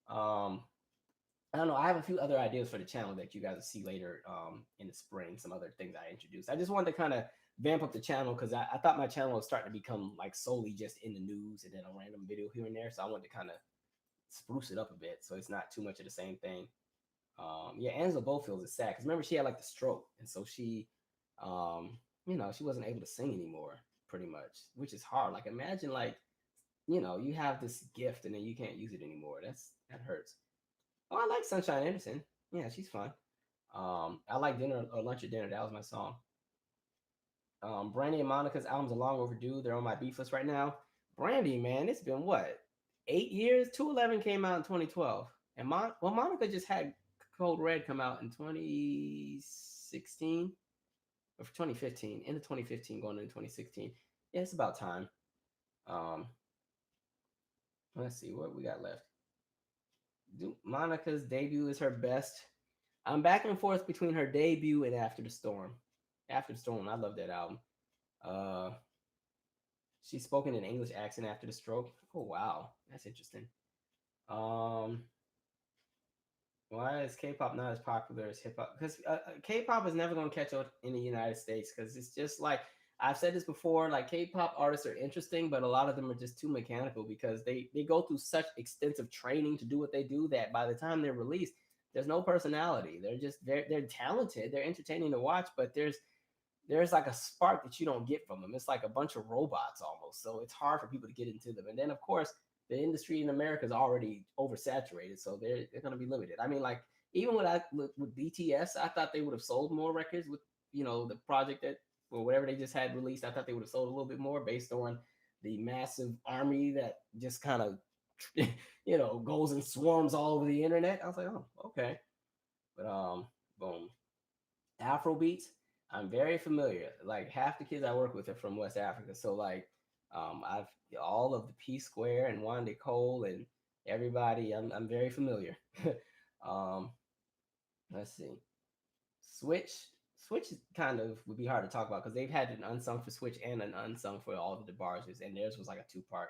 Um, I don't know. I have a few other ideas for the channel that you guys will see later in the spring. Some other things I introduced. I just wanted to kind of vamp up the channel because I thought my channel was starting to become like solely just in the news and then a random video here and there. So I wanted to kind of spruce it up a bit so it's not too much of the same thing. Yeah, Angela Bofield is sad because remember she had like the stroke, and so she, she wasn't able to sing anymore, pretty much, which is hard. Like imagine like, you have this gift and then you can't use it anymore. That hurts. Oh, I like Sunshine Anderson. Yeah, she's fun. I like Dinner or Lunch or Dinner. That was my song. Brandy and Monica's albums are long overdue. They're on my beef list right now. Brandy, man, it's been what, 8 years? 211 came out in 2012, and Monica just had Code Red come out in 2016 or 2015, into 2015, going into 2016. Yeah, it's about time. Um, let's see what we got left. Monica's debut is her best. I'm back and forth between her debut and After the Storm. After the Storm, I love that album. Uh, she's spoken in English accent after the stroke. Oh wow, that's interesting. Um, why is K-pop not as popular as hip hop? Because K-pop is never going to catch up in the United States because it's just like I've said this before. Like K-pop artists are interesting, but a lot of them are just too mechanical because they go through such extensive training to do what they do that by the time they're released, there's no personality. They're talented, they're entertaining to watch, but there's like a spark that you don't get from them. It's like a bunch of robots almost. So it's hard for people to get into them. And then of course the industry in America is already oversaturated, so they're going to be limited. I mean, like even with BTS, I thought they would have sold more records with the project that or whatever they just had released. I thought they would have sold a little bit more based on the massive army that just kind of goes and swarms all over the internet. I was like, oh, okay, but boom, Afro beats. I'm very familiar. Like half the kids I work with are from West Africa, so like, I've all of the P Square and Wande Cole and everybody. I'm very familiar. um, let's see. Switch. Switch kind of would be hard to talk about because they've had an unsung for Switch and an unsung for all of the barges, and theirs was like a two-part.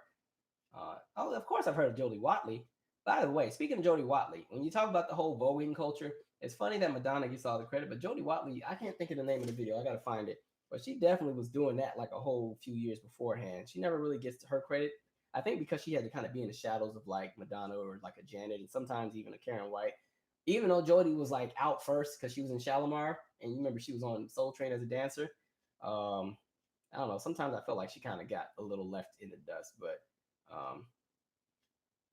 Oh, of course I've heard of Jodie Watley. By the way, speaking of Jodie Watley, when you talk about the whole voguing culture, it's funny that Madonna gets all the credit, but Jodie Watley, I can't think of the name of the video. I gotta find it. But she definitely was doing that like a whole few years beforehand. She never really gets her credit. I think because she had to kind of be in the shadows of like Madonna or like a Janet and sometimes even a Karen White. Even though Jodie was like out first because she was in Shalimar, and you remember she was on Soul Train as a dancer. Um, I don't know. Sometimes I felt like she kind of got a little left in the dust, um,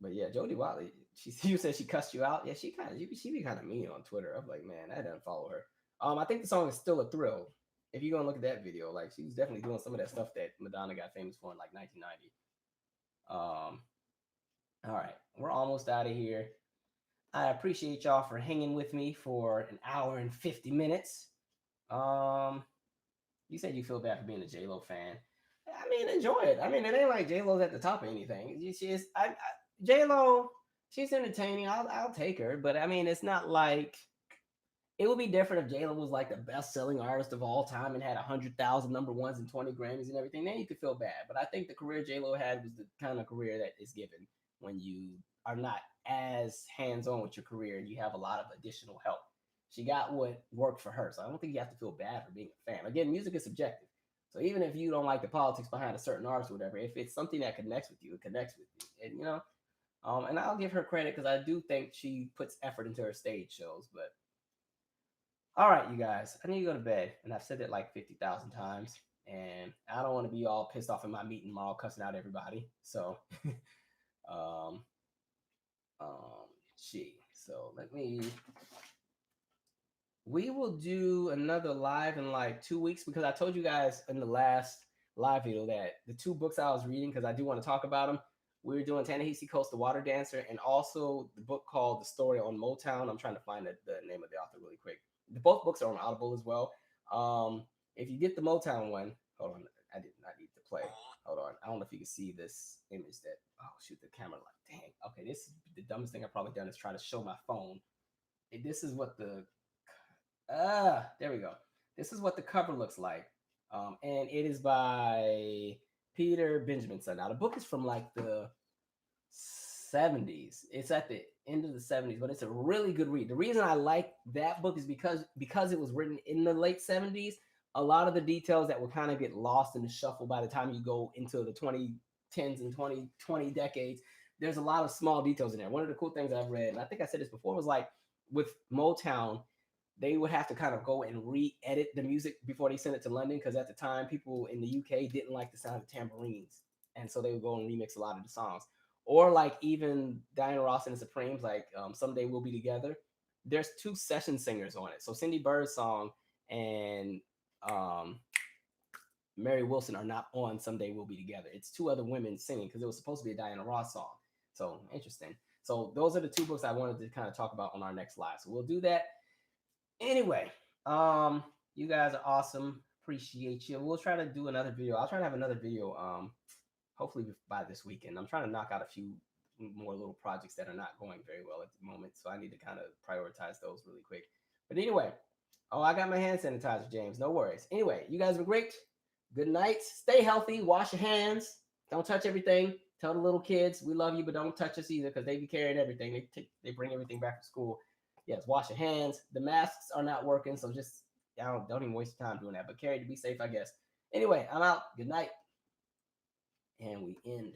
but yeah, Jodie Watley, you said she cussed you out. Yeah, she be kind of mean on Twitter. I'm like, man, I didn't follow her. I think the song is Still a Thrill. If you go and look at that video, like she was definitely doing some of that stuff that Madonna got famous for in like 1990. All right, we're almost out of here. I appreciate y'all for hanging with me for an hour and 50 minutes. Um, you said you feel bad for being a J Lo fan. I mean, enjoy it. I mean, it ain't like J Lo's at the top of anything. She's J Lo. She's entertaining. I'll take her, but I mean, it's not like it would be different if J Lo was like the best selling artist of all time and had 100,000 number ones and 20 Grammys and everything. Then you could feel bad. But I think the career J Lo had was the kind of career that is given when you are not as hands on with your career and you have a lot of additional help. She got what worked for her. So I don't think you have to feel bad for being a fan. Again, music is subjective. So even if you don't like the politics behind a certain artist or whatever, if it's something that connects with you, it connects with you. And and I'll give her credit because I do think she puts effort into her stage shows. But all right, you guys, I need to go to bed, and I've said it like 50,000 times, and I don't want to be all pissed off in my meeting tomorrow, cussing out everybody. So, um, gee, so we will do another live in like 2 weeks because I told you guys in the last live video that the two books I was reading, because I do want to talk about them, we were doing Ta-Nehisi Coates, The Water Dancer, and also the book called The Story on Motown. I'm trying to find the name of the author really quick. Both books are on Audible as well. If you get the Motown one, hold on, I did not need to play. Hold on, I don't know if you can see this image that. Oh shoot, the camera like dang. Okay, this is the dumbest thing I've probably done is try to show my phone. This is what the there we go. This is what the cover looks like, and it is by Peter Benjaminson. Now the book is from like the 70s. It's at the end of the 70s, but it's a really good read. The reason I like that book is because it was written in the late 70s. A lot of the details that will kind of get lost in the shuffle by the time you go into the 2010s and 2020 decades. There's a lot of small details in there. One of the cool things I've read, and I think I said this before, was like with Motown, they would have to kind of go and re-edit the music before they sent it to London because at the time people in the UK didn't like the sound of tambourines, and so they would go and remix a lot of the songs. Or like even Diana Ross and the Supremes, like "Someday We'll Be Together." There's two session singers on it, so Cindy Bird's song and um, Mary Wilson are not on "Someday We'll Be Together." It's two other women singing because it was supposed to be a Diana Ross song. So interesting. So those are the two books I wanted to kind of talk about on our next live. So we'll do that. Anyway, you guys are awesome. Appreciate you. We'll try to do another video. I'll try to have another video, hopefully by this weekend. I'm trying to knock out a few more little projects that are not going very well at the moment, so I need to kind of prioritize those really quick. But anyway, I got my hand sanitizer, James. No worries. Anyway, you guys were great. Good night. Stay healthy. Wash your hands. Don't touch everything. Tell the little kids we love you, but don't touch us either because they be carrying everything. They bring everything back from school. Yes, wash your hands. The masks are not working, so just don't even waste your time doing that. But carry to be safe, I guess. Anyway, I'm out. Good night. And we end.